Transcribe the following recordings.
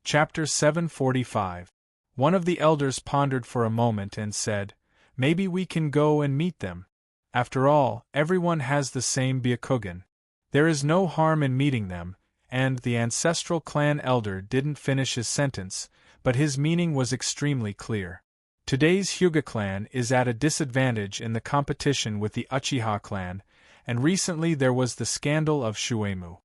Chapter 745. One of the elders pondered for a moment and said, "Maybe we can go and meet them. After all, everyone has the same Byakugan. There is no harm in meeting them," and the ancestral clan elder didn't finish his sentence, but his meaning was extremely clear. Today's Hyuga clan is at a disadvantage in the competition with the Uchiha clan, and recently there was the scandal of Shueimu.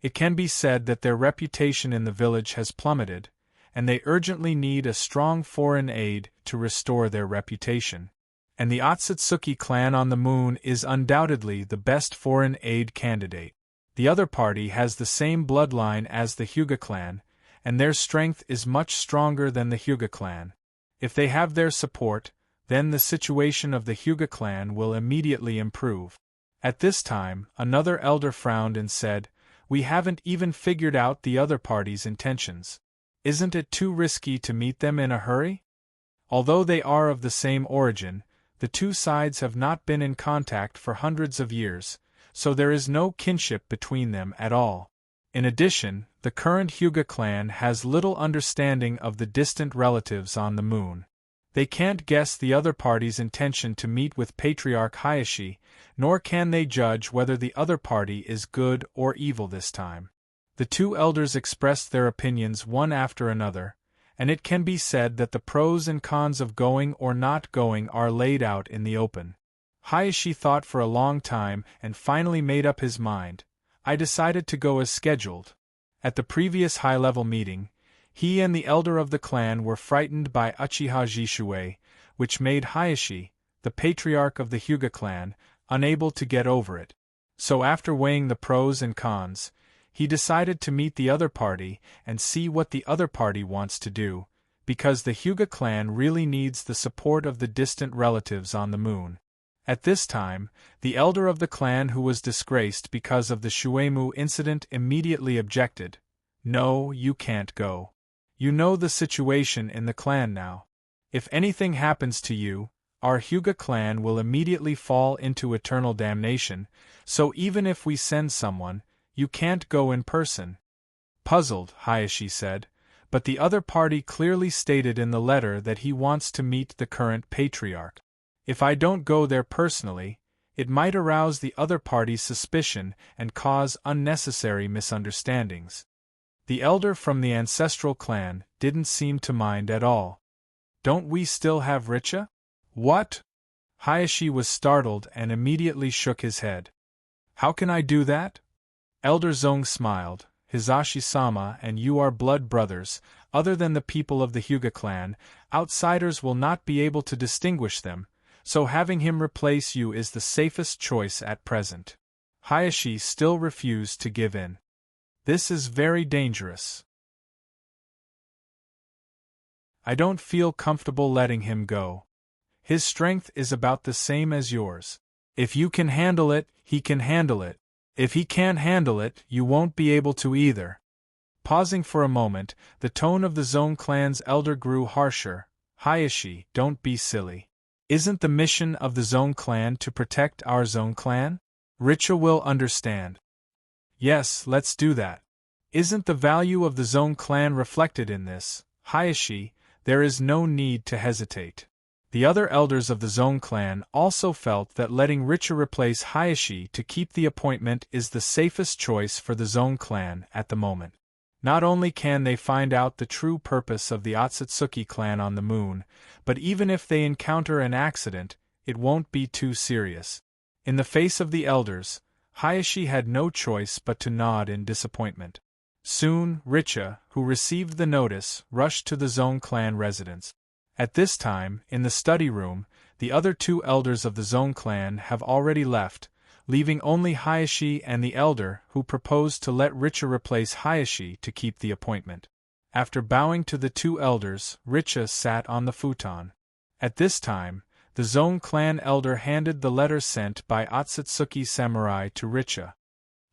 It can be said that their reputation in the village has plummeted, and they urgently need a strong foreign aid to restore their reputation. And the Otsutsuki clan on the moon is undoubtedly the best foreign aid candidate. The other party has the same bloodline as the Hyuga clan, and their strength is much stronger than the Hyuga clan. If they have their support, then the situation of the Hyuga clan will immediately improve. At this time, another elder frowned and said, "We haven't even figured out the other party's intentions. Isn't it too risky to meet them in a hurry? Although they are of the same origin, the two sides have not been in contact for hundreds of years, so there is no kinship between them at all. In addition, the current Hyuga clan has little understanding of the distant relatives on the moon. They can't guess the other party's intention to meet with Patriarch Hayashi, nor can they judge whether the other party is good or evil this time." The two elders expressed their opinions one after another, and it can be said that the pros and cons of going or not going are laid out in the open. Hayashi thought for a long time and finally made up his mind. "I decided to go as scheduled." At the previous high-level meeting, he and the elder of the clan were frightened by Uchiha Jishuei, which made Hayashi, the patriarch of the Hyuga clan, unable to get over it. So after weighing the pros and cons, he decided to meet the other party and see what the other party wants to do, because the Hyuga clan really needs the support of the distant relatives on the moon. At this time, the elder of the clan who was disgraced because of the Shueimu incident immediately objected. "No, you can't go. You know the situation in the clan now. If anything happens to you, our Hyuga clan will immediately fall into eternal damnation, so even if we send someone, you can't go in person." Puzzled, Hayashi said, "But the other party clearly stated in the letter that he wants to meet the current patriarch. If I don't go there personally, it might arouse the other party's suspicion and cause unnecessary misunderstandings." The elder from the ancestral clan didn't seem to mind at all. "Don't we still have Richa?" "What?" Hayashi was startled and immediately shook his head. "How can I do that?" Elder Zong smiled. "Hizashi-sama and you are blood brothers. Other than the people of the Hyuga clan, outsiders will not be able to distinguish them, so having him replace you is the safest choice at present." Hayashi still refused to give in. "This is very dangerous. I don't feel comfortable letting him go. His strength is about the same as yours. If you can handle it, he can handle it. If he can't handle it, you won't be able to either." Pausing for a moment, the tone of the Zone clan's elder grew harsher. "Hayashi, don't be silly. Isn't the mission of the Zone clan to protect our Zone clan? Richa will understand." "Yes, let's do that. Isn't the value of the Zone clan reflected in this? Hayashi, there is no need to hesitate." The other elders of the Zone clan also felt that letting Richa replace Hayashi to keep the appointment is the safest choice for the Zone clan at the moment. Not only can they find out the true purpose of the Otsutsuki clan on the moon, but even if they encounter an accident, it won't be too serious. In the face of the elders, Hayashi had no choice but to nod in disappointment. Soon, Richa, who received the notice, rushed to the Zone clan residence. At this time, in the study room, the other two elders of the Zone clan have already left, leaving only Hayashi and the elder who proposed to let Richa replace Hayashi to keep the appointment. After bowing to the two elders, Richa sat on the futon. At this time, the Zone clan elder handed the letter sent by Otsutsuki samurai to Richa.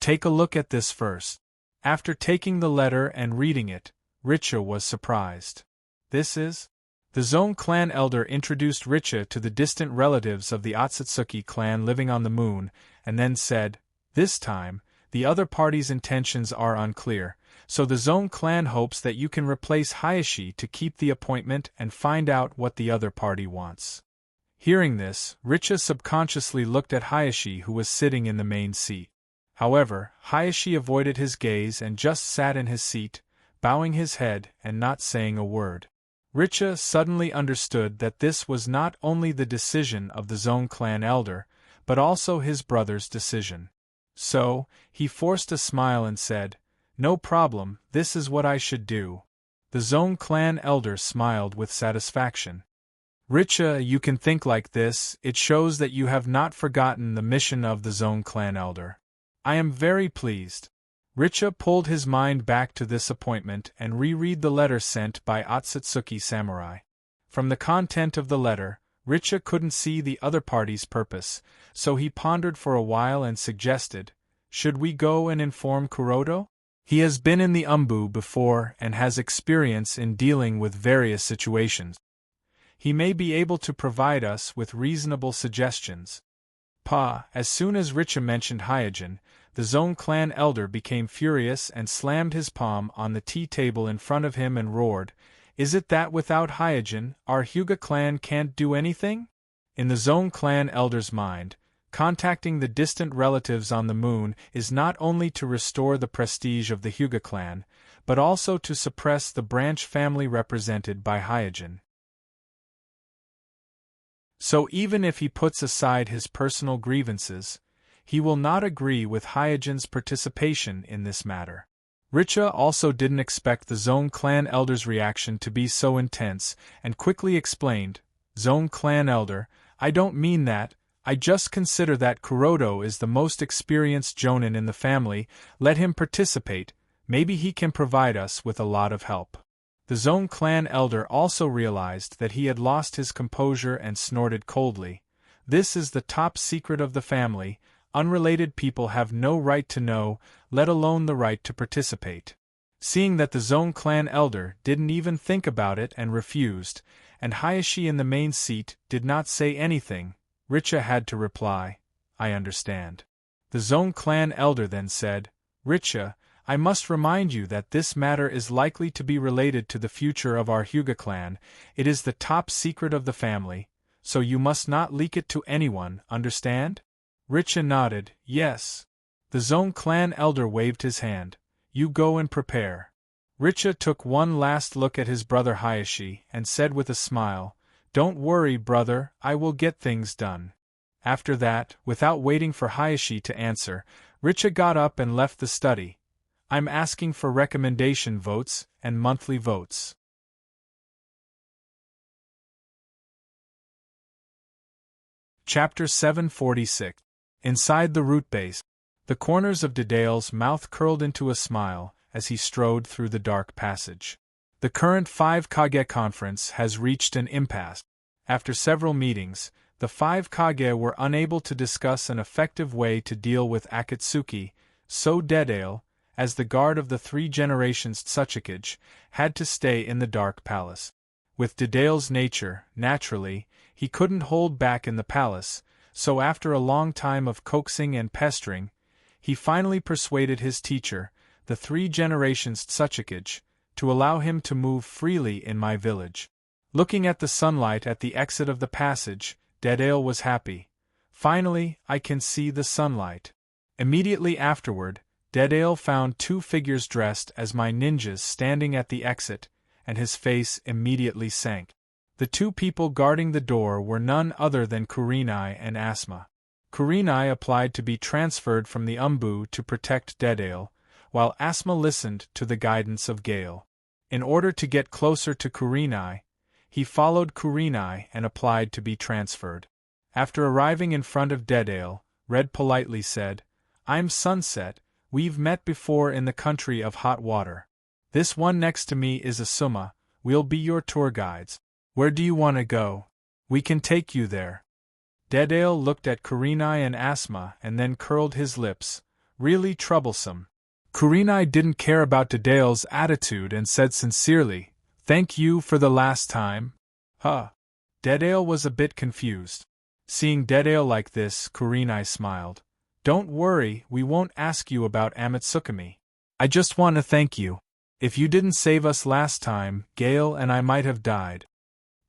"Take a look at this first." After taking the letter and reading it, Richa was surprised. "This is?" The Zone clan elder introduced Richa to the distant relatives of the Otsutsuki clan living on the moon, and then said, "This time, the other party's intentions are unclear, so the Zone clan hopes that you can replace Hayashi to keep the appointment and find out what the other party wants. Hearing this, Richa subconsciously looked at Hayashi, who was sitting in the main seat. However, Hayashi avoided his gaze and just sat in his seat, bowing his head and not saying a word. Richa suddenly understood that this was not only the decision of the Zone clan elder, but also his brother's decision. So, he forced a smile and said, "No problem, this is what I should do." The Zone clan elder smiled with satisfaction. "Richa, you can think like this, it shows that you have not forgotten the mission of the Zone clan elder. I am very pleased." Richa pulled his mind back to this appointment and reread the letter sent by Otsutsuki Samurai. From the content of the letter, Richa couldn't see the other party's purpose, so he pondered for a while and suggested, "Should we go and inform Kuroto? He has been in the Umbu before and has experience in dealing with various situations. He may be able to provide us with reasonable suggestions." As soon as Richa mentioned Hyojin, the Zone clan elder became furious and slammed his palm on the tea table in front of him and roared, "Is it that without Hyojin, our Hyuga clan can't do anything?" In the Zone clan elder's mind, contacting the distant relatives on the moon is not only to restore the prestige of the Hyuga clan, but also to suppress the branch family represented by Hyojin. So even if he puts aside his personal grievances, he will not agree with Hyojin's participation in this matter. Richa also didn't expect the Zone clan elder's reaction to be so intense, and quickly explained, "Zone clan elder, I don't mean that, I just consider that Kuroto is the most experienced jonin in the family, let him participate, maybe he can provide us with a lot of help." The Zone clan elder also realized that he had lost his composure and snorted coldly, "This is the top secret of the family, unrelated people have no right to know, let alone the right to participate." Seeing that the Zone clan elder didn't even think about it and refused, and Hayashi in the main seat did not say anything, Richa had to reply, "I understand." The Zone clan elder then said, "Richa, I must remind you that this matter is likely to be related to the future of our Hyuga clan, it is the top secret of the family, so you must not leak it to anyone, understand?" Richa nodded, "Yes." The Zone clan elder waved his hand, "You go and prepare." Richa took one last look at his brother Hayashi and said with a smile, "Don't worry, brother, I will get things done." After that, without waiting for Hayashi to answer, Richa got up and left the study. "I'm asking for recommendation votes and monthly votes." Chapter 746. Inside the root base. The corners of Dedale's mouth curled into a smile as he strode through the dark passage. The current 5 Kage conference has reached an impasse. After several meetings, the 5 Kage were unable to discuss an effective way to deal with Akatsuki, so Dedale, as the guard of the 3 generations Tsuchikage, had to stay in the dark palace. With Dedale's nature, naturally, he couldn't hold back in the palace, so after a long time of coaxing and pestering, he finally persuaded his teacher, the 3 generations Tsuchikage, to allow him to move freely in my village. Looking at the sunlight at the exit of the passage, Dedale was happy. "Finally, I can see the sunlight." Immediately afterward, Dedale found 2 figures dressed as my ninjas standing at the exit, and his face immediately sank. The 2 people guarding the door were none other than Kurenai and Asma. Kurenai applied to be transferred from the Umbu to protect Dedale, while Asma listened to the guidance of Gale. In order to get closer to Kurenai, he followed Kurenai and applied to be transferred. After arriving in front of Dedale, Red politely said, "I'm Sunset, we've met before in the country of hot water. This one next to me is Asuma, we'll be your tour guides. Where do you want to go? We can take you there." Dedale looked at Kurenai and Asma and then curled his lips, really troublesome. Kurenai didn't care about Dedale's attitude and said sincerely, "Thank you for the last time." Dedale was a bit confused. Seeing Dedale like this, Kurenai smiled. "Don't worry, we won't ask you about Amatsukami. I just want to thank you. If you didn't save us last time, Gale and I might have died.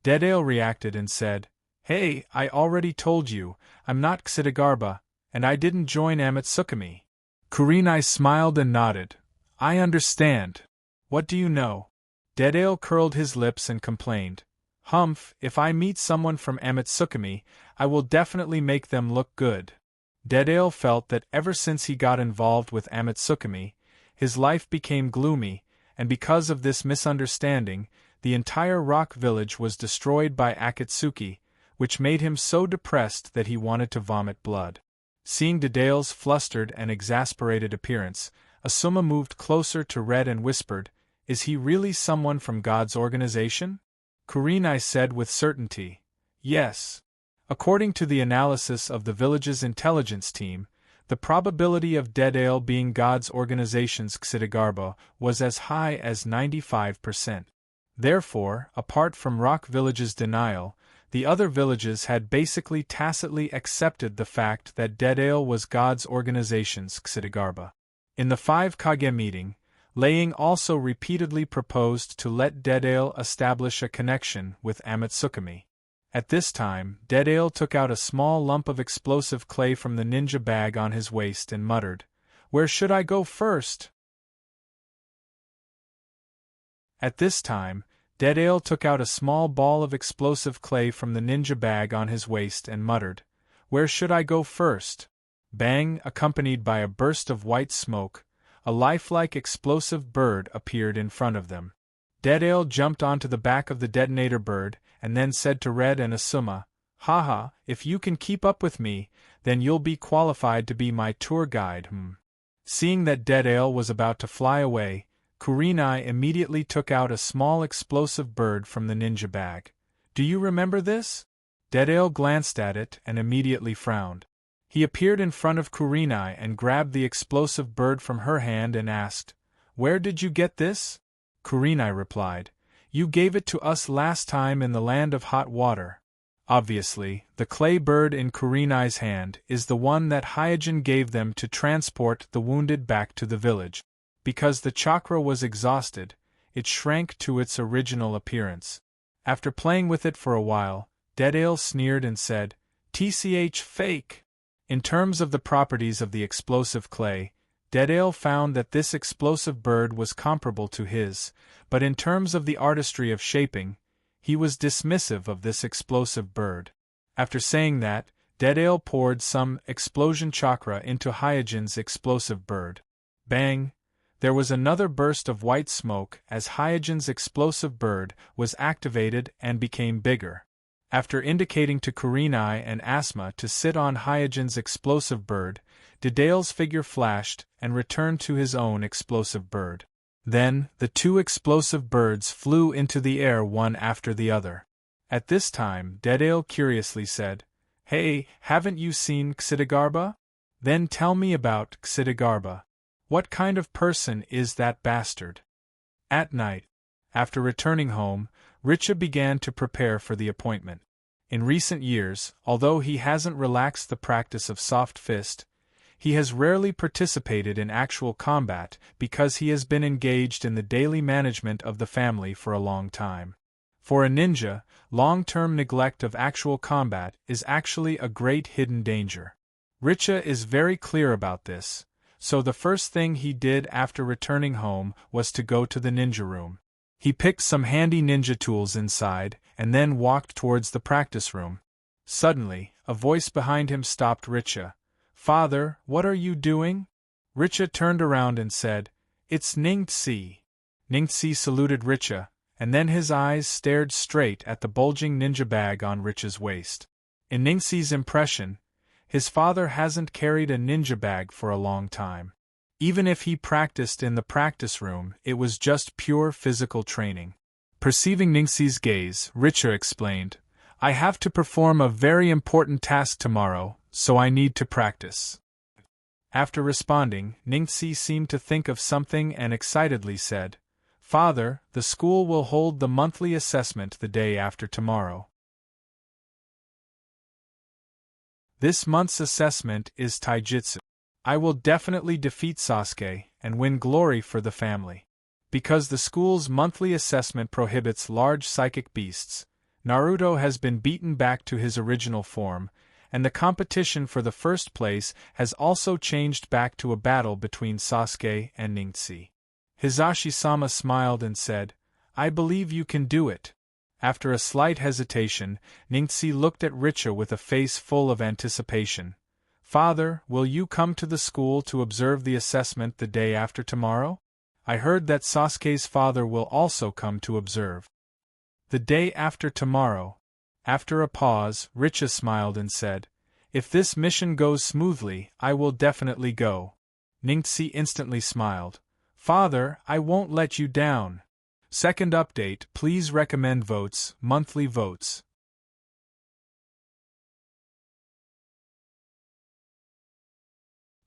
Deadale reacted and said, Hey, I already told you, I'm not Xidagarba, and I didn't join Amatsukami. Kurenai smiled and nodded. I understand. What do you know? Deadale curled his lips and complained. Humph, if I meet someone from Amatsukami, I will definitely make them look good. Deadale felt that ever since he got involved with Amatsukami, his life became gloomy, and because of this misunderstanding, the entire rock village was destroyed by Akatsuki, which made him so depressed that he wanted to vomit blood. Seeing Deadale's flustered and exasperated appearance, Asuma moved closer to Red and whispered, Is he really someone from God's organization? Kurenai said with certainty, Yes. According to the analysis of the village's intelligence team, the probability of Deadale being God's organization's Xidagarba was as high as 95%. Therefore, apart from Rock Village's denial, the other villages had basically tacitly accepted the fact that Deadale was God's organization's Xidagarba. In the 5 Kage meeting, Laying also repeatedly proposed to let Deadale establish a connection with Amatsukami. At this time, Deadale took out a small lump of explosive clay from the ninja bag on his waist and muttered, Where should I go first? At this time, Deadale took out a small ball of explosive clay from the ninja bag on his waist and muttered, Where should I go first? Bang, accompanied by a burst of white smoke, a lifelike explosive bird appeared in front of them. Deadale jumped onto the back of the detonator bird, and then said to Red and Asuma, Haha, if you can keep up with me, then you'll be qualified to be my tour guide, Seeing that Deadale was about to fly away, Kurenai immediately took out a small explosive bird from the ninja bag. Do you remember this? Deadale glanced at it and immediately frowned. He appeared in front of Kurenai and grabbed the explosive bird from her hand and asked, Where did you get this? Kurenai replied, You gave it to us last time in the land of hot water. Obviously, the clay bird in Kurenai's hand is the one that Hyojin gave them to transport the wounded back to the village. Because the chakra was exhausted, it shrank to its original appearance. After playing with it for a while, Deadale sneered and said, TCH fake! In terms of the properties of the explosive clay, Deadale found that this explosive bird was comparable to his, but in terms of the artistry of shaping, he was dismissive of this explosive bird. After saying that, Deadale poured some explosion chakra into Hyojin's explosive bird. Bang! There was another burst of white smoke as Hyojin's explosive bird was activated and became bigger. After indicating to Kurenai and Asuma to sit on Hyojin's explosive bird, Deadale's figure flashed and returned to his own explosive bird. Then, the 2 explosive birds flew into the air one after the other. At this time, Deadale curiously said, Hey, haven't you seen Xidagarba? Then tell me about Xidagarba. What kind of person is that bastard? At night, after returning home, Richa began to prepare for the appointment. In recent years, although he hasn't relaxed the practice of soft fist, he has rarely participated in actual combat because he has been engaged in the daily management of the family for a long time. For a ninja, long-term neglect of actual combat is actually a great hidden danger. Richa is very clear about this, so the first thing he did after returning home was to go to the ninja room. He picked some handy ninja tools inside, and then walked towards the practice room. Suddenly, a voice behind him stopped Richa. Father, what are you doing? Richa turned around and said, It's Ningxi. Ningxi saluted Richa, and then his eyes stared straight at the bulging ninja bag on Richa's waist. In Ningxi's impression, his father hasn't carried a ninja bag for a long time. Even if he practiced in the practice room, it was just pure physical training. Perceiving Ningxi's gaze, Richa explained, I have to perform a very important task tomorrow, so I need to practice. After responding, Ningxi seemed to think of something and excitedly said, Father, the school will hold the monthly assessment the day after tomorrow. This month's assessment is Taijutsu. I will definitely defeat Sasuke, and win glory for the family. Because the school's monthly assessment prohibits large psychic beasts, Naruto has been beaten back to his original form, and the competition for the first place has also changed back to a battle between Sasuke and Ningxi. Hisashi-sama smiled and said, "I believe you can do it." After a slight hesitation, Ningxi looked at Richa with a face full of anticipation. "Father, will you come to the school to observe the assessment the day after tomorrow? I heard that Sasuke's father will also come to observe." "The day after tomorrow." After a pause, Richa smiled and said, "If this mission goes smoothly, I will definitely go." Ningxi instantly smiled. "Father, I won't let you down." Second update, please recommend votes, monthly votes.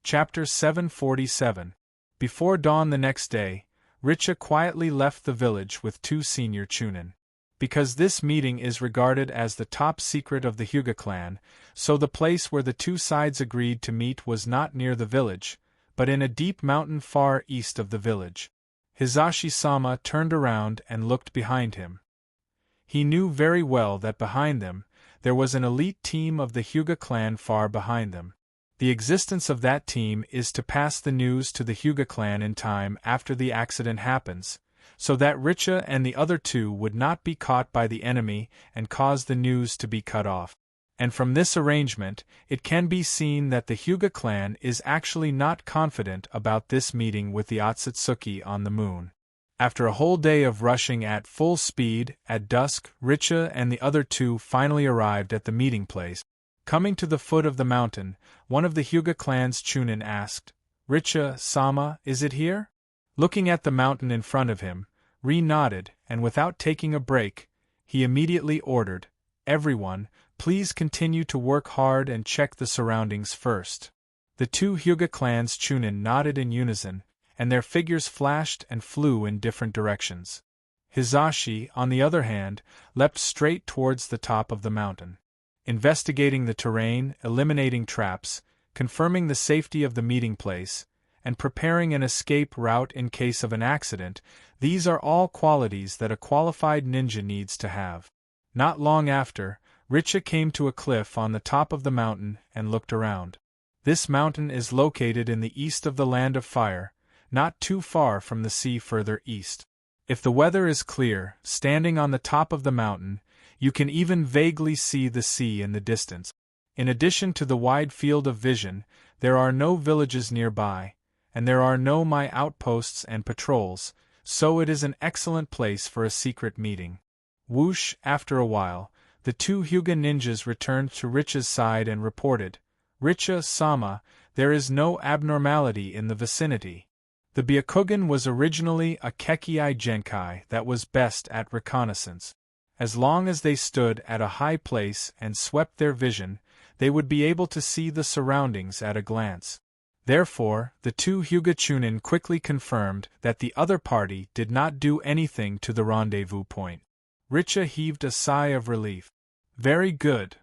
Chapter 747. Before dawn the next day, Richa quietly left the village with 2 senior Chunin. Because this meeting is regarded as the top secret of the Hyuga clan, so the place where the 2 sides agreed to meet was not near the village, but in a deep mountain far east of the village. Hisashi-sama turned around and looked behind him. He knew very well that behind them, there was an elite team of the Hyuga clan far behind them. The existence of that team is to pass the news to the Hyuga clan in time after the accident happens, so that Richa and the other 2 would not be caught by the enemy and cause the news to be cut off. And from this arrangement, it can be seen that the Hyuga clan is actually not confident about this meeting with the Otsutsuki on the moon. After a whole day of rushing at full speed, at dusk, Richa and the other 2 finally arrived at the meeting place. Coming to the foot of the mountain, one of the Hyuga clan's Chunin asked, "Richa-sama, is it here?" Looking at the mountain in front of him, Ri nodded, and without taking a break, he immediately ordered, "Everyone, please continue to work hard and check the surroundings first." The 2 Hyuga clan's Chunin nodded in unison, and their figures flashed and flew in different directions. Hisashi, on the other hand, leapt straight towards the top of the mountain. Investigating the terrain, eliminating traps, confirming the safety of the meeting place, and preparing an escape route in case of an accident, these are all qualities that a qualified ninja needs to have. Not long after, Richa came to a cliff on the top of the mountain and looked around. This mountain is located in the east of the Land of Fire, not too far from the sea further east. If the weather is clear, standing on the top of the mountain, you can even vaguely see the sea in the distance. In addition to the wide field of vision, there are no villages nearby, and there are no my outposts and patrols, so it is an excellent place for a secret meeting. Whoosh, after a while, the 2 Hyuga ninjas returned to Richa's side and reported, "Richa-sama, there is no abnormality in the vicinity." The Byakugan was originally a Kekii Genkai that was best at reconnaissance. As long as they stood at a high place and swept their vision, they would be able to see the surroundings at a glance. Therefore, the 2 Hyuga Chunin quickly confirmed that the other party did not do anything to the rendezvous point. Richa heaved a sigh of relief. Very good.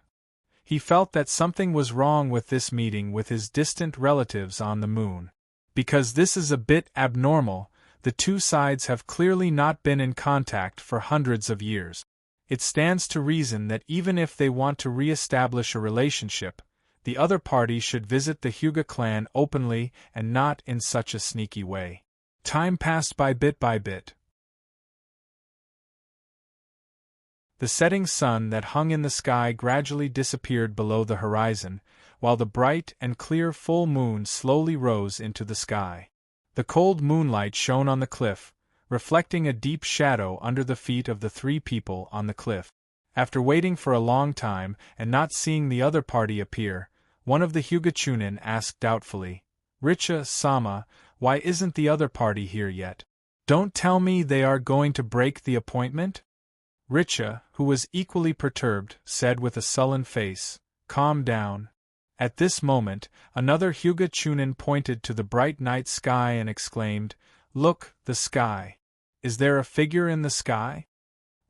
He felt that something was wrong with this meeting with his distant relatives on the moon. Because this is a bit abnormal, the 2 sides have clearly not been in contact for hundreds of years. It stands to reason that even if they want to re-establish a relationship, the other party should visit the Hyuga clan openly and not in such a sneaky way. Time passed by bit by bit. The setting sun that hung in the sky gradually disappeared below the horizon, while the bright and clear full moon slowly rose into the sky. The cold moonlight shone on the cliff, reflecting a deep shadow under the feet of the 3 people on the cliff. After waiting for a long time and not seeing the other party appear, one of the Hyuga Chunin asked doubtfully, "Richa-sama, why isn't the other party here yet? Don't tell me they are going to break the appointment?" Richa, who was equally perturbed, said with a sullen face, "Calm down." At this moment, another Hyuga Chunin pointed to the bright night sky and exclaimed, "Look, the sky. Is there a figure in the sky?"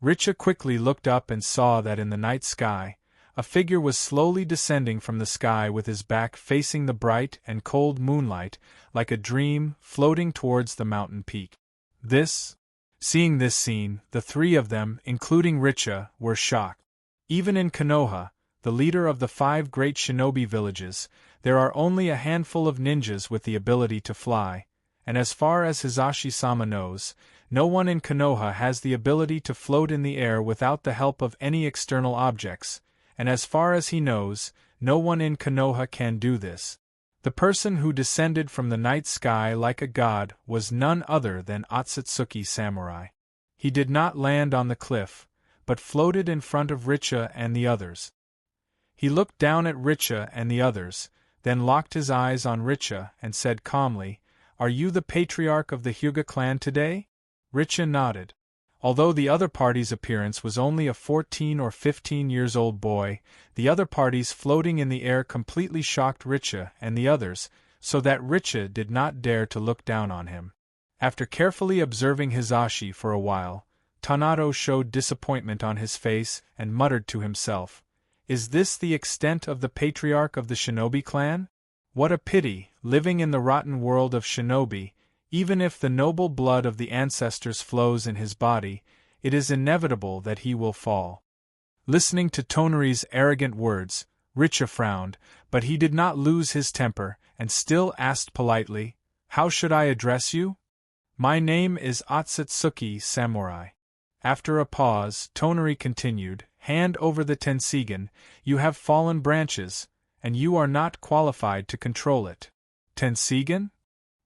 Richa quickly looked up and saw that in the night sky, a figure was slowly descending from the sky with his back facing the bright and cold moonlight, like a dream, floating towards the mountain peak. Seeing this scene, the three of them, including Richa, were shocked. Even in Konoha, the leader of the 5 great shinobi villages, there are only a handful of ninjas with the ability to fly, and as far as Hisashi-sama knows, no one in Konoha has the ability to float in the air without the help of any external objects, and as far as he knows, no one in Konoha can do this. The person who descended from the night sky like a god was none other than Otsutsuki Samurai. He did not land on the cliff, but floated in front of Richa and the others. He looked down at Richa and the others, then locked his eyes on Richa and said calmly, "Are you the patriarch of the Hyuga clan today?" Richa nodded. Although the other party's appearance was only a 14 or 15 years old boy, the other parties floating in the air completely shocked Richa and the others, so that Richa did not dare to look down on him. After carefully observing Hisashi for a while, Tanato showed disappointment on his face and muttered to himself, "Is this the extent of the patriarch of the shinobi clan? What a pity, living in the rotten world of shinobi. Even if the noble blood of the ancestors flows in his body, it is inevitable that he will fall." Listening to Tonari's arrogant words, Richa frowned, but he did not lose his temper, and still asked politely, "How should I address you?" "My name is Otsutsuki Samurai." After a pause, Tonari continued, "Hand over the Tenseigan, you have fallen branches, and you are not qualified to control it." Tenseigan?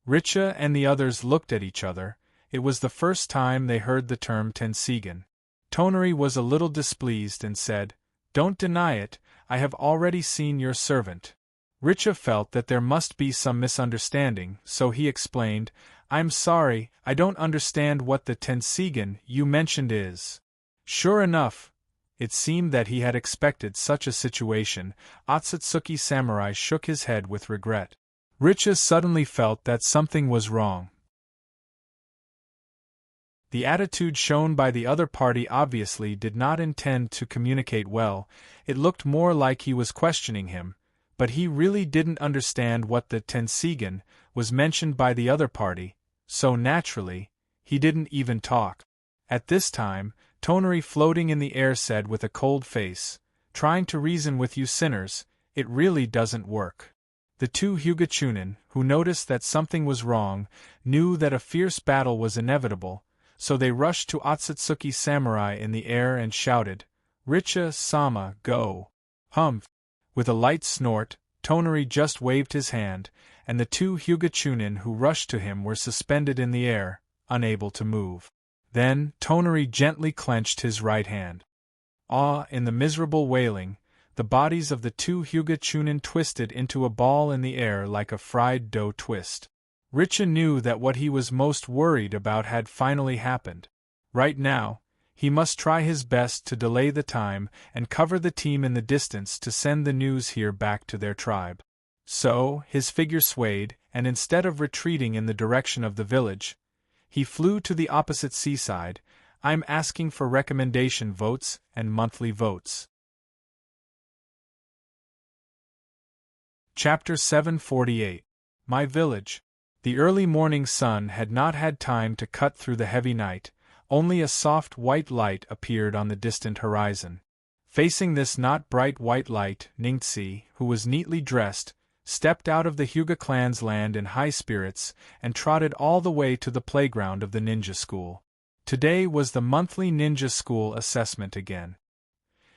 Richa and the others looked at each other. It was the first time they heard the term Tenseigan. Tonari was a little displeased and said, "Don't deny it, I have already seen your servant." Richa felt that there must be some misunderstanding, so he explained, "I'm sorry, I don't understand what the Tenseigan you mentioned is." Sure enough, it seemed that he had expected such a situation. Otsutsuki Samurai shook his head with regret. Richa suddenly felt that something was wrong. The attitude shown by the other party obviously did not intend to communicate well. It looked more like he was questioning him, but he really didn't understand what the Tenseigan was mentioned by the other party, so naturally, he didn't even talk. At this time, Tonari floating in the air said with a cold face, "Trying to reason with you sinners, it really doesn't work." The 2 Hyuga Chunin, who noticed that something was wrong, knew that a fierce battle was inevitable, so they rushed to Otsutsuki Samurai in the air and shouted, "Richa-sama, go!" Humph! With a light snort, Tonari just waved his hand, and the 2 Hyuga Chunin who rushed to him were suspended in the air, unable to move. Then, Tonari gently clenched his right hand. In the miserable wailing, the bodies of the 2 Hyuga Chunin twisted into a ball in the air like a fried dough twist. Richa knew that what he was most worried about had finally happened. Right now, he must try his best to delay the time and cover the team in the distance to send the news here back to their tribe. So, his figure swayed, and instead of retreating in the direction of the village, he flew to the opposite seaside. "I'm asking for recommendation votes and monthly votes." Chapter 748. My Village. The early morning sun had not had time to cut through the heavy night, only a soft white light appeared on the distant horizon. Facing this not bright white light, Ningxi, who was neatly dressed, stepped out of the Hyuga clan's land in high spirits and trotted all the way to the playground of the ninja school. Today was the monthly ninja school assessment again.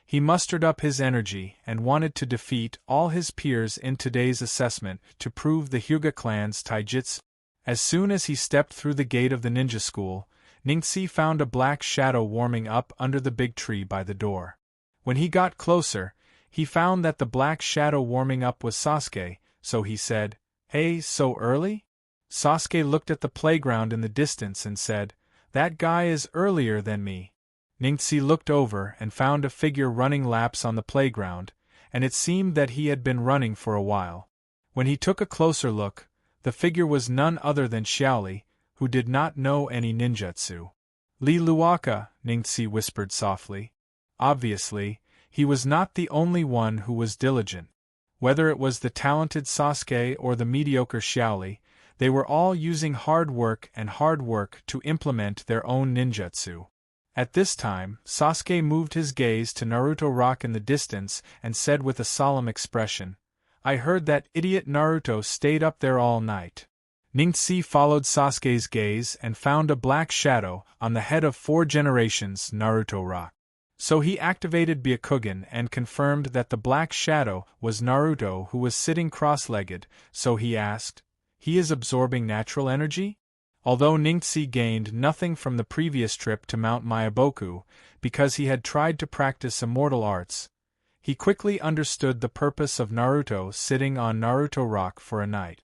He mustered up his energy and wanted to defeat all his peers in today's assessment to prove the Hyuga clan's taijutsu. As soon as he stepped through the gate of the ninja school, Ningxi found a black shadow warming up under the big tree by the door. When he got closer, he found that the black shadow warming up was Sasuke, so he said, "Hey, so early?" Sasuke looked at the playground in the distance and said, "That guy is earlier than me." Ningxi looked over and found a figure running laps on the playground, and it seemed that he had been running for a while. When he took a closer look, the figure was none other than Xiaoli, who did not know any ninjutsu. "Li Luaka," Ningxi whispered softly. Obviously, He was not the only one who was diligent. Whether it was the talented Sasuke or the mediocre Xiaoli, they were all using hard work to implement their own ninjutsu. At this time, Sasuke moved his gaze to Naruto Rock in the distance and said with a solemn expression, "I heard that idiot Naruto stayed up there all night." Ningxi followed Sasuke's gaze and found a black shadow on the head of 4 generations Naruto Rock. So he activated Byakugan and confirmed that the black shadow was Naruto, who was sitting cross-legged, so he asked, "He is absorbing natural energy?" Although Ningxi gained nothing from the previous trip to Mount Myaboku, because he had tried to practice immortal arts, he quickly understood the purpose of Naruto sitting on Naruto Rock for a night.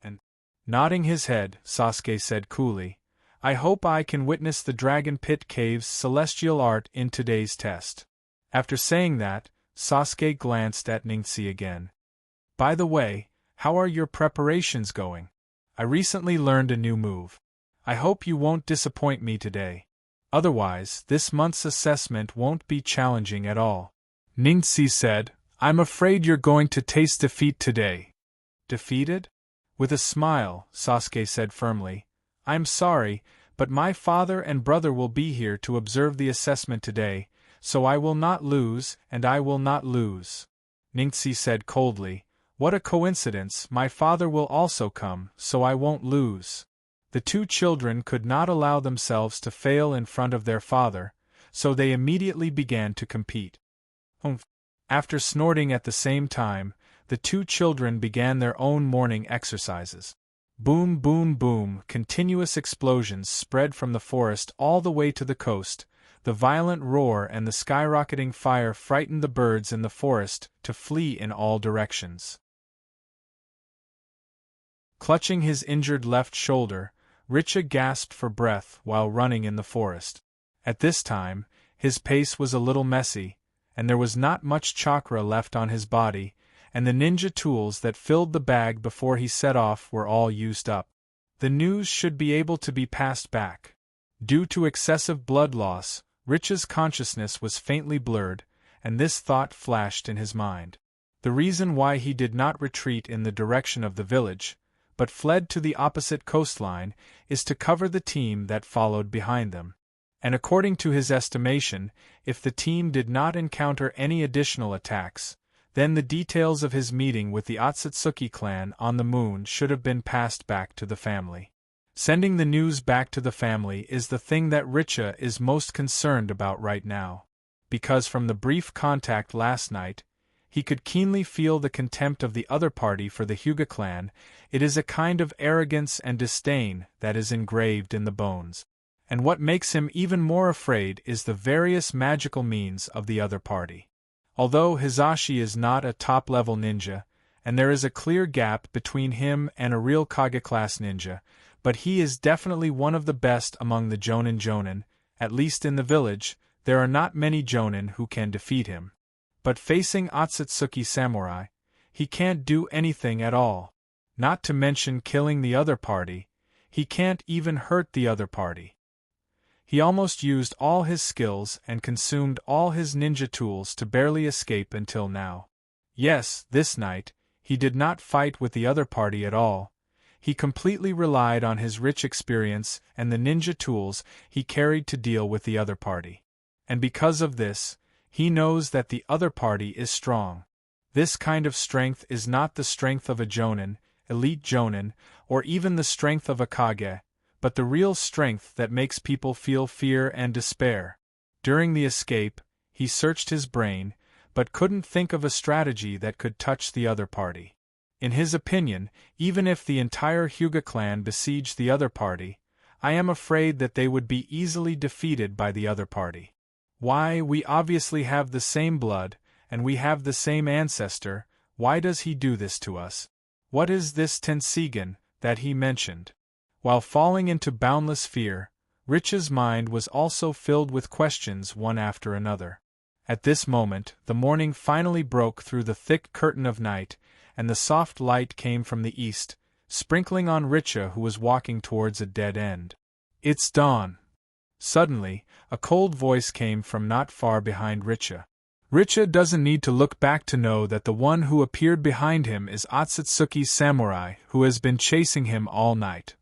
And, nodding his head, Sasuke said coolly, "I hope I can witness the Dragon Pit Cave's celestial art in today's test." After saying that, Sasuke glanced at Ningxi again. "By the way, how are your preparations going? I recently learned a new move. I hope you won't disappoint me today. Otherwise, this month's assessment won't be challenging at all." Ningxi said, "I'm afraid you're going to taste defeat today." "Defeated?" With a smile, Sasuke said firmly, "I'm sorry, but my father and brother will be here to observe the assessment today, so I will not lose, and I will not lose." Ningxi said coldly, "What a coincidence, my father will also come, so I won't lose." The 2 children could not allow themselves to fail in front of their father, so they immediately began to compete. After snorting at the same time, the 2 children began their own morning exercises. Boom, boom, boom, continuous explosions spread from the forest all the way to the coast. The violent roar and the skyrocketing fire frightened the birds in the forest to flee in all directions. Clutching his injured left shoulder, Richa gasped for breath while running in the forest. At this time, his pace was a little messy, and there was not much chakra left on his body, and the ninja tools that filled the bag before he set off were all used up. The news should be able to be passed back. Due to excessive blood loss, Richa's consciousness was faintly blurred, and this thought flashed in his mind. The reason why he did not retreat in the direction of the village, but fled to the opposite coastline, is to cover the team that followed behind them. And according to his estimation, if the team did not encounter any additional attacks, then the details of his meeting with the Otsutsuki clan on the moon should have been passed back to the family. Sending the news back to the family is the thing that Richa is most concerned about right now. Because from the brief contact last night, he could keenly feel the contempt of the other party for the Hyuga clan. It is a kind of arrogance and disdain that is engraved in the bones. And what makes him even more afraid is the various magical means of the other party. Although Hisashi is not a top-level ninja, and there is a clear gap between him and a real Kage-class ninja, but he is definitely one of the best among the Jonin, at least in the village. There are not many Jonin who can defeat him. But facing Otsutsuki samurai, he can't do anything at all. Not to mention killing the other party, he can't even hurt the other party. He almost used all his skills and consumed all his ninja tools to barely escape until now. Yes, this night, he did not fight with the other party at all. He completely relied on his rich experience and the ninja tools he carried to deal with the other party. And because of this, he knows that the other party is strong. This kind of strength is not the strength of a Jonin, elite Jonin, or even the strength of a Kage, but the real strength that makes people feel fear and despair. During the escape, he searched his brain, but couldn't think of a strategy that could touch the other party. In his opinion, even if the entire Hyuga clan besieged the other party, I am afraid that they would be easily defeated by the other party. Why, we obviously have the same blood, and we have the same ancestor. Why does he do this to us? What is this Tenseigan that he mentioned? While falling into boundless fear, Richa's mind was also filled with questions one after another. At this moment, the morning finally broke through the thick curtain of night, and the soft light came from the east, sprinkling on Richa, who was walking towards a dead end. "It's dawn." Suddenly, a cold voice came from not far behind Richa. Richa doesn't need to look back to know that the one who appeared behind him is Otsutsuki's samurai, who has been chasing him all night.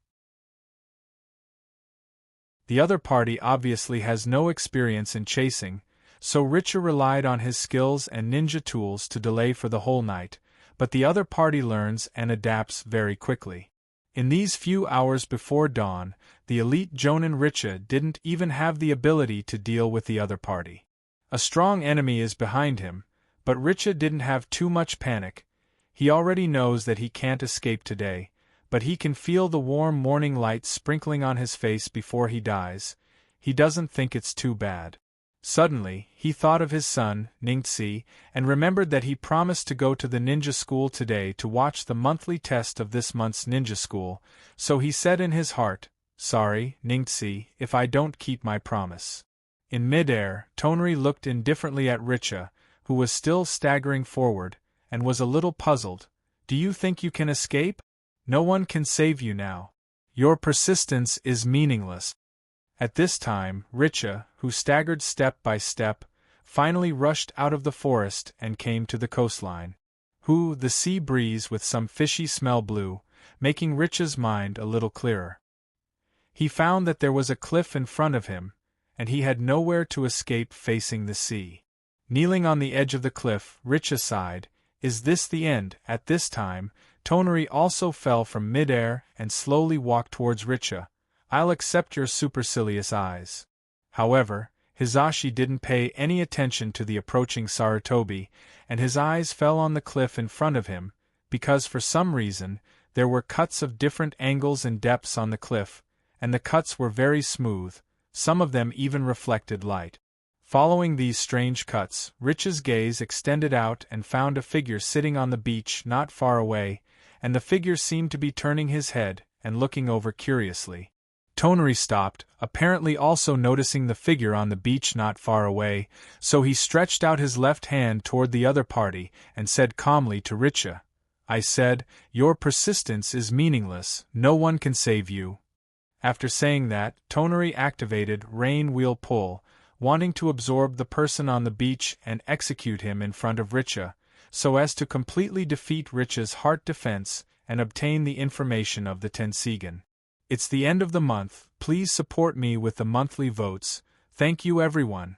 The other party obviously has no experience in chasing, so Richa relied on his skills and ninja tools to delay for the whole night, but the other party learns and adapts very quickly. In these few hours before dawn, the elite Jonin Richa didn't even have the ability to deal with the other party. A strong enemy is behind him, but Richa didn't have too much panic. He already knows that he can't escape today, but he can feel the warm morning light sprinkling on his face before he dies. He doesn't think it's too bad. Suddenly, he thought of his son, Ningxi, and remembered that he promised to go to the ninja school today to watch the monthly test of this month's ninja school, so he said in his heart, "Sorry, Ningxi, if I don't keep my promise." In midair, Tonri looked indifferently at Richa, who was still staggering forward, and was a little puzzled. "Do you think you can escape? No one can save you now. Your persistence is meaningless." At this time, Richa, who staggered step by step, finally rushed out of the forest and came to the coastline. The sea breeze with some fishy smell blew, making Richa's mind a little clearer. He found that there was a cliff in front of him, and he had nowhere to escape facing the sea. Kneeling on the edge of the cliff, Richa sighed, "Is this the end?" At this time, Tonri also fell from midair and slowly walked towards Richa. "I'll accept your supercilious eyes." However, Hizashi didn't pay any attention to the approaching Sarutobi, and his eyes fell on the cliff in front of him, because for some reason, there were cuts of different angles and depths on the cliff, and the cuts were very smooth, some of them even reflected light. Following these strange cuts, Richa's gaze extended out and found a figure sitting on the beach not far away, and the figure seemed to be turning his head and looking over curiously. Tonri stopped, apparently also noticing the figure on the beach not far away, so he stretched out his left hand toward the other party and said calmly to Richa, "I said, your persistence is meaningless, no one can save you." After saying that, Tonri activated Rain Wheel Pull, wanting to absorb the person on the beach and execute him in front of Richa, so as to completely defeat Richa's heart defense and obtain the information of the Tenseigan. It's the end of the month, please support me with the monthly votes. Thank you everyone.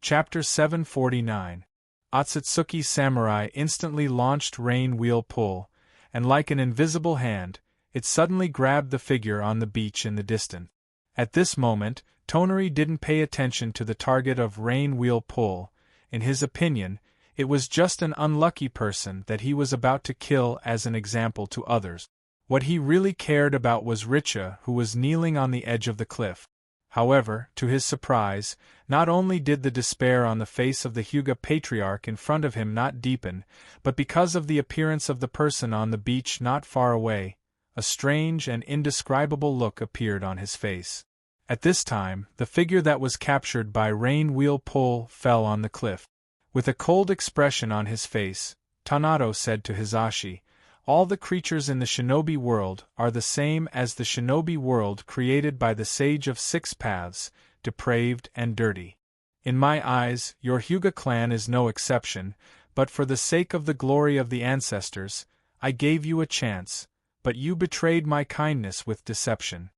Chapter 749. Otsutsuki Samurai instantly launched Rain Wheel Pull, and like an invisible hand, it suddenly grabbed the figure on the beach in the distance. At this moment, Tonri didn't pay attention to the target of Rain Wheel Pull. In his opinion, it was just an unlucky person that he was about to kill as an example to others. What he really cared about was Richa, who was kneeling on the edge of the cliff. However, to his surprise, not only did the despair on the face of the Hyuga patriarch in front of him not deepen, but because of the appearance of the person on the beach not far away, a strange and indescribable look appeared on his face. At this time, the figure that was captured by Rain Wheel Pull fell on the cliff. With a cold expression on his face, Tanato said to Hizashi, "All the creatures in the shinobi world are the same as the shinobi world created by the Sage of Six Paths, depraved and dirty. In my eyes, your Hyuga clan is no exception, but for the sake of the glory of the ancestors, I gave you a chance, but you betrayed my kindness with deception."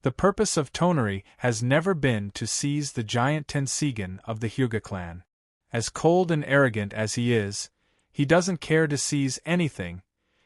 The purpose of Tonri has never been to seize the giant Tenseigan of the Hyuga clan. As cold and arrogant as he is, he doesn't care to seize anything.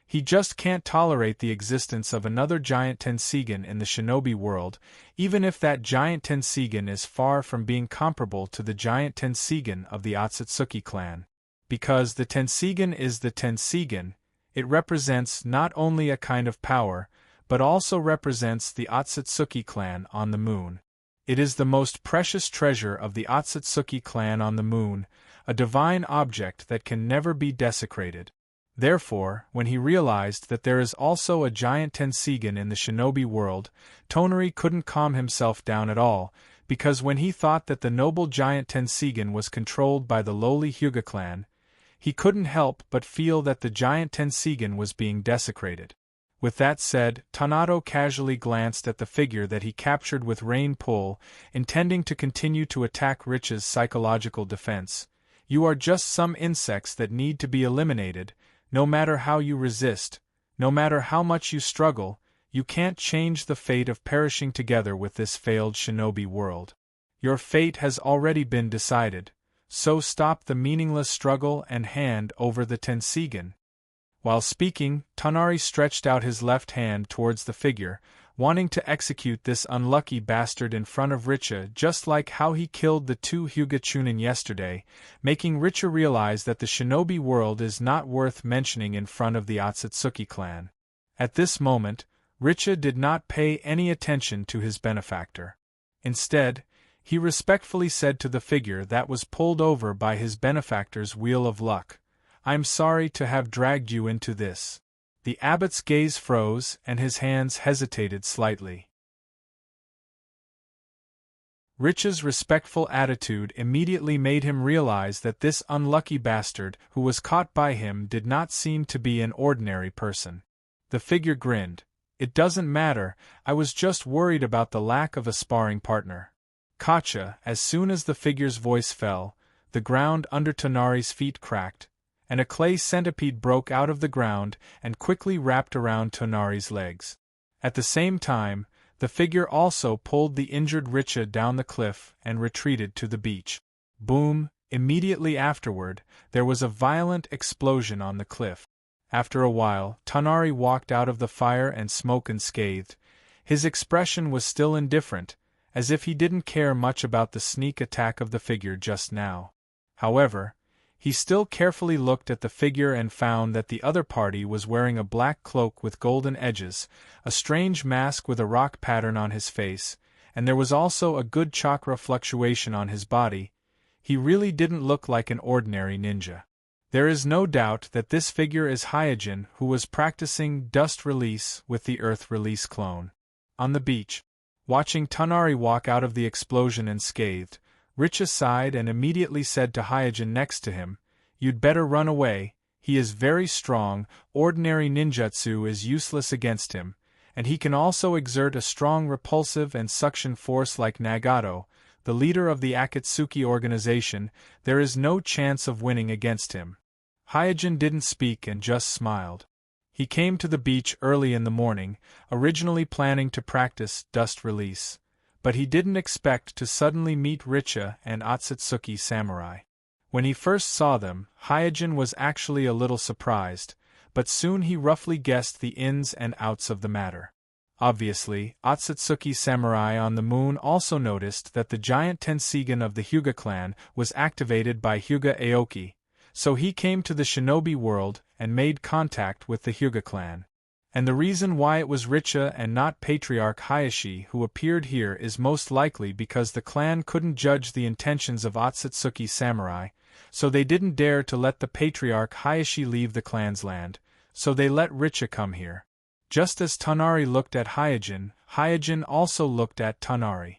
He just can't tolerate the existence of another giant Tenseigan in the shinobi world, even if that giant Tenseigan is far from being comparable to the giant Tenseigan of the Otsutsuki clan. Because the Tenseigan is the Tenseigan, it represents not only a kind of power, but also represents the Otsutsuki clan on the moon. It is the most precious treasure of the Otsutsuki clan on the moon, a divine object that can never be desecrated. Therefore, when he realized that there is also a giant Tenseigan in the shinobi world, Tonri couldn't calm himself down at all, because when he thought that the noble giant Tenseigan was controlled by the lowly Hyuga clan, he couldn't help but feel that the giant Tenseigan was being desecrated. With that said, Tanato casually glanced at the figure that he captured with rain pull, intending to continue to attack Richa's psychological defense. You are just some insects that need to be eliminated. No matter how you resist, no matter how much you struggle, you can't change the fate of perishing together with this failed shinobi world. Your fate has already been decided, so stop the meaningless struggle and hand over the Tenseigan. While speaking, Tonari stretched out his left hand towards the figure, wanting to execute this unlucky bastard in front of Richa, just like how he killed the two Hyuga Chunin yesterday, making Richa realize that the shinobi world is not worth mentioning in front of the Otsutsuki clan. At this moment, Richa did not pay any attention to his benefactor. Instead, he respectfully said to the figure that was pulled over by his benefactor's wheel of luck, "I'm sorry to have dragged you into this." The abbot's gaze froze and his hands hesitated slightly. Richa's respectful attitude immediately made him realize that this unlucky bastard who was caught by him did not seem to be an ordinary person. The figure grinned. "It doesn't matter, I was just worried about the lack of a sparring partner." Gotcha! As soon as the figure's voice fell, the ground under Tonari's feet cracked, and a clay centipede broke out of the ground and quickly wrapped around Tonari's legs. At the same time, the figure also pulled the injured Richa down the cliff and retreated to the beach. Boom! Immediately afterward, there was a violent explosion on the cliff. After a while, Tonari walked out of the fire and smoke unscathed. His expression was still indifferent, as if he didn't care much about the sneak attack of the figure just now. However, he still carefully looked at the figure and found that the other party was wearing a black cloak with golden edges, a strange mask with a rock pattern on his face, and there was also a good chakra fluctuation on his body. He really didn't look like an ordinary ninja. There is no doubt that this figure is Hyojin, who was practicing dust release with the earth release clone. On the beach, watching Tonari walk out of the explosion unscathed, Richa sighed and immediately said to Hyojin next to him, "You'd better run away, he is very strong, ordinary ninjutsu is useless against him, and he can also exert a strong repulsive and suction force like Nagato, the leader of the Akatsuki organization. There is no chance of winning against him." Hyojin didn't speak and just smiled. He came to the beach early in the morning, originally planning to practice dust release, but he didn't expect to suddenly meet Richa and Otsutsuki samurai. When he first saw them, Hyojin was actually a little surprised, but soon he roughly guessed the ins and outs of the matter. Obviously, Otsutsuki samurai on the moon also noticed that the giant Tenseigan of the Hyuga clan was activated by Hyuga Aoki, so he came to the shinobi world and made contact with the Hyuga clan. And the reason why it was Richa and not Patriarch Hayashi who appeared here is most likely because the clan couldn't judge the intentions of Otsutsuki samurai, so they didn't dare to let the Patriarch Hayashi leave the clan's land, so they let Richa come here. Just as Tonari looked at Hyojin, Hyojin also looked at Tonari.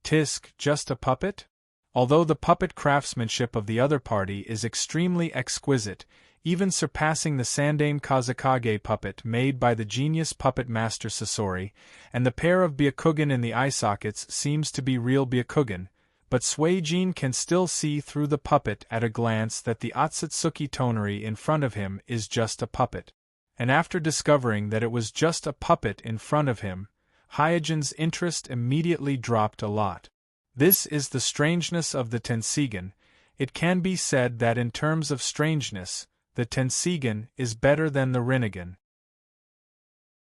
Tisk, just a puppet? Although the puppet craftsmanship of the other party is extremely exquisite, even surpassing the Sandaime Kazekage puppet made by the genius puppet master Sasori, and the pair of Byakugan in the eye sockets seems to be real Byakugan, but Suijin can still see through the puppet at a glance that the Otsutsuki Tonari in front of him is just a puppet. And after discovering that it was just a puppet in front of him, Hyojin's interest immediately dropped a lot. This is the strangeness of the Tenseigan. It can be said that in terms of strangeness, the Tenseigan is better than the Rinnegan.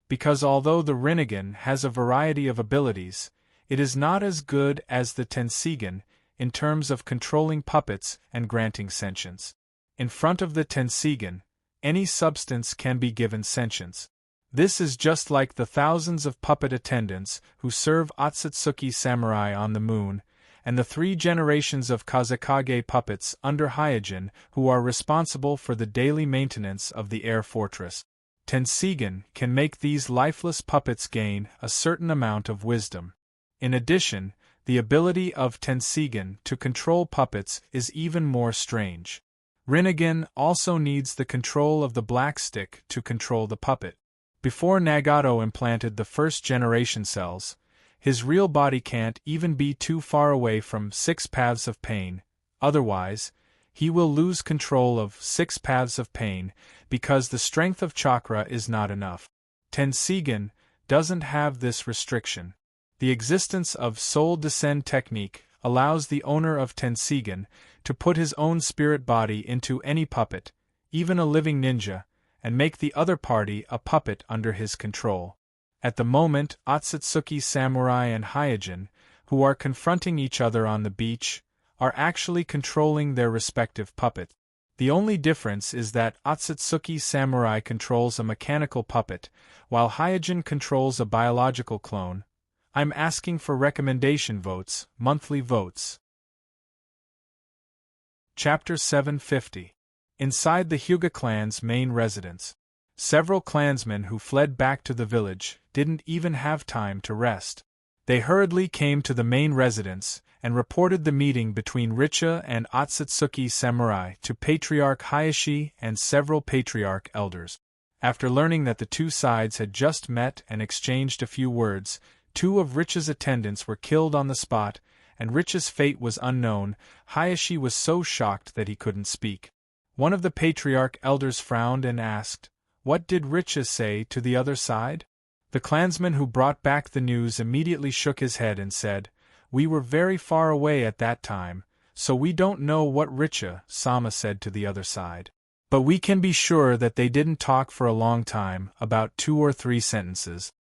Because although the Rinnegan has a variety of abilities, it is not as good as the Tenseigan in terms of controlling puppets and granting sentience. In front of the Tenseigan, any substance can be given sentience. This is just like the thousands of puppet attendants who serve Otsutsuki samurai on the moon, and the 3 generations of Kazekage puppets under Hyojin who are responsible for the daily maintenance of the air fortress. Tenseigan can make these lifeless puppets gain a certain amount of wisdom. In addition, the ability of Tenseigan to control puppets is even more strange. Rinnegan also needs the control of the black stick to control the puppet. Before Nagato implanted the first-generation cells, his real body can't even be too far away from 6 paths of pain, otherwise, he will lose control of 6 paths of pain because the strength of chakra is not enough. Tenseigan doesn't have this restriction. The existence of soul descent technique allows the owner of Tenseigan to put his own spirit body into any puppet, even a living ninja, and make the other party a puppet under his control. At the moment, Otsutsuki Samurai and Hyojin, who are confronting each other on the beach, are actually controlling their respective puppet. The only difference is that Otsutsuki Samurai controls a mechanical puppet, while Hyojin controls a biological clone. I'm asking for recommendation votes, monthly votes. Chapter 750. Inside the Hyuga clan's main residence. Several clansmen who fled back to the village didn't even have time to rest. They hurriedly came to the main residence and reported the meeting between Richa and Otsutsuki Samurai to Patriarch Hayashi and several patriarch elders. After learning that the two sides had just met and exchanged a few words, 2 of Richa's attendants were killed on the spot, and Richa's fate was unknown. Hayashi was so shocked that he couldn't speak. One of the patriarch elders frowned and asked, "What did Richa say to the other side?" The clansman who brought back the news immediately shook his head and said, "We were very far away at that time, so we don't know what Richa-sama said to the other side. But we can be sure that they didn't talk for a long time, about 2 or 3 sentences."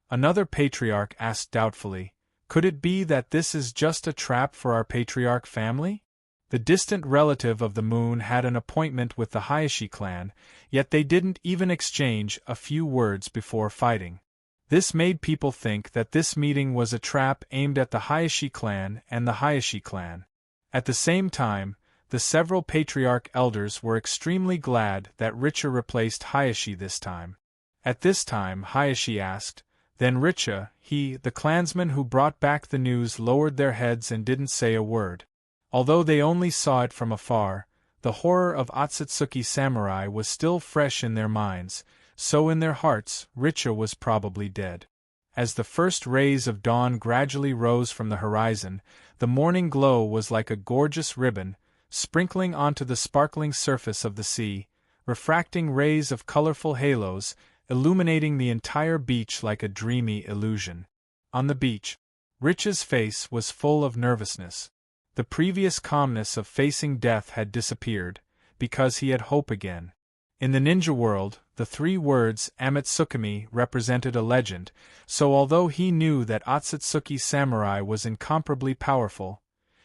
Another patriarch asked doubtfully, "Could it be that this is just a trap for our patriarch family?" The distant relative of the moon had an appointment with the Hayashi clan, yet they didn't even exchange a few words before fighting. This made people think that this meeting was a trap aimed at the Hayashi clan and the Hayashi clan. At the same time, the several patriarch elders were extremely glad that Richa replaced Hayashi this time. At this time Hayashi asked, "Then Richa, the clansmen who brought back the news lowered their heads and didn't say a word. Although they only saw it from afar, the horror of Otsutsuki Samurai was still fresh in their minds, so in their hearts Richa was probably dead." As the first rays of dawn gradually rose from the horizon, the morning glow was like a gorgeous ribbon, sprinkling onto the sparkling surface of the sea, refracting rays of colorful halos, illuminating the entire beach like a dreamy illusion. On the beach, Richa's face was full of nervousness. The previous calmness of facing death had disappeared, because he had hope again. In the ninja world, the 3 words Amatsukami represented a legend, so although he knew that Otsutsuki Samurai was incomparably powerful,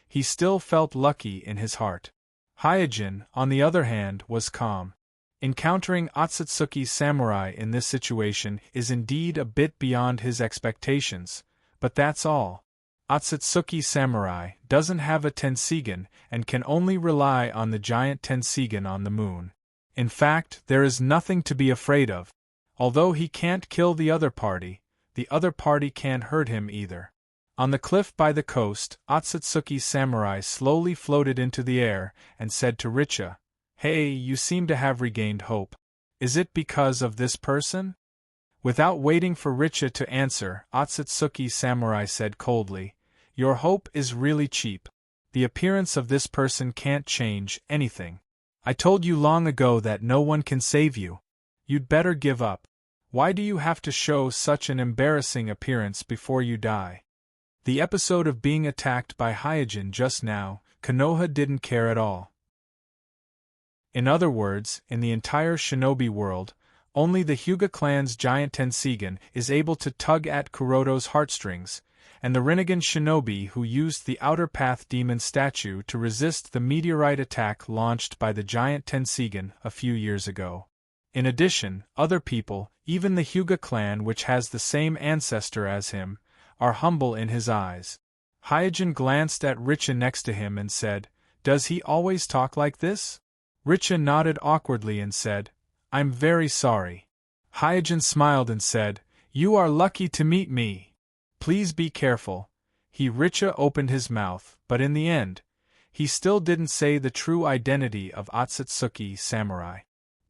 he still felt lucky in his heart. Hyojin, on the other hand, was calm. Encountering Otsutsuki Samurai in this situation is indeed a bit beyond his expectations, but that's all. Otsutsuki Samurai doesn't have a Tenseigan and can only rely on the giant Tenseigan on the moon. In fact, there is nothing to be afraid of. Although he can't kill the other party can't hurt him either. On the cliff by the coast, Otsutsuki Samurai slowly floated into the air and said to Richa, "Hey, you seem to have regained hope. Is it because of this person?" Without waiting for Richa to answer, Otsutsuki Samurai said coldly, "Your hope is really cheap. The appearance of this person can't change anything. I told you long ago that no one can save you. You'd better give up. Why do you have to show such an embarrassing appearance before you die?" The episode of being attacked by Hyojin just now, Konoha didn't care at all. In other words, in the entire shinobi world, only the Hyuga clan's giant Tenseigan is able to tug at Kuroto's heartstrings, and the Rinnegan shinobi who used the Outer Path demon statue to resist the meteorite attack launched by the giant Tenseigan a few years ago. In addition, other people, even the Hyuga clan which has the same ancestor as him, are humble in his eyes. Hyojin glanced at Richa next to him and said, "Does he always talk like this?" Richa nodded awkwardly and said, "I'm very sorry." Hyojin smiled and said, "You are lucky to meet me. Please be careful." Richa opened his mouth, but in the end, he still didn't say the true identity of Otsutsuki Samurai.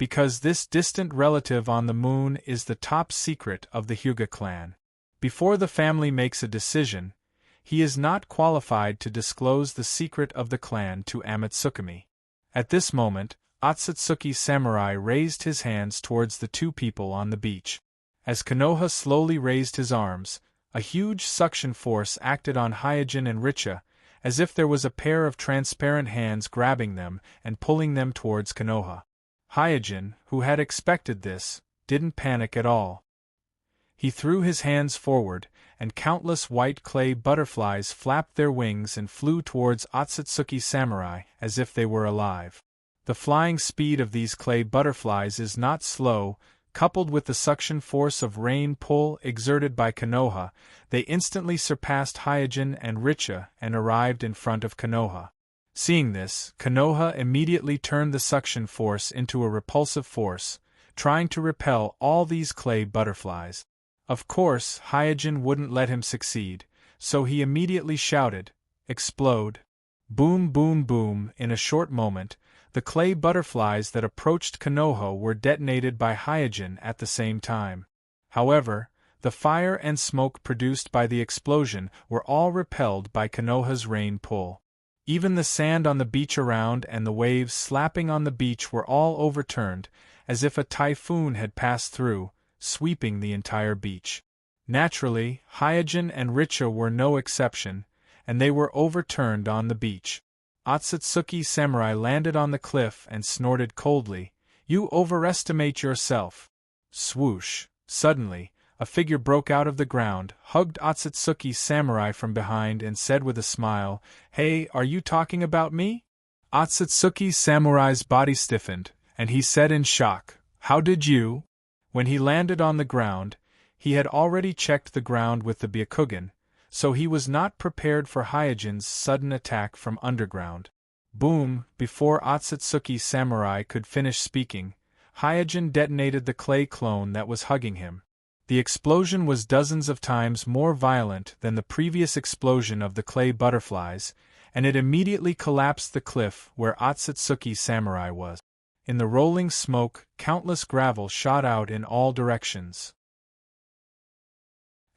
because this distant relative on the moon is the top secret of the Hyuga clan. Before the family makes a decision, he is not qualified to disclose the secret of the clan to Amatsukami. At this moment, Otsutsuki Samurai raised his hands towards the two people on the beach. As Konoha slowly raised his arms, a huge suction force acted on Hyojin and Richa, as if there was a pair of transparent hands grabbing them and pulling them towards Konoha. Hyojin, who had expected this, didn't panic at all. He threw his hands forward, and countless white clay butterflies flapped their wings and flew towards Otsutsuki Samurai as if they were alive. The flying speed of these clay butterflies is not slow. Coupled with the suction force of rain pull exerted by Konoha, they instantly surpassed Hyojin and Richa and arrived in front of Konoha. Seeing this, Konoha immediately turned the suction force into a repulsive force, trying to repel all these clay butterflies. Of course, Hyojin wouldn't let him succeed, so he immediately shouted, "Explode!" Boom, boom, boom. In a short moment, the clay butterflies that approached Konoha were detonated by Hyojin at the same time. However, the fire and smoke produced by the explosion were all repelled by Konoha's rain pull. Even the sand on the beach around and the waves slapping on the beach were all overturned, as if a typhoon had passed through, sweeping the entire beach. Naturally, Hyojin and Richa were no exception, and they were overturned on the beach. Otsutsuki Samurai landed on the cliff and snorted coldly, "You overestimate yourself." Swoosh! Suddenly, a figure broke out of the ground, hugged Otsutsuki Samurai from behind and said with a smile, "Hey, are you talking about me?" Otsutsuki Samurai's body stiffened, and he said in shock, "How did you?" When he landed on the ground, he had already checked the ground with the Byakugan, so he was not prepared for Hyojin's sudden attack from underground. Boom! Before Otsutsuki Samurai could finish speaking, Hyojin detonated the clay clone that was hugging him. The explosion was dozens of times more violent than the previous explosion of the clay butterflies, and it immediately collapsed the cliff where Otsutsuki Samurai was. In the rolling smoke, countless gravel shot out in all directions.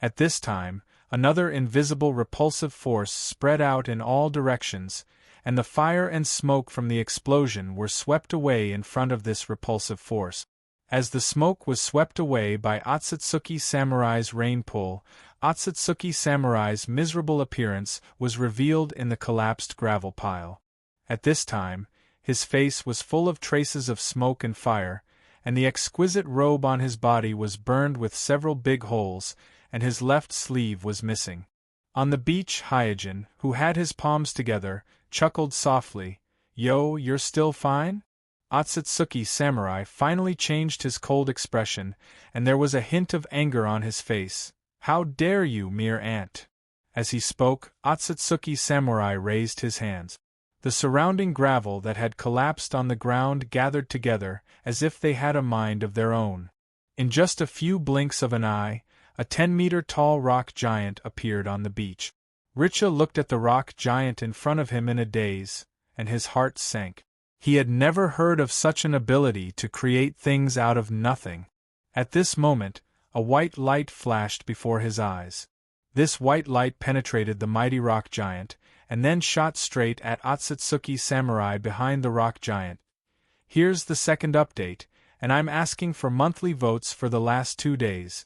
At this time, another invisible repulsive force spread out in all directions, and the fire and smoke from the explosion were swept away in front of this repulsive force. As the smoke was swept away by Otsutsuki Samurai's rain pull, Otsutsuki Samurai's miserable appearance was revealed in the collapsed gravel pile. At this time, his face was full of traces of smoke and fire, and the exquisite robe on his body was burned with several big holes, and his left sleeve was missing. On the beach, Hyojin, who had his palms together, chuckled softly, "Yo, you're still fine?" Otsutsuki Samurai finally changed his cold expression, and there was a hint of anger on his face. "How dare you, mere ant!" As he spoke, Otsutsuki Samurai raised his hands. The surrounding gravel that had collapsed on the ground gathered together, as if they had a mind of their own. In just a few blinks of an eye, a 10-meter-tall rock giant appeared on the beach. Richa looked at the rock giant in front of him in a daze, and his heart sank. He had never heard of such an ability to create things out of nothing. At this moment, a white light flashed before his eyes. This white light penetrated the mighty rock giant, and then shot straight at Otsutsuki Samurai behind the rock giant. Here's the second update, and I'm asking for monthly votes for the last 2 days.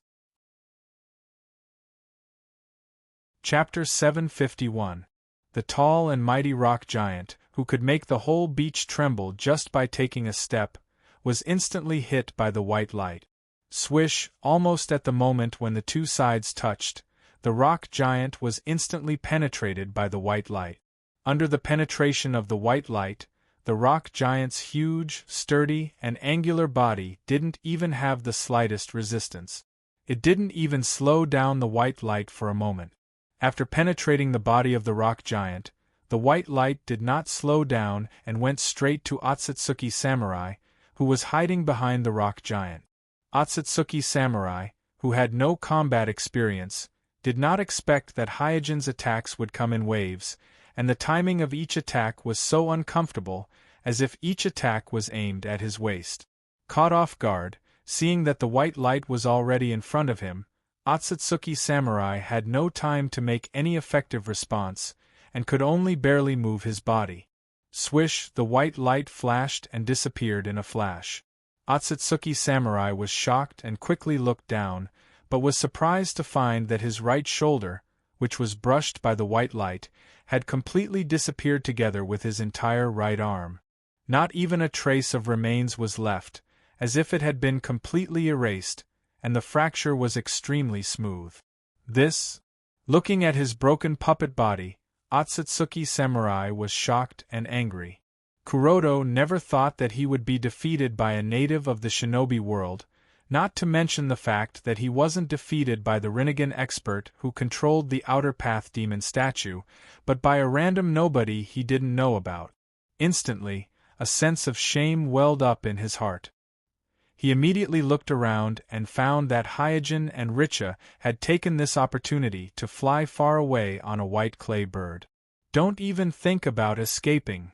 Chapter 751. The tall and mighty rock giant, who could make the whole beach tremble just by taking a step, was instantly hit by the white light. Swish! Almost at the moment when the two sides touched, the rock giant was instantly penetrated by the white light. Under the penetration of the white light, the rock giant's huge, sturdy, and angular body didn't even have the slightest resistance. It didn't even slow down the white light for a moment. After penetrating the body of the rock giant, the white light did not slow down and went straight to Otsutsuki Samurai, who was hiding behind the rock giant. Otsutsuki Samurai, who had no combat experience, did not expect that Hyojin's attacks would come in waves, and the timing of each attack was so uncomfortable, as if each attack was aimed at his waist. Caught off guard, seeing that the white light was already in front of him, Otsutsuki Samurai had no time to make any effective response, and could only barely move his body. Swish, the white light flashed and disappeared in a flash. Otsutsuki Samurai was shocked and quickly looked down, but was surprised to find that his right shoulder, which was brushed by the white light, had completely disappeared together with his entire right arm. Not even a trace of remains was left, as if it had been completely erased, and the fracture was extremely smooth. Looking at his broken puppet body, Otsutsuki Samurai was shocked and angry. Kuroto never thought that he would be defeated by a native of the shinobi world, not to mention the fact that he wasn't defeated by the Rinnegan expert who controlled the Outer Path demon statue, but by a random nobody he didn't know about. Instantly, a sense of shame welled up in his heart. He immediately looked around and found that Hyojin and Richa had taken this opportunity to fly far away on a white clay bird. "Don't even think about escaping."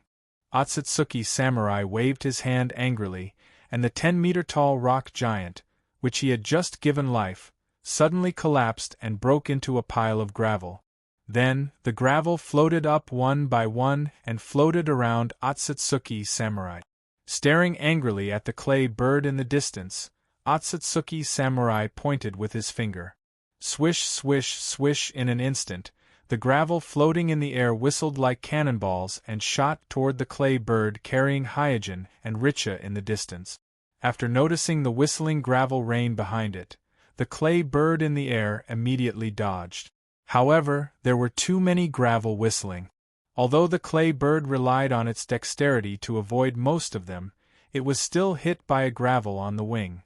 Otsutsuki Samurai waved his hand angrily, and the 10-meter-tall rock giant, which he had just given life, suddenly collapsed and broke into a pile of gravel. Then, the gravel floated up one by one and floated around Otsutsuki Samurai. Staring angrily at the clay bird in the distance, Otsutsuki Samurai pointed with his finger. Swish, swish, swish. In an instant, the gravel floating in the air whistled like cannonballs and shot toward the clay bird carrying Hyojin and Richa in the distance. After noticing the whistling gravel rain behind it, the clay bird in the air immediately dodged. However, there were too many gravel whistling. Although the clay bird relied on its dexterity to avoid most of them, it was still hit by a gravel on the wing.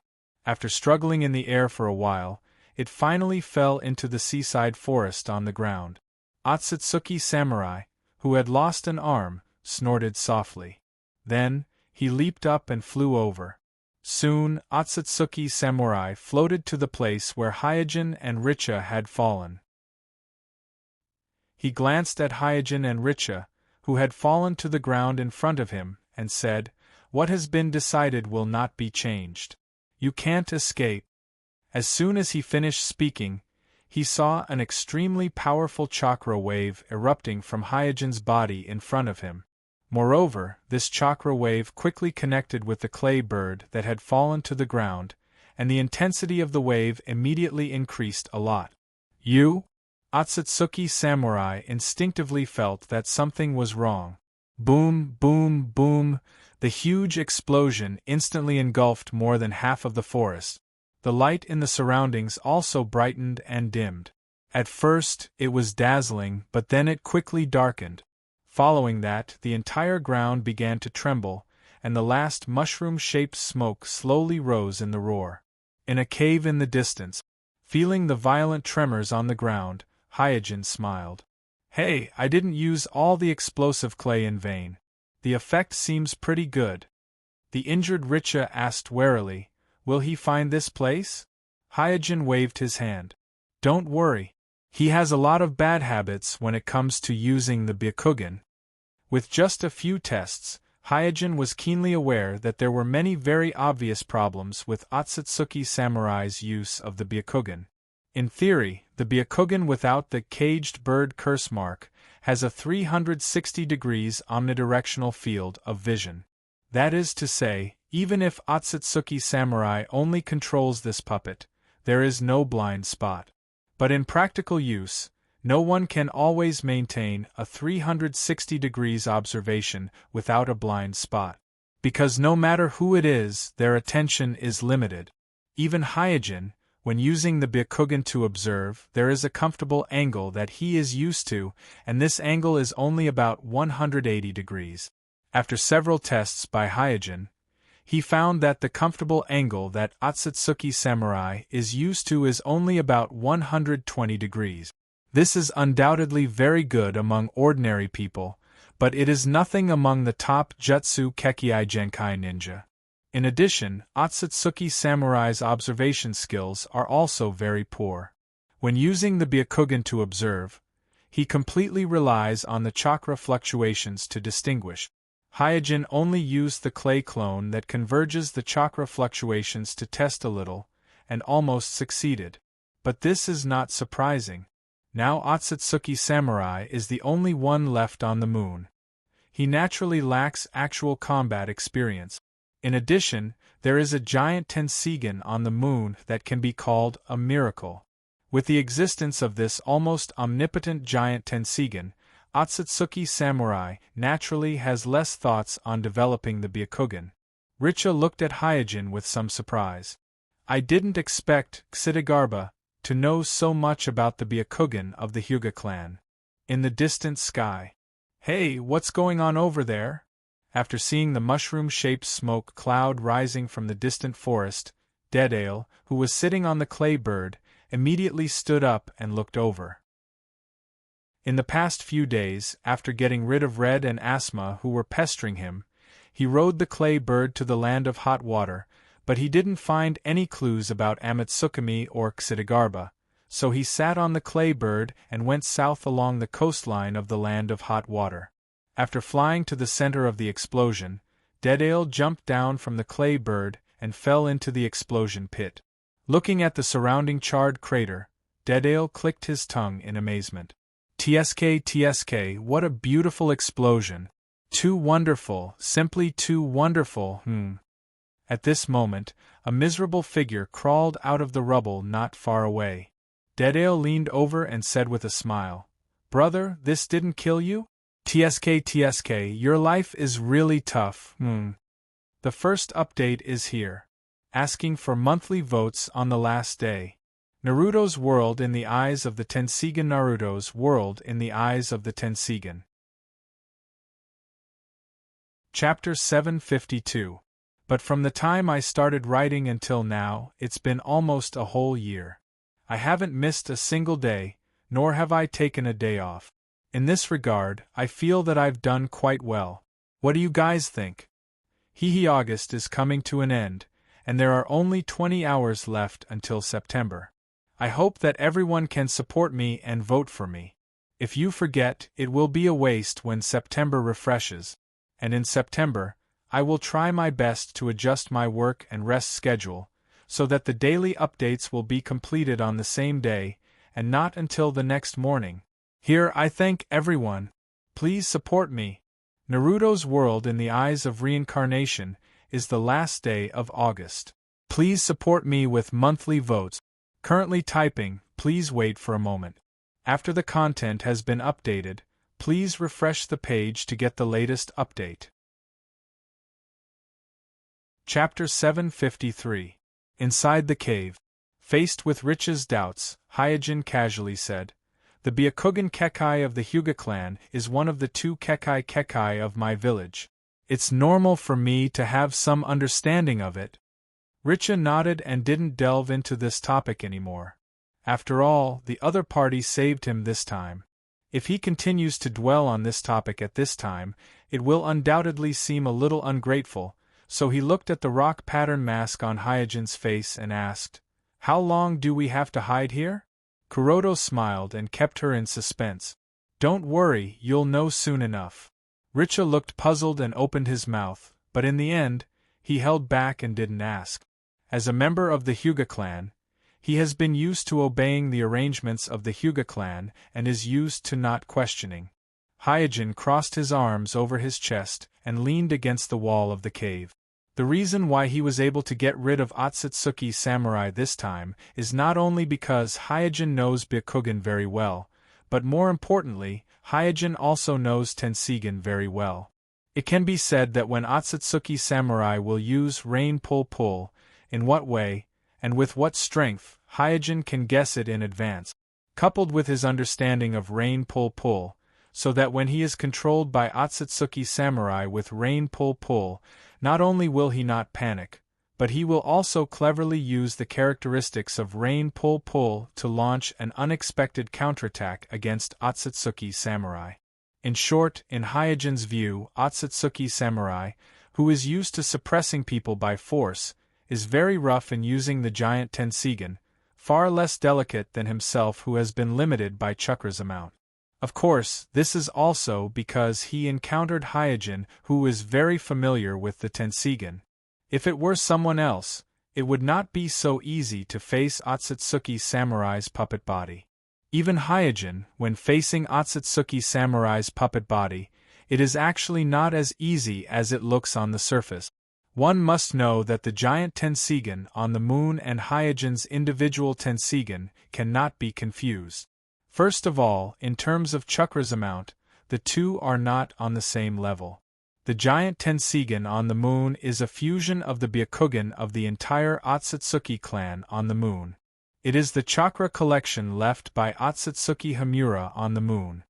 After struggling in the air for a while, it finally fell into the seaside forest on the ground. Otsutsuki Samurai, who had lost an arm, snorted softly. Then, he leaped up and flew over. Soon, Otsutsuki Samurai floated to the place where Hyojin and Richa had fallen. He glanced at Hyojin and Richa, who had fallen to the ground in front of him, and said, "What has been decided will not be changed. You can't escape." As soon as he finished speaking, he saw an extremely powerful chakra wave erupting from Hyojin's body in front of him. Moreover, this chakra wave quickly connected with the clay bird that had fallen to the ground, and the intensity of the wave immediately increased a lot. "You?" Otsutsuki Samurai instinctively felt that something was wrong. Boom, boom, boom. The huge explosion instantly engulfed more than half of the forest. The light in the surroundings also brightened and dimmed. At first, it was dazzling, but then it quickly darkened. Following that, the entire ground began to tremble, and the last mushroom-shaped smoke slowly rose in the roar. In a cave in the distance, feeling the violent tremors on the ground, Hyojin smiled. "Hey, I didn't use all the explosive clay in vain. The effect seems pretty good." The injured Richa asked warily, "Will he find this place?" Hyojin waved his hand. "Don't worry. He has a lot of bad habits when it comes to using the Byakugan." With just a few tests, Hyojin was keenly aware that there were many very obvious problems with Otsutsuki Samurai's use of the Byakugan. In theory, the Byakugan without the caged bird curse mark has a 360 degrees omnidirectional field of vision. That is to say, even if Otsutsuki Samurai only controls this puppet, there is no blind spot. But in practical use, no one can always maintain a 360 degrees observation without a blind spot. Because no matter who it is, their attention is limited. Even Hyojin, when using the Byakugan to observe, there is a comfortable angle that he is used to, and this angle is only about 180 degrees. After several tests by Hyojin, he found that the comfortable angle that Otsutsuki Samurai is used to is only about 120 degrees. This is undoubtedly very good among ordinary people, but it is nothing among the top Jutsu Kekkei Genkai ninja. In addition, Otsutsuki Samurai's observation skills are also very poor. When using the Byakugan to observe, he completely relies on the chakra fluctuations to distinguish. Hyojin only used the clay clone that converges the chakra fluctuations to test a little, and almost succeeded. But this is not surprising. Now Otsutsuki Samurai is the only one left on the moon. He naturally lacks actual combat experience. In addition, there is a giant Tenseigan on the moon that can be called a miracle. With the existence of this almost omnipotent giant Tenseigan, Otsutsuki Samurai naturally has less thoughts on developing the Byakugan. Richa looked at Hyojin with some surprise. I didn't expect Xidagarba to know so much about the Byakugan of the Hyuga clan. In the distant sky. Hey, what's going on over there? After seeing the mushroom-shaped smoke cloud rising from the distant forest, Deadale, who was sitting on the clay bird, immediately stood up and looked over. In the past few days, after getting rid of Red and Asma who were pestering him, he rode the clay bird to the land of hot water, but he didn't find any clues about Amatsukami or Xidagarba, so he sat on the clay bird and went south along the coastline of the land of hot water. After flying to the center of the explosion, Deadale jumped down from the clay bird and fell into the explosion pit. Looking at the surrounding charred crater, Deadale clicked his tongue in amazement. TSK, what a beautiful explosion. Too wonderful, simply too wonderful, At this moment, a miserable figure crawled out of the rubble not far away. Deadale leaned over and said with a smile, "Brother, this didn't kill you? TSK, your life is really tough, The first update is here. Asking for monthly votes on the last day. Naruto's world in the eyes of the Tenseigan. Naruto's world in the eyes of the Tenseigan. Chapter 752. But from the time I started writing until now, it's been almost a whole year. I haven't missed a single day, nor have I taken a day off. In this regard, I feel that I've done quite well. What do you guys think? August is coming to an end, and there are only 20 hours left until September. I hope that everyone can support me and vote for me. If you forget, it will be a waste when September refreshes, and in September, I will try my best to adjust my work and rest schedule, so that the daily updates will be completed on the same day, and not until the next morning. Here I thank everyone. Please support me. Naruto's world in the eyes of reincarnation is the last day of August. Please support me with monthly votes. Currently typing, please wait for a moment. After the content has been updated, please refresh the page to get the latest update. Chapter 753. Inside the cave. Faced with Richa's doubts, Hyojin casually said, "The Byakugan Kekai of the Hyuga clan is one of the 2 Kekai of my village. It's normal for me to have some understanding of it." Richa nodded and didn't delve into this topic anymore. After all, the other party saved him this time. If he continues to dwell on this topic at this time, it will undoubtedly seem a little ungrateful, so he looked at the rock pattern mask on Hyojin's face and asked, "How long do we have to hide here?" Kuroto smiled and kept her in suspense. "Don't worry, you'll know soon enough." Richa looked puzzled and opened his mouth, but in the end, he held back and didn't ask. As a member of the Hyuga clan, he has been used to obeying the arrangements of the Hyuga clan and is used to not questioning. Hyojin crossed his arms over his chest and leaned against the wall of the cave. The reason why he was able to get rid of Otsutsuki Samurai this time is not only because Hyojin knows Byakugan very well, but more importantly, Hyojin also knows Tenseigan very well. It can be said that when Otsutsuki Samurai will use Rain Pull, in what way, and with what strength, Hyojin can guess it in advance, coupled with his understanding of Rain Pull, so that when he is controlled by Otsutsuki Samurai with Rain Pull, not only will he not panic, but he will also cleverly use the characteristics of Rain Pull to launch an unexpected counterattack against Otsutsuki Samurai. In short, in Hyojin's view, Otsutsuki Samurai, who is used to suppressing people by force, is very rough in using the giant Tenseigan, far less delicate than himself who has been limited by Chakra's amount. Of course, this is also because he encountered Hyojin, who is very familiar with the Tenseigan. If it were someone else, it would not be so easy to face Otsutsuki Samurai's puppet body. Even Hyojin, when facing Otsutsuki Samurai's puppet body, it is actually not as easy as it looks on the surface. One must know that the giant Tenseigan on the moon and Hyojin's individual Tenseigan cannot be confused. First of all, in terms of chakra's amount, the two are not on the same level. The giant Tenseigan on the moon is a fusion of the Byakugan of the entire Otsutsuki clan on the moon. It is the chakra collection left by Otsutsuki Hamura on the moon.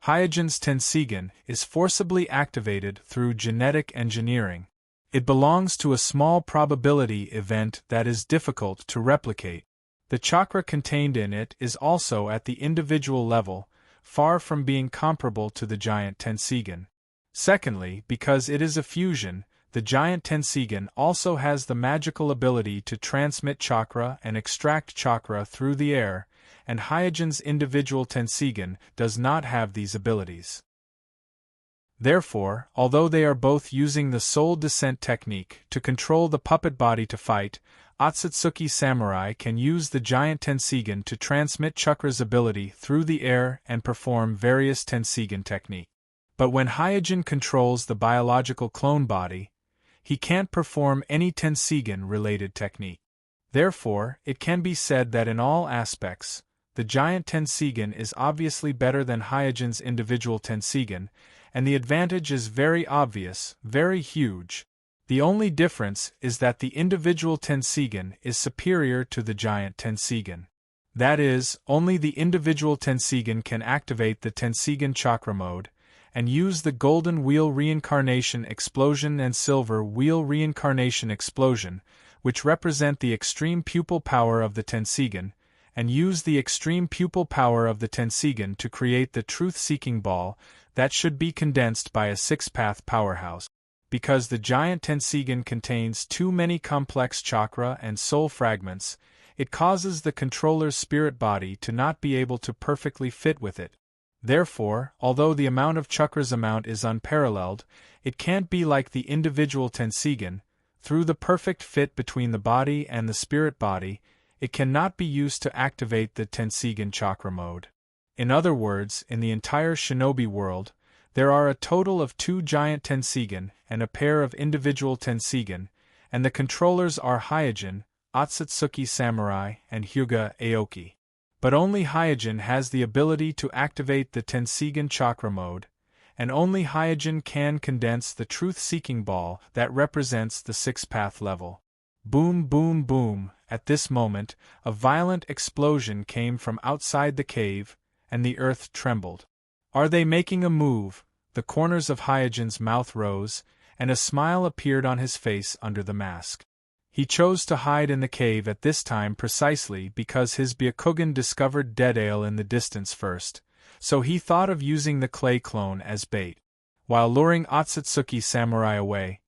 Hyojin's Tenseigan is forcibly activated through genetic engineering. It belongs to a small probability event that is difficult to replicate. The chakra contained in it is also at the individual level, far from being comparable to the giant Tenseigan. Secondly, because it is a fusion, the giant Tenseigan also has the magical ability to transmit chakra and extract chakra through the air, and Hyojin's individual Tenseigan does not have these abilities. Therefore, although they are both using the soul descent technique to control the puppet body to fight, Otsutsuki Samurai can use the giant Tenseigan to transmit chakra's ability through the air and perform various Tenseigan techniques. But when Hyojin controls the biological clone body, he can't perform any Tenseigan-related technique. Therefore, it can be said that in all aspects, the giant Tenseigan is obviously better than Hyojin's individual Tenseigan, and the advantage is very obvious, very huge. The only difference is that the individual Tenseigan is superior to the giant Tenseigan. That is, only the individual Tenseigan can activate the Tenseigan chakra mode, and use the golden wheel reincarnation explosion and silver wheel reincarnation explosion, which represent the extreme pupil power of the Tenseigan, and use the extreme pupil power of the Tenseigan to create the truth-seeking ball that should be condensed by a six-path powerhouse. Because the giant Tenseigan contains too many complex chakra and soul fragments, it causes the controller's spirit body to not be able to perfectly fit with it. Therefore, although the amount of chakra's amount is unparalleled, it can't be like the individual Tenseigan. Through the perfect fit between the body and the spirit body, it cannot be used to activate the Tenseigan chakra mode. In other words, in the entire shinobi world, there are a total of 2 giant Tenseigan and a pair of individual Tenseigan, and the controllers are Hyojin, Otsutsuki Samurai, and Hyuga Aoki. But only Hyojin has the ability to activate the Tenseigan chakra mode, and only Hyojin can condense the truth-seeking ball that represents the six-path level. Boom, boom, boom. At this moment, a violent explosion came from outside the cave, and the earth trembled. Are they making a move? The corners of Hyojin's mouth rose, and a smile appeared on his face under the mask. He chose to hide in the cave at this time precisely because his Byakugan discovered dead ale in the distance first, so he thought of using the clay clone as bait. While luring Otsutsuki Samurai away,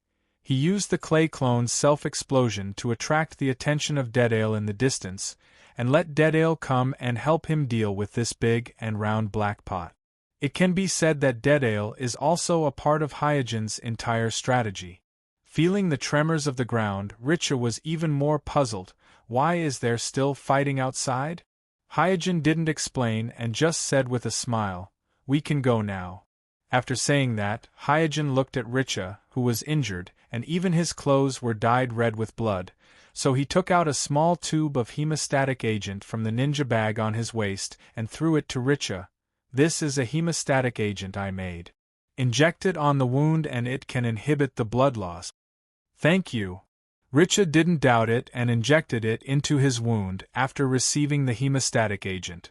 he used the clay clone's self-explosion to attract the attention of Dead Ale in the distance, and let Dead Ale come and help him deal with this big and round black pot. It can be said that Dead Ale is also a part of Hyojin's entire strategy. Feeling the tremors of the ground, Richa was even more puzzled. Why is there still fighting outside? Hyojin didn't explain and just said with a smile, "We can go now." After saying that, Hyojin looked at Richa, who was injured, and even his clothes were dyed red with blood, so he took out a small tube of hemostatic agent from the ninja bag on his waist and threw it to Richa. "This is a hemostatic agent I made. Inject it on the wound and it can inhibit the blood loss." "Thank you." Richa didn't doubt it and injected it into his wound after receiving the hemostatic agent.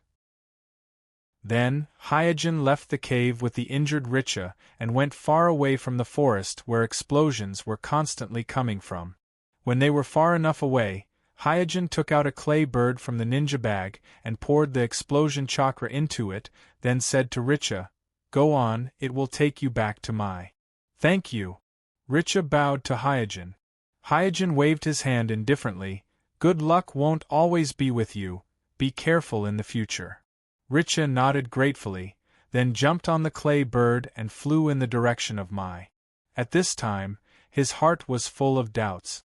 Then, Hyojin left the cave with the injured Richa and went far away from the forest where explosions were constantly coming from. When they were far enough away, Hyojin took out a clay bird from the ninja bag and poured the explosion chakra into it, then said to Richa, "Go on, it will take you back to my." "Thank you." Richa bowed to Hyojin. Hyojin waved his hand indifferently. "Good luck won't always be with you, be careful in the future." Richa nodded gratefully, then jumped on the clay bird and flew in the direction of Mai. At this time, his heart was full of doubts.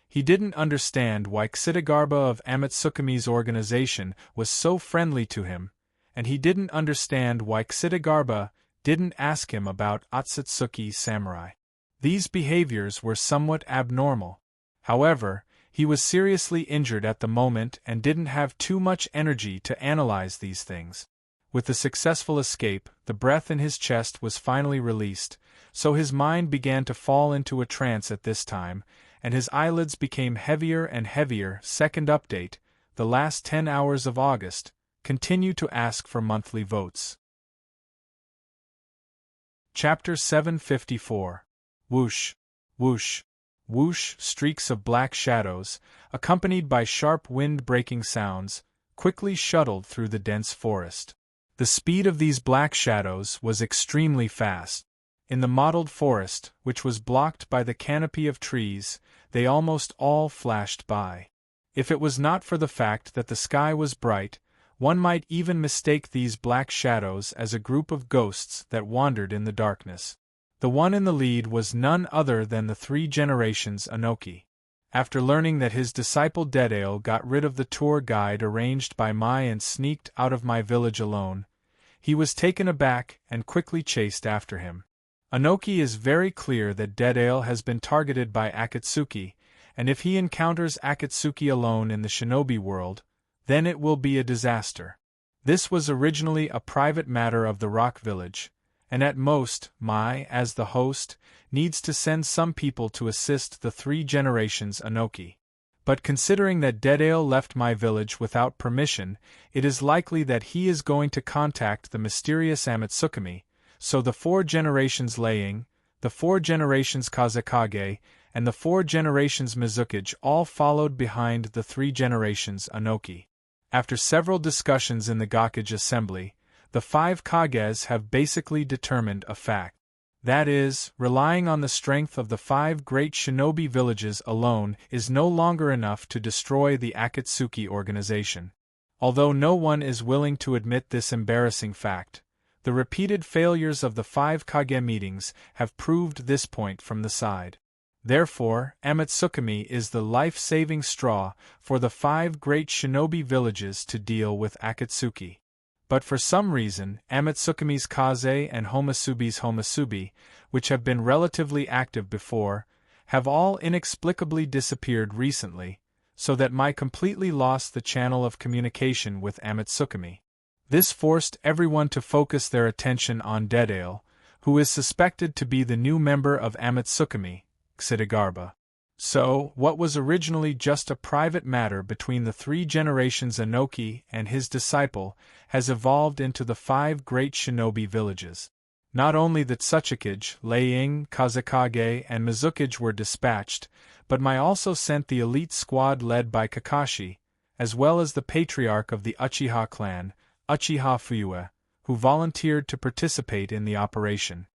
He didn't understand why Xidagarba of Amatsukumi's organization was so friendly to him, and he didn't understand why Xidagarba didn't ask him about Otsutsuki samurai. These behaviors were somewhat abnormal. However, he was seriously injured at the moment and didn't have too much energy to analyze these things. With the successful escape, the breath in his chest was finally released, so his mind began to fall into a trance at this time, and his eyelids became heavier and heavier. Second update, the last 10 hours of August, continue to ask for monthly votes. Chapter 754. Whoosh, whoosh, whoosh. Streaks of black shadows, accompanied by sharp wind-breaking sounds, quickly shuttled through the dense forest. The speed of these black shadows was extremely fast. In the mottled forest, which was blocked by the canopy of trees, they almost all flashed by. If it was not for the fact that the sky was bright, one might even mistake these black shadows as a group of ghosts that wandered in the darkness. The one in the lead was none other than the 3 generations Anoki. After learning that his disciple Dedale got rid of the tour guide arranged by Mai and sneaked out of my village alone, he was taken aback and quickly chased after him. Anoki is very clear that Dedale has been targeted by Akatsuki, and if he encounters Akatsuki alone in the shinobi world, then it will be a disaster. This was originally a private matter of the Rock Village, and at most, Mai, as the host, needs to send some people to assist the 3 generations Anoki. But considering that Dedale left my village without permission, it is likely that he is going to contact the mysterious Amatsukumi, so the 4 generations Laying, the 4 generations Kazekage, and the 4 generations Mizukage all followed behind the 3 generations Anoki. After several discussions in the Gakage assembly, the 5 Kages have basically determined a fact. That is, relying on the strength of the 5 great shinobi villages alone is no longer enough to destroy the Akatsuki organization. Although no one is willing to admit this embarrassing fact, the repeated failures of the 5 Kage meetings have proved this point from the side. Therefore, Amatsukumi is the life-saving straw for the 5 great shinobi villages to deal with Akatsuki. But for some reason, Amatsukumi's Kaze and Homasubi's Homasubi, which have been relatively active before, have all inexplicably disappeared recently, so that Mai completely lost the channel of communication with Amatsukumi. This forced everyone to focus their attention on Dedale, who is suspected to be the new member of Amatsukumi, Xidagarba. So, what was originally just a private matter between the 3 generations Anoki and his disciple has evolved into the 5 great shinobi villages. Not only the Tsuchikage, Laying, Kazekage, and Mizukage were dispatched, but Mai also sent the elite squad led by Kakashi, as well as the patriarch of the Uchiha clan, Uchiha Fuyue, who volunteered to participate in the operation.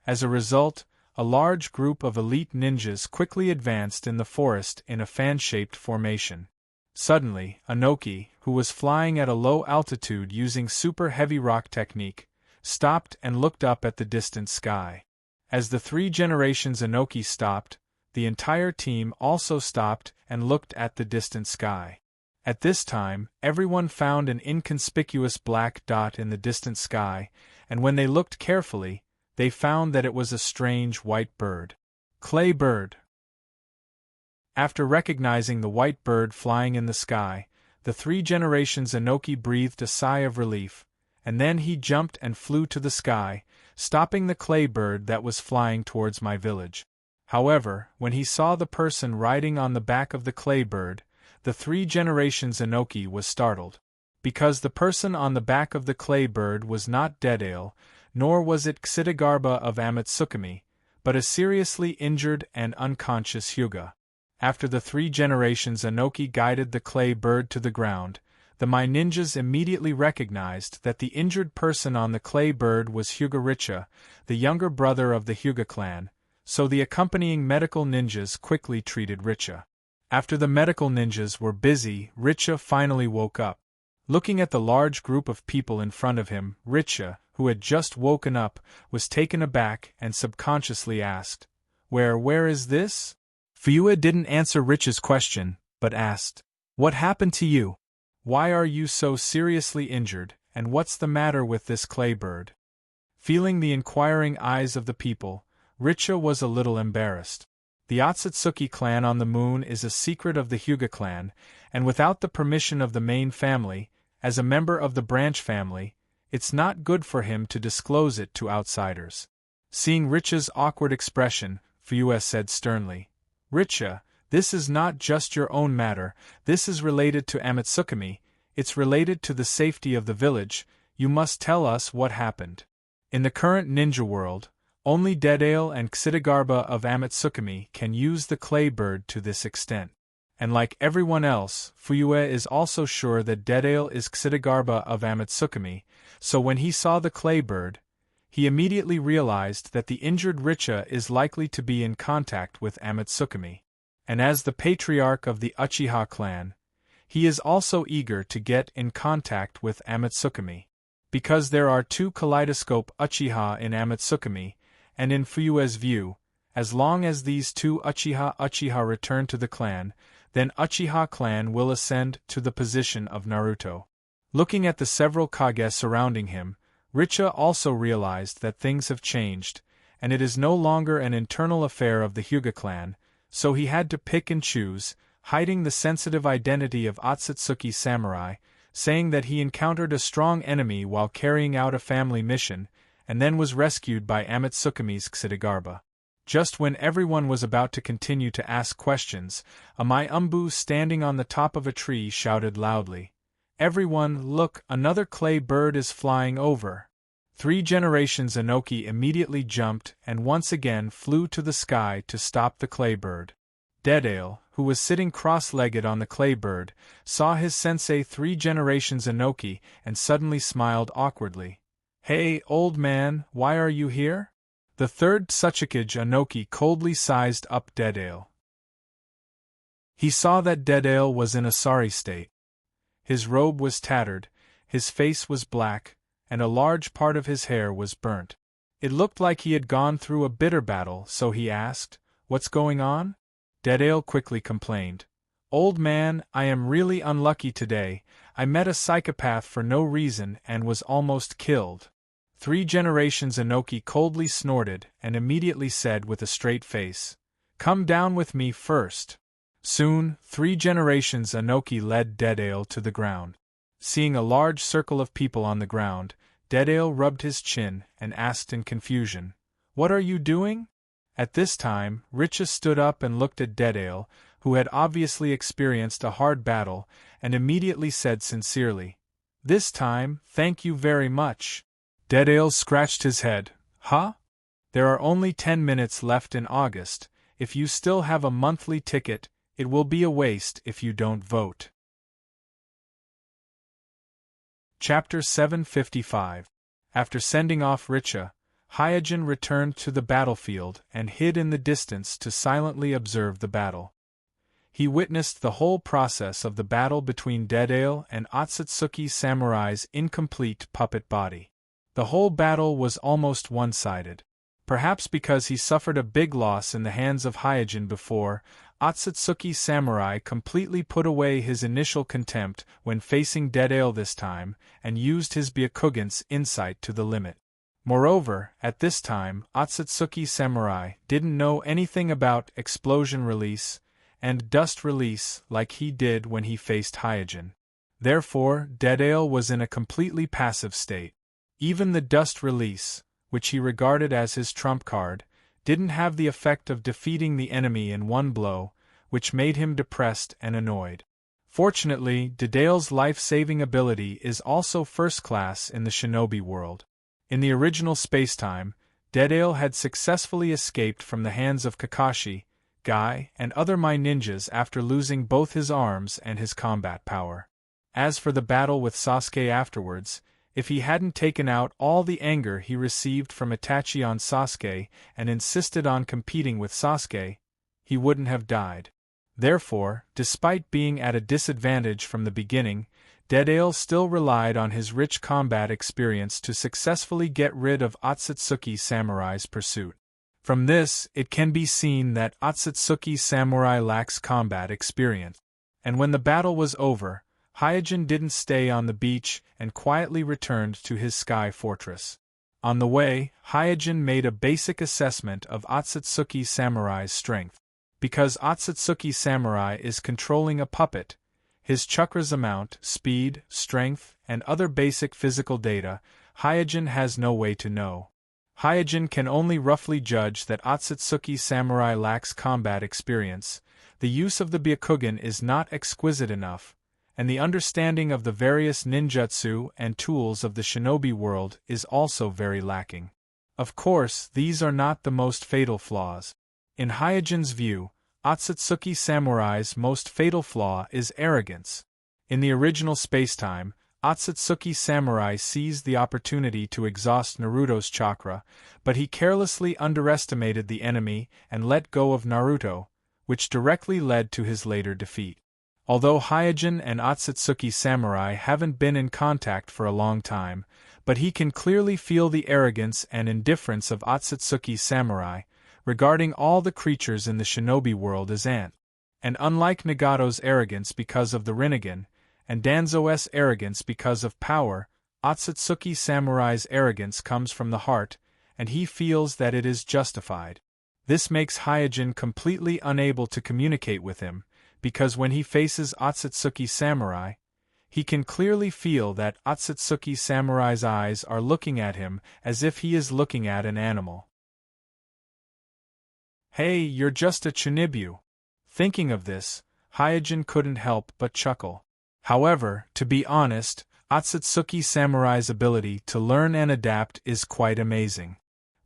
As a result, a large group of elite ninjas quickly advanced in the forest in a fan-shaped formation. Suddenly, Anoki, who was flying at a low altitude using super heavy rock technique, stopped and looked up at the distant sky. As the 3 generations Anoki stopped, the entire team also stopped and looked at the distant sky. At this time, everyone found an inconspicuous black dot in the distant sky, and when they looked carefully, they found that it was a strange white bird. Clay bird. After recognizing the white bird flying in the sky, the 3 generations Anoki breathed a sigh of relief, and then he jumped and flew to the sky, stopping the clay bird that was flying towards my village. However, when he saw the person riding on the back of the clay bird, the 3 generations Anoki was startled. Because the person on the back of the clay bird was not Dedale, nor was it Xidagarba of Amatsukumi, but a seriously injured and unconscious Hyuga. After the 3 generations Anoki guided the clay bird to the ground, the Mai ninjas immediately recognized that the injured person on the clay bird was Hyuga Richa, the younger brother of the Hyuga clan, so the accompanying medical ninjas quickly treated Richa. After the medical ninjas were busy, Richa finally woke up. Looking at the large group of people in front of him, Richa, who had just woken up, was taken aback and subconsciously asked, Where is this? Fuyue didn't answer Rich's question, but asked, What happened to you? Why are you so seriously injured, and what's the matter with this clay bird? Feeling the inquiring eyes of the people, Richa was a little embarrassed. The Otsutsuki clan on the moon is a secret of the Hyuga clan, and without the permission of the main family, as a member of the branch family, it's not good for him to disclose it to outsiders. Seeing Richa's awkward expression, Fuyue said sternly, Richa, this is not just your own matter, this is related to Amatsukami, it's related to the safety of the village, you must tell us what happened. In the current ninja world, only Dedail and Xidagarba of Amatsukami can use the clay bird to this extent. And like everyone else, Fuyue is also sure that Dedail is Xidagarba of Amatsukami, so when he saw the clay bird, he immediately realized that the injured Richa is likely to be in contact with Amatsukami. And as the patriarch of the Uchiha clan, he is also eager to get in contact with Amatsukami. Because there are 2 kaleidoscope Uchiha in Amatsukami, and in Fuyue's view, as long as these 2 Uchiha return to the clan, then Uchiha clan will ascend to the position of Naruto. Looking at the several Kage surrounding him, Richa also realized that things have changed, and it is no longer an internal affair of the Hyuga clan, so he had to pick and choose, hiding the sensitive identity of Otsutsuki samurai, saying that he encountered a strong enemy while carrying out a family mission, and then was rescued by Amatsukami's Xidagarba. Just when everyone was about to continue to ask questions, a Umbu standing on the top of a tree shouted loudly, Everyone, look, another clay bird is flying over. 3 generations Inoki immediately jumped and once again flew to the sky to stop the clay bird. Dedail, who was sitting cross-legged on the clay bird, saw his sensei 3 generations Inoki and suddenly smiled awkwardly. Hey, old man, why are you here? The 3rd Tsuchikage Inoki coldly sized up Dedail. He saw that Dedail was in a sorry state. His robe was tattered, his face was black, and a large part of his hair was burnt. It looked like he had gone through a bitter battle, so he asked, What's going on? Dedail quickly complained. Old man, I am really unlucky today, I met a psychopath for no reason and was almost killed. 3 generations Inoki coldly snorted and immediately said with a straight face, Come down with me first. Soon, 3 generations Inoki led Dedail to the ground. Seeing a large circle of people on the ground, Dedail rubbed his chin and asked in confusion, What are you doing? At this time, Richa stood up and looked at Dedail, who had obviously experienced a hard battle, and immediately said sincerely, This time, thank you very much. Dedail scratched his head. Huh? There are only 10 minutes left in August. If you still have a monthly ticket, it will be a waste if you don't vote. Chapter 755. After sending off Richa, Hyojin returned to the battlefield and hid in the distance to silently observe the battle. He witnessed the whole process of the battle between Dedail and Otsutsuki Samurai's incomplete puppet body. The whole battle was almost one-sided. Perhaps because he suffered a big loss in the hands of Hyojin before, Otsutsuki Samurai completely put away his initial contempt when facing Dedail this time, and used his Byakugan's insight to the limit. Moreover, at this time, Otsutsuki Samurai didn't know anything about explosion release and dust release like he did when he faced Hyojin. Therefore, Dedail was in a completely passive state. Even the dust release, which he regarded as his trump card, didn't have the effect of defeating the enemy in one blow, which made him depressed and annoyed. Fortunately, Dedail's life-saving ability is also first class in the shinobi world. In the original spacetime, Dedail had successfully escaped from the hands of Kakashi, Guy, and other Mai ninjas after losing both his arms and his combat power. As for the battle with Sasuke afterwards, if he hadn't taken out all the anger he received from Itachi on Sasuke and insisted on competing with Sasuke, he wouldn't have died. Therefore, despite being at a disadvantage from the beginning, Dedale still relied on his rich combat experience to successfully get rid of Otsutsuki Samurai's pursuit. From this, it can be seen that Otsutsuki Samurai lacks combat experience. And when the battle was over, Hyojin didn't stay on the beach and quietly returned to his sky fortress. On the way, Hyojin made a basic assessment of Otsutsuki Samurai's strength. Because Otsutsuki Samurai is controlling a puppet, his chakra's amount, speed, strength, and other basic physical data, Hyojin has no way to know. Hyojin can only roughly judge that Otsutsuki Samurai lacks combat experience, the use of the Byakugan is not exquisite enough, and the understanding of the various ninjutsu and tools of the shinobi world is also very lacking. Of course, these are not the most fatal flaws. In Hyojin's view, Otsutsuki Samurai's most fatal flaw is arrogance. In the original spacetime, Otsutsuki Samurai seized the opportunity to exhaust Naruto's chakra, but he carelessly underestimated the enemy and let go of Naruto, which directly led to his later defeat. Although Hyojin and Otsutsuki Samurai haven't been in contact for a long time, but he can clearly feel the arrogance and indifference of Otsutsuki Samurai regarding all the creatures in the shinobi world as ant. And unlike Nagato's arrogance because of the Rinnegan, and Danzo's arrogance because of power, Otsutsuki Samurai's arrogance comes from the heart, and he feels that it is justified. This makes Hyojin completely unable to communicate with him, because when he faces Otsutsuki Samurai, he can clearly feel that Otsutsuki Samurai's eyes are looking at him as if he is looking at an animal. "Hey, you're just a Chunibyu." Thinking of this, Hyojin couldn't help but chuckle. However, to be honest, Otsutsuki Samurai's ability to learn and adapt is quite amazing.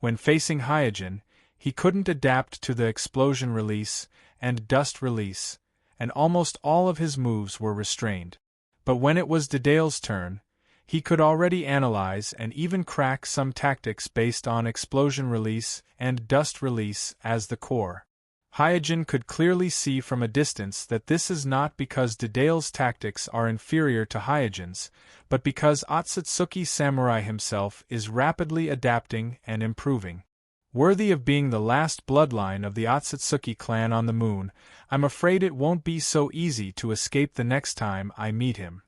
When facing Hyojin, he couldn't adapt to the explosion release and dust release, and almost all of his moves were restrained. But when it was Dedale's turn, he could already analyze and even crack some tactics based on explosion release and dust release as the core. Hyojin could clearly see from a distance that this is not because Dedale's tactics are inferior to Hyojin's, but because Otsutsuki Samurai himself is rapidly adapting and improving. Worthy of being the last bloodline of the Otsutsuki clan on the moon, I'm afraid it won't be so easy to escape the next time I meet him.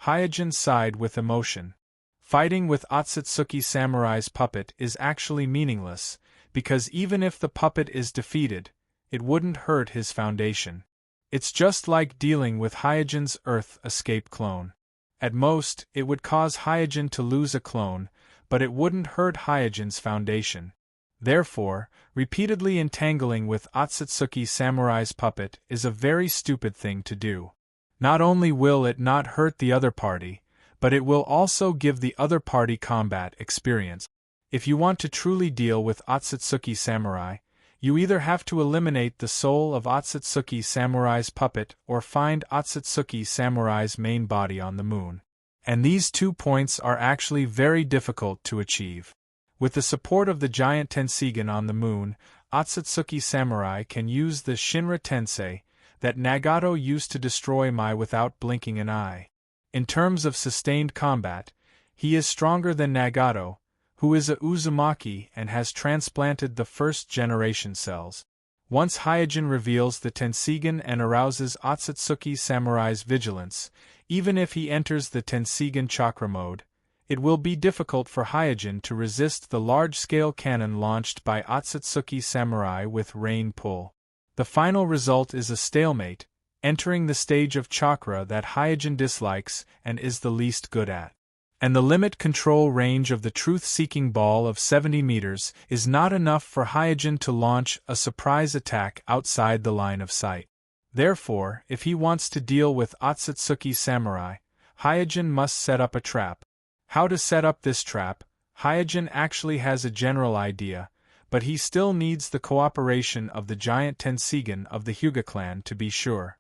Hyojin sighed with emotion. Fighting with Otsutsuki Samurai's puppet is actually meaningless, because even if the puppet is defeated, it wouldn't hurt his foundation. It's just like dealing with Hyojin's Earth escape clone. At most, it would cause Hyojin to lose a clone, but it wouldn't hurt Hyojin's foundation. Therefore, repeatedly entangling with Otsutsuki Samurai's puppet is a very stupid thing to do. Not only will it not hurt the other party, but it will also give the other party combat experience. If you want to truly deal with Otsutsuki Samurai, you either have to eliminate the soul of Otsutsuki Samurai's puppet or find Otsutsuki Samurai's main body on the moon. And these 2 points are actually very difficult to achieve. With the support of the giant Tenseigan on the moon, Otsutsuki Samurai can use the Shinra Tensei that Nagato used to destroy Mai without blinking an eye. In terms of sustained combat, he is stronger than Nagato, who is a Uzumaki and has transplanted the first-generation cells. Once Hyojin reveals the Tenseigan and arouses Otsutsuki Samurai's vigilance, even if he enters the Tenseigan chakra mode, it will be difficult for Hyojin to resist the large-scale cannon launched by Otsutsuki Samurai with rain pull. The final result is a stalemate, entering the stage of chakra that Hyojin dislikes and is the least good at. And the limit control range of the truth-seeking ball of 70 meters is not enough for Hyojin to launch a surprise attack outside the line of sight. Therefore, if he wants to deal with Otsutsuki Samurai, Hyojin must set up a trap. How to set up this trap, Hyojin actually has a general idea, but he still needs the cooperation of the giant Tenseigan of the Hyuga clan to be sure.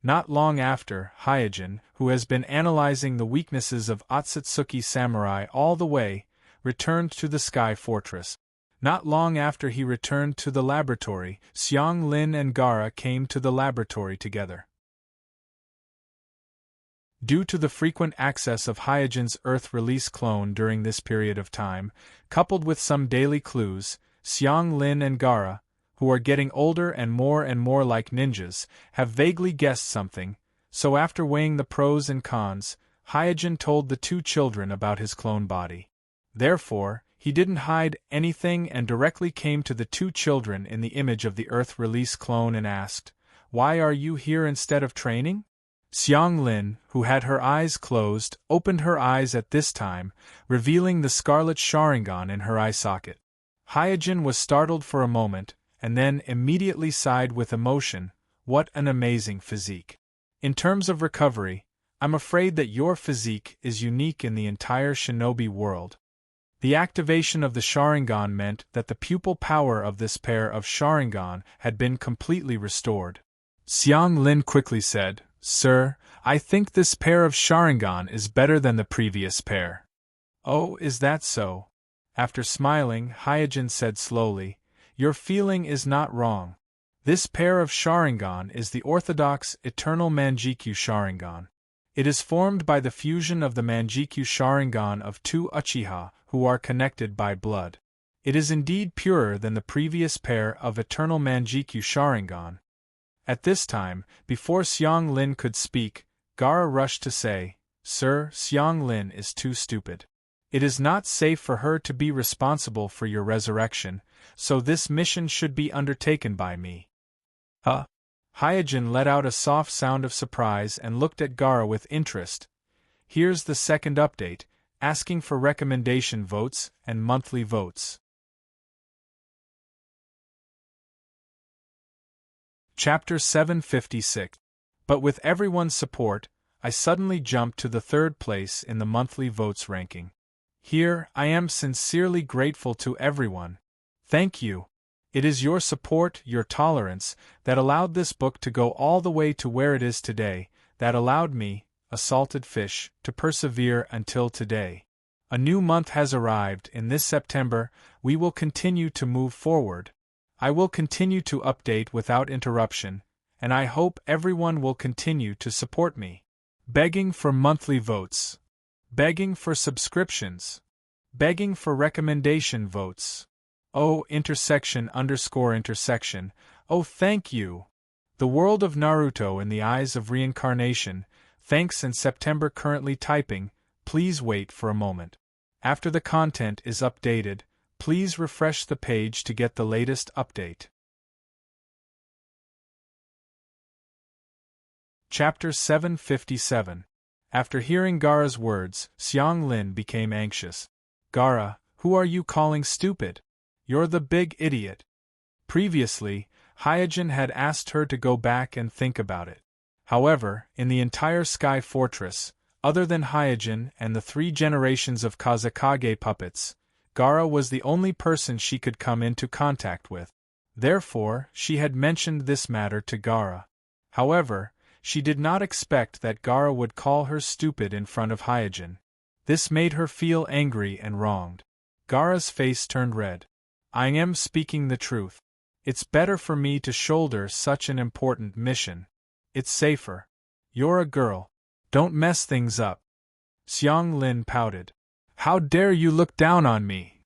Not long after, Hyojin, who has been analyzing the weaknesses of Otsutsuki Samurai all the way, returned to the Sky Fortress. Not long after he returned to the laboratory, Xiang Lin and Gaara came to the laboratory together. Due to the frequent access of Hyojin's Earth release clone during this period of time, coupled with some daily clues, Xiang Lin and Gara, who are getting older and more like ninjas, have vaguely guessed something, so after weighing the pros and cons, Hyojin told the two children about his clone body. Therefore, he didn't hide anything and directly came to the two children in the image of the Earth release clone and asked, "Why are you here instead of training?" Xiang Lin, who had her eyes closed, opened her eyes at this time, revealing the scarlet Sharingan in her eye socket. Hyojin was startled for a moment, and then immediately sighed with emotion. What an amazing physique. In terms of recovery, I'm afraid that your physique is unique in the entire shinobi world. The activation of the Sharingan meant that the pupil power of this pair of Sharingan had been completely restored. Xiang Lin quickly said, "Sir, I think this pair of Sharingan is better than the previous pair." "Oh, is that so?" After smiling, Hyojin said slowly, "Your feeling is not wrong. This pair of Sharingan is the orthodox Eternal Manjikyu Sharingan. It is formed by the fusion of the Manjikyu Sharingan of two Uchiha who are connected by blood. It is indeed purer than the previous pair of Eternal Manjikyu Sharingan." At this time, before Xiang Lin could speak, Gara rushed to say, "Sir, Xiang Lin is too stupid. It is not safe for her to be responsible for your resurrection, so this mission should be undertaken by me." Huh? Hyojin let out a soft sound of surprise and looked at Gara with interest. Here's the second update, asking for recommendation votes and monthly votes. Chapter 756. But with everyone's support, I suddenly jumped to the third place in the monthly votes ranking. Here, I am sincerely grateful to everyone. Thank you. It is your support, your tolerance, that allowed this book to go all the way to where it is today, that allowed me, a salted fish, to persevere until today. A new month has arrived. In this September, we will continue to move forward. I will continue to update without interruption, and I hope everyone will continue to support me. Begging for monthly votes. Begging for subscriptions. Begging for recommendation votes. Oh, intersection. Oh, thank you. The world of Naruto in the eyes of reincarnation. Thanks. And September currently typing. Please wait for a moment. After the content is updated, please refresh the page to get the latest update. Chapter 757. After hearing Gara's words, Xiang Lin became anxious. "Gara, who are you calling stupid? You're the big idiot." Previously, Hyojin had asked her to go back and think about it. However, in the entire Sky Fortress, other than Hyojin and the 3 generations of Kazekage puppets, Gara was the only person she could come into contact with. Therefore, she had mentioned this matter to Gara. However, she did not expect that Gara would call her stupid in front of Hyojin. This made her feel angry and wronged. Gara's face turned red. "I am speaking the truth. It's better for me to shoulder such an important mission. It's safer. You're a girl. Don't mess things up." Xiang Lin pouted. "How dare you look down on me?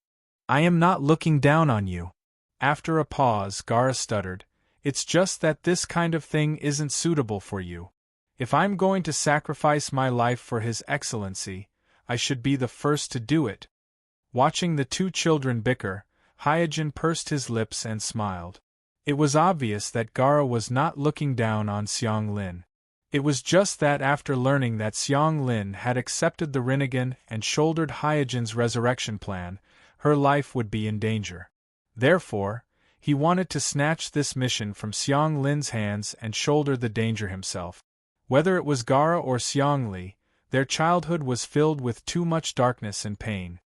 I am not looking down on you." After a pause, Gara stuttered, "It's just that this kind of thing isn't suitable for you. If I'm going to sacrifice my life for His Excellency, I should be the first to do it." Watching the two children bicker, Hyojin pursed his lips and smiled. It was obvious that Gara was not looking down on Xiang Lin. It was just that after learning that Xiang Lin had accepted the Rinnegan and shouldered Hyojin's resurrection plan, her life would be in danger. Therefore, he wanted to snatch this mission from Xiang Lin's hands and shoulder the danger himself. Whether it was Gara or Xiang Li, their childhood was filled with too much darkness and pain.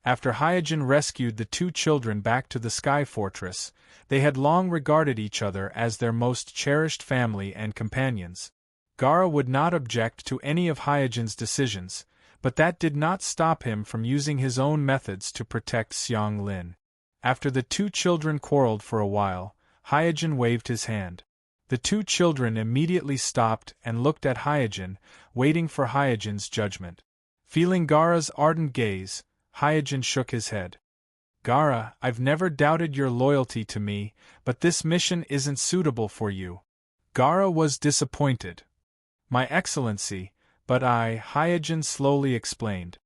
After Hyojin rescued the two children back to the Sky Fortress, they had long regarded each other as their most cherished family and companions. Gara would not object to any of Hyojin's decisions, but that did not stop him from using his own methods to protect Xiang Lin. After the two children quarreled for a while, Hyojin waved his hand. The two children immediately stopped and looked at Hyojin, waiting for Hyojin's judgment. Feeling Gaara's ardent gaze, Hyojin shook his head. Gaara, I've never doubted your loyalty to me, but this mission isn't suitable for you. Gaara was disappointed. My Excellency, but Hyojin slowly explained.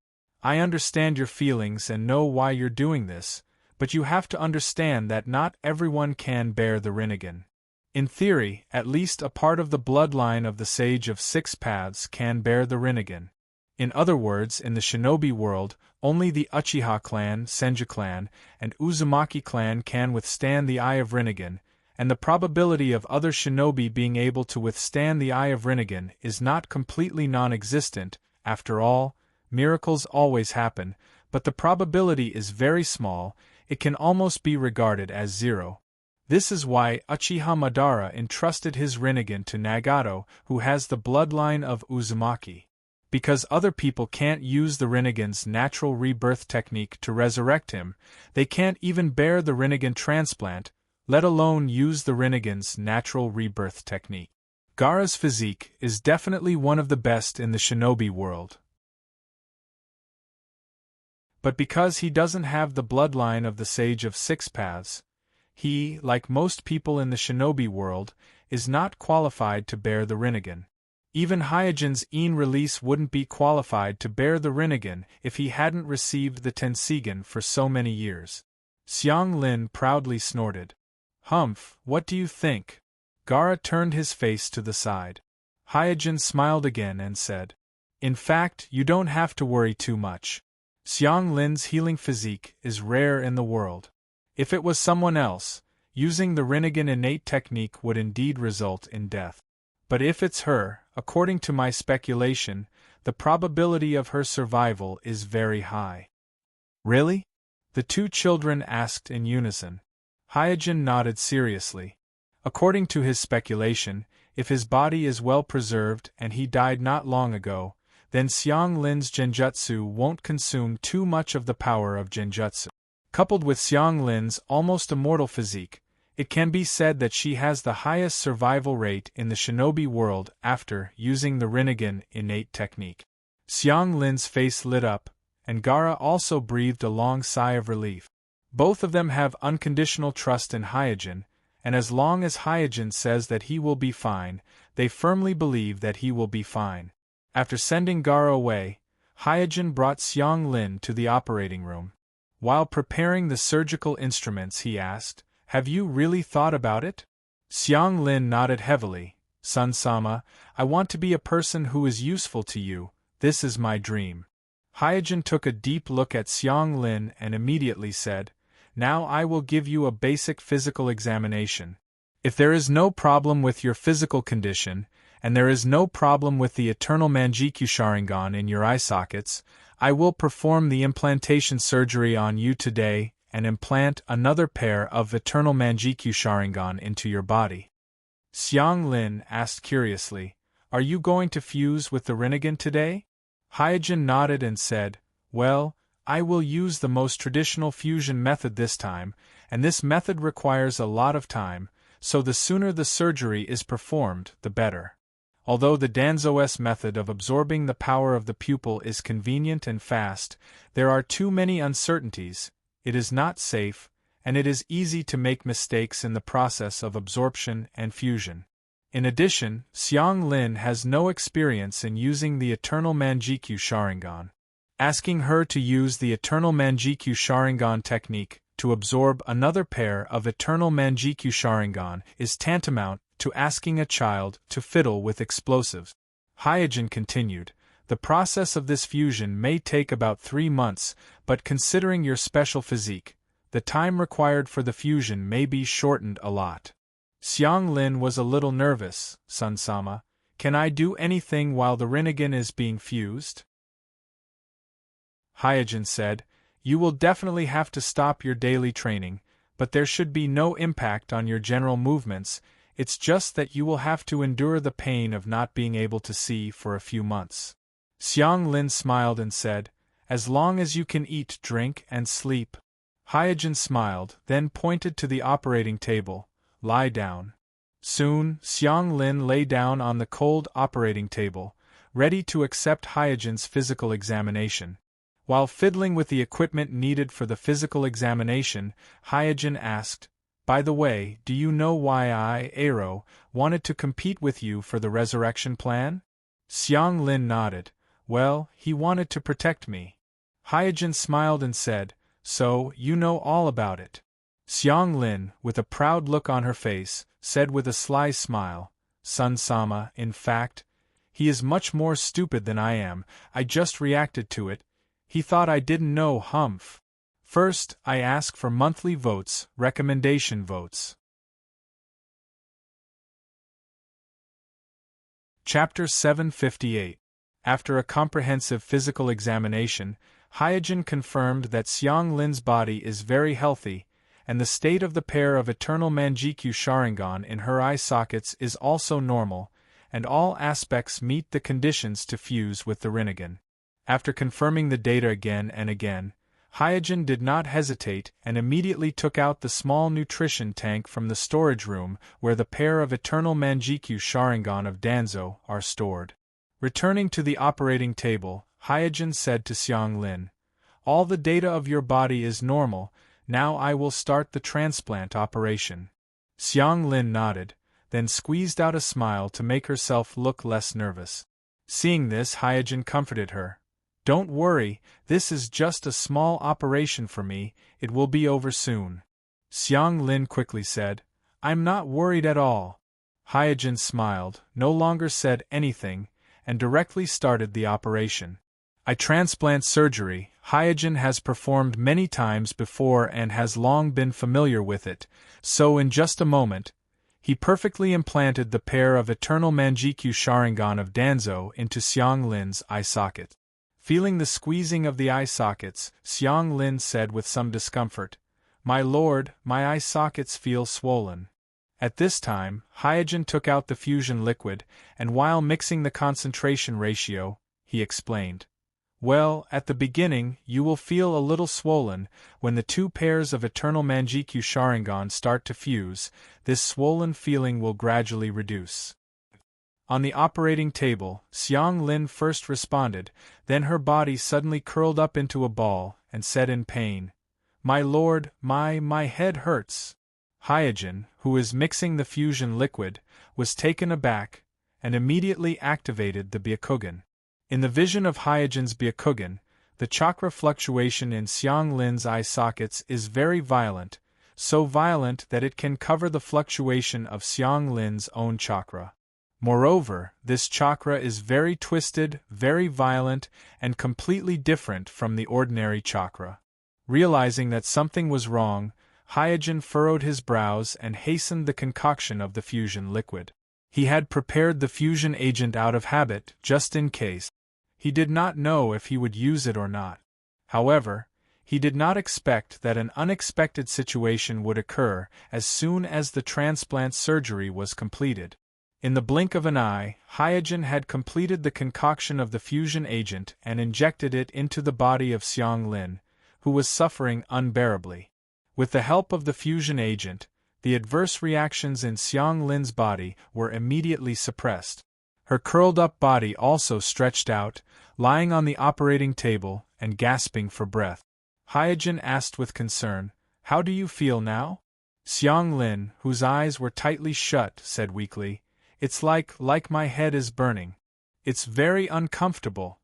I understand your feelings and know why you're doing this, but you have to understand that not everyone can bear the Rinnegan. In theory, at least a part of the bloodline of the Sage of Six Paths can bear the Rinnegan. In other words, in the shinobi world, only the Uchiha clan, Senju clan, and Uzumaki clan can withstand the Eye of Rinnegan, and the probability of other shinobi being able to withstand the Eye of Rinnegan is not completely non-existent. After all, miracles always happen, but the probability is very small. It can almost be regarded as zero. This is why Uchiha Madara entrusted his Rinnegan to Nagato, who has the bloodline of Uzumaki. Because other people can't use the Rinnegan's natural rebirth technique to resurrect him, they can't even bear the Rinnegan transplant, let alone use the Rinnegan's natural rebirth technique. Gaara's physique is definitely one of the best in the shinobi world. But because he doesn't have the bloodline of the Sage of Six Paths, he, like most people in the shinobi world, is not qualified to bear the Rinnegan. Even Hyojin's Een release wouldn't be qualified to bear the Rinnegan if he hadn't received the Tenseigan for so many years. Xiang Lin proudly snorted. Humph, what do you think? Gaara turned his face to the side. Hyojin smiled again and said, In fact, you don't have to worry too much. Xiang Lin's healing physique is rare in the world. If it was someone else, using the Rinnegan innate technique would indeed result in death. But if it's her, according to my speculation, the probability of her survival is very high. Really? The two children asked in unison. Hyojin nodded seriously. According to his speculation, if his body is well preserved and he died not long ago, then Xiang Lin's genjutsu won't consume too much of the power of genjutsu. Coupled with Xiang Lin's almost immortal physique, it can be said that she has the highest survival rate in the shinobi world after using the Rinnegan innate technique. Xiang Lin's face lit up, and Gaara also breathed a long sigh of relief. Both of them have unconditional trust in Hyojin, and as long as Hyojin says that he will be fine, they firmly believe that he will be fine. After sending Gaara away, Hyojin brought Xiang Lin to the operating room. While preparing the surgical instruments, he asked, Have you really thought about it? Xiang Lin nodded heavily. Sun-sama, I want to be a person who is useful to you. This is my dream. Hyojin took a deep look at Xiang Lin and immediately said, Now I will give you a basic physical examination. If there is no problem with your physical condition, and there is no problem with the eternal Manjikyu Sharingan in your eye sockets, I will perform the implantation surgery on you today and implant another pair of eternal Manjikyu Sharingan into your body. Xiang Lin asked curiously, Are you going to fuse with the Rinnegan today? Hyojin nodded and said, Well, I will use the most traditional fusion method this time, and this method requires a lot of time, so the sooner the surgery is performed, the better. Although the Danzo's method of absorbing the power of the pupil is convenient and fast, there are too many uncertainties, it is not safe, and it is easy to make mistakes in the process of absorption and fusion. In addition, Xiang Lin has no experience in using the Eternal Manjikyu Sharingan. Asking her to use the Eternal Manjikyu Sharingan technique to absorb another pair of Eternal Manjikyu Sharingan is tantamount to asking a child to fiddle with explosives. Hyojin continued, The process of this fusion may take about 3 months, but considering your special physique, the time required for the fusion may be shortened a lot. Xiang Lin was a little nervous. Sun-sama, can I do anything while the Rinnegan is being fused? Hyojin said, You will definitely have to stop your daily training, but there should be no impact on your general movements. It's just that you will have to endure the pain of not being able to see for a few months. Xiang Lin smiled and said, As long as you can eat, drink, and sleep. Hyojin smiled, then pointed to the operating table. Lie down. Soon, Xiang Lin lay down on the cold operating table, ready to accept Hyojin's physical examination. While fiddling with the equipment needed for the physical examination, Hyojin asked, "By the way, do you know why I, Aero, wanted to compete with you for the resurrection plan?" Xiang Lin nodded. "Well, he wanted to protect me." Hyojin smiled and said, "So, you know all about it." Xiang Lin, with a proud look on her face, said with a sly smile, "Sun-sama, in fact, he is much more stupid than I am. I just reacted to it. He thought I didn't know, humph. First, I ask for monthly votes, recommendation votes." Chapter 758. After a comprehensive physical examination, Hyojin confirmed that Xiang Lin's body is very healthy, and the state of the pair of eternal Manjikyu Sharingan in her eye sockets is also normal, and all aspects meet the conditions to fuse with the Rinnegan. After confirming the data again and again, Hyojin did not hesitate and immediately took out the small nutrition tank from the storage room where the pair of eternal Manjikyu Sharingan of Danzo are stored. Returning to the operating table, Hyojin said to Xiang Lin, "All the data of your body is normal, now I will start the transplant operation." Xiang Lin nodded, then squeezed out a smile to make herself look less nervous. Seeing this, Hyojin comforted her. "Don't worry, this is just a small operation for me, it will be over soon." Xiang Lin quickly said, "I'm not worried at all." Hyojin smiled, no longer said anything, and directly started the operation. Eye transplant surgery, Hyojin has performed many times before and has long been familiar with it, so in just a moment, he perfectly implanted the pair of eternal Manjikyu Sharingan of Danzo into Xiang Lin's eye socket. Feeling the squeezing of the eye sockets, Xiang Lin said with some discomfort, "My lord, my eye sockets feel swollen." At this time, Hyojin took out the fusion liquid, and while mixing the concentration ratio, he explained, "Well, at the beginning, you will feel a little swollen. When the two pairs of eternal Manjikyu Sharingan start to fuse, this swollen feeling will gradually reduce." On the operating table, Xiang Lin first responded, then her body suddenly curled up into a ball, and said in pain, "My lord, my head hurts." Hyojin, who is mixing the fusion liquid, was taken aback, and immediately activated the Byakugan. In the vision of Hyojin's Byakugan, the chakra fluctuation in Xiang Lin's eye sockets is very violent, so violent that it can cover the fluctuation of Xiang Lin's own chakra. Moreover, this chakra is very twisted, very violent, and completely different from the ordinary chakra. Realizing that something was wrong, Hyojin furrowed his brows and hastened the concoction of the fusion liquid. He had prepared the fusion agent out of habit, just in case. He did not know if he would use it or not. However, he did not expect that an unexpected situation would occur as soon as the transplant surgery was completed. In the blink of an eye, Hyojin had completed the concoction of the fusion agent and injected it into the body of Xiang Lin, who was suffering unbearably. With the help of the fusion agent, the adverse reactions in Xiang Lin's body were immediately suppressed. Her curled-up body also stretched out, lying on the operating table and gasping for breath. Hyojin asked with concern, "How do you feel now?" Xiang Lin, whose eyes were tightly shut, said weakly, "It's like my head is burning. It's very uncomfortable."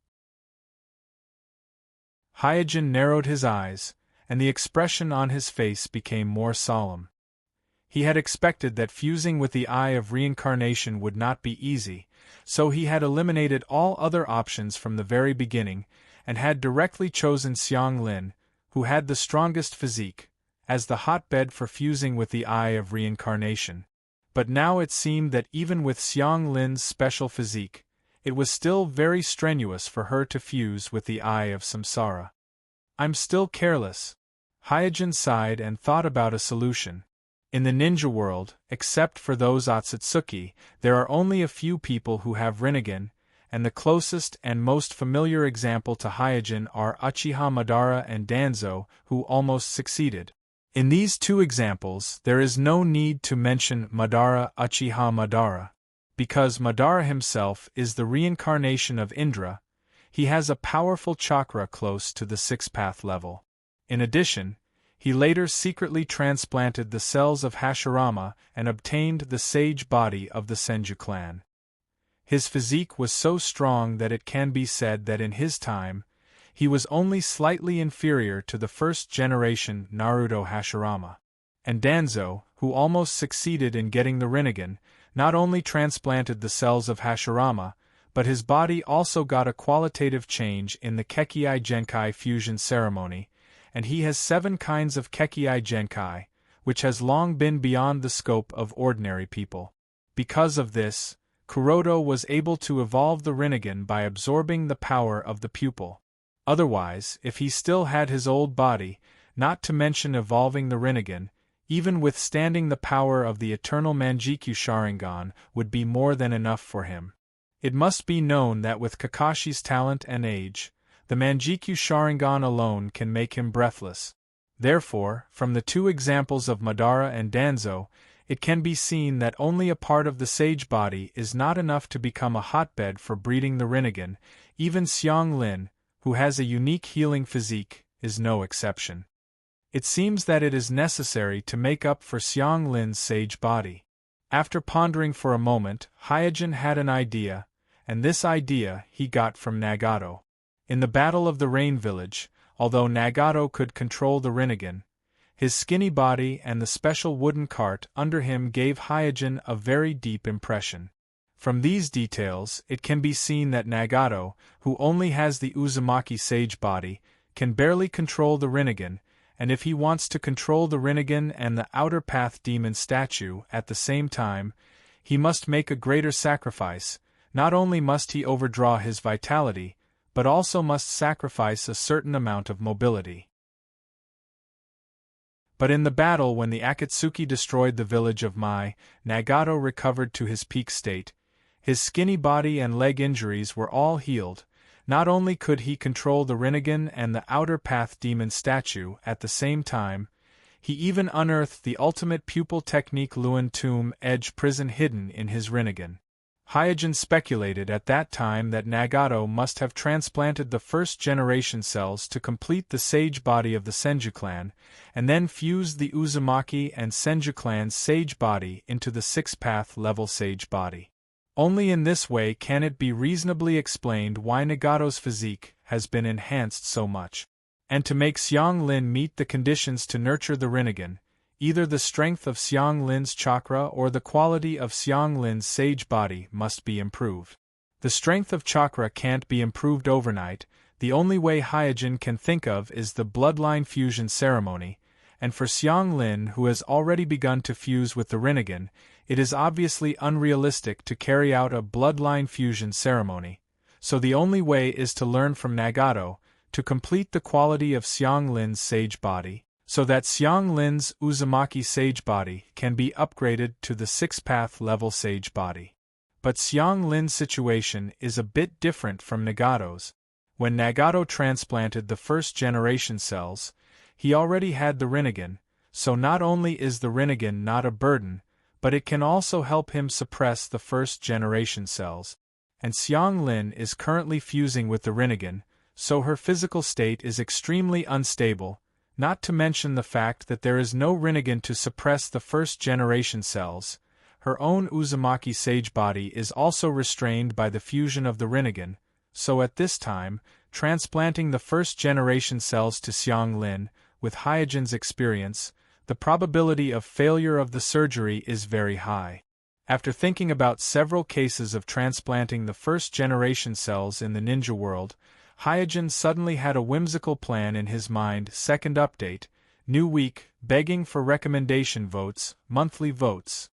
Hyojin narrowed his eyes, and the expression on his face became more solemn. He had expected that fusing with the Eye of Reincarnation would not be easy, so he had eliminated all other options from the very beginning, and had directly chosen Xiang Lin, who had the strongest physique, as the hotbed for fusing with the Eye of Reincarnation. But now it seemed that even with Xiang Lin's special physique, it was still very strenuous for her to fuse with the Eye of Samsara. "I'm still careless." Hyojin sighed and thought about a solution. In the ninja world, except for those Otsutsuki, there are only a few people who have Rinnegan, and the closest and most familiar example to Hyojin are Uchiha Madara and Danzo, who almost succeeded. In these two examples, there is no need to mention Madara Uchiha Madara. Because Madara himself is the reincarnation of Indra, he has a powerful chakra close to the six-path level. In addition, he later secretly transplanted the cells of Hashirama and obtained the sage body of the Senju clan. His physique was so strong that it can be said that in his time, he was only slightly inferior to the first-generation Naruto Hashirama. And Danzo, who almost succeeded in getting the Rinnegan, not only transplanted the cells of Hashirama, but his body also got a qualitative change in the Kekkei Genkai fusion ceremony, and he has 7 kinds of Kekkei Genkai, which has long been beyond the scope of ordinary people. Because of this, Kuroda was able to evolve the Rinnegan by absorbing the power of the pupil. Otherwise, if he still had his old body, not to mention evolving the Rinnegan, even withstanding the power of the eternal Manjikyu Sharingan would be more than enough for him. It must be known that with Kakashi's talent and age, the Manjikyu Sharingan alone can make him breathless. Therefore, from the two examples of Madara and Danzo, it can be seen that only a part of the sage body is not enough to become a hotbed for breeding the Rinnegan. Even Xiang Lin, who has a unique healing physique, is no exception. It seems that it is necessary to make up for Xiang Lin's sage body. After pondering for a moment, Hyojin had an idea, and this idea he got from Nagato. In the Battle of the Rain Village, although Nagato could control the Rinnegan, his skinny body and the special wooden cart under him gave Hyojin a very deep impression. From these details, it can be seen that Nagato, who only has the Uzumaki sage body, can barely control the Rinnegan, and if he wants to control the Rinnegan and the Outer Path Demon statue at the same time, he must make a greater sacrifice. Not only must he overdraw his vitality, but also must sacrifice a certain amount of mobility. But in the battle when the Akatsuki destroyed the village of Mai, Nagato recovered to his peak state. His skinny body and leg injuries were all healed. Not only could he control the Rinnegan and the Outer Path Demon statue at the same time, he even unearthed the ultimate pupil technique Luan Tomb Edge Prison hidden in his Rinnegan. Hyojin speculated at that time that Nagato must have transplanted the first-generation cells to complete the sage body of the Senju clan, and then fused the Uzumaki and Senju clan's sage body into the six-path level sage body. Only in this way can it be reasonably explained why Nagato's physique has been enhanced so much. And to make Xiang Lin meet the conditions to nurture the Rinnegan, either the strength of Xiang Lin's chakra or the quality of Xiang Lin's sage body must be improved. The strength of chakra can't be improved overnight. The only way Hyojin can think of is the bloodline fusion ceremony, and for Xiang Lin, who has already begun to fuse with the Rinnegan, it is obviously unrealistic to carry out a bloodline fusion ceremony, so the only way is to learn from Nagato, to complete the quality of Xiang Lin's sage body, so that Xiang Lin's Uzumaki sage body can be upgraded to the six-path level sage body. But Xiang Lin's situation is a bit different from Nagato's. When Nagato transplanted the first-generation cells, he already had the Rinnegan, so not only is the Rinnegan not a burden, but it can also help him suppress the first-generation cells. And Xiang Lin is currently fusing with the Rinnegan, so her physical state is extremely unstable, not to mention the fact that there is no Rinnegan to suppress the first-generation cells. Her own Uzumaki sage body is also restrained by the fusion of the Rinnegan, so at this time, transplanting the first-generation cells to Xiang Lin, with Hyojin's experience, the probability of failure of the surgery is very high. After thinking about several cases of transplanting the first-generation cells in the ninja world, Hyojin suddenly had a whimsical plan in his mind. Second update, new week, begging for recommendation votes, monthly votes.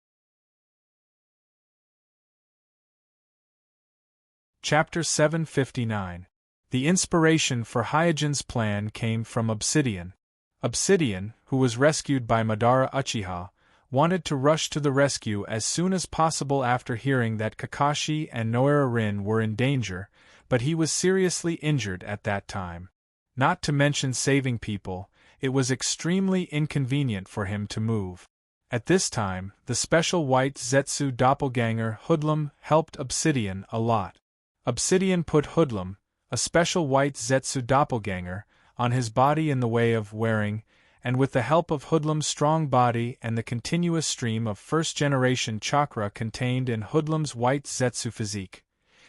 Chapter 759. The inspiration for Hyojin's plan came from Obsidian. Obsidian, who was rescued by Madara Uchiha, wanted to rush to the rescue as soon as possible after hearing that Kakashi and Noara Rin were in danger, but he was seriously injured at that time. Not to mention saving people, it was extremely inconvenient for him to move. At this time, the special white Zetsu doppelganger Hoodlum helped Obsidian a lot. Obsidian put Hoodlum, a special white Zetsu doppelganger, on his body in the way of wearing, and with the help of Hoodlum's strong body and the continuous stream of first-generation chakra contained in Hoodlum's white Zetsu physique,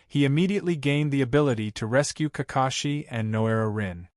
he immediately gained the ability to rescue Kakashi and Noera Rin.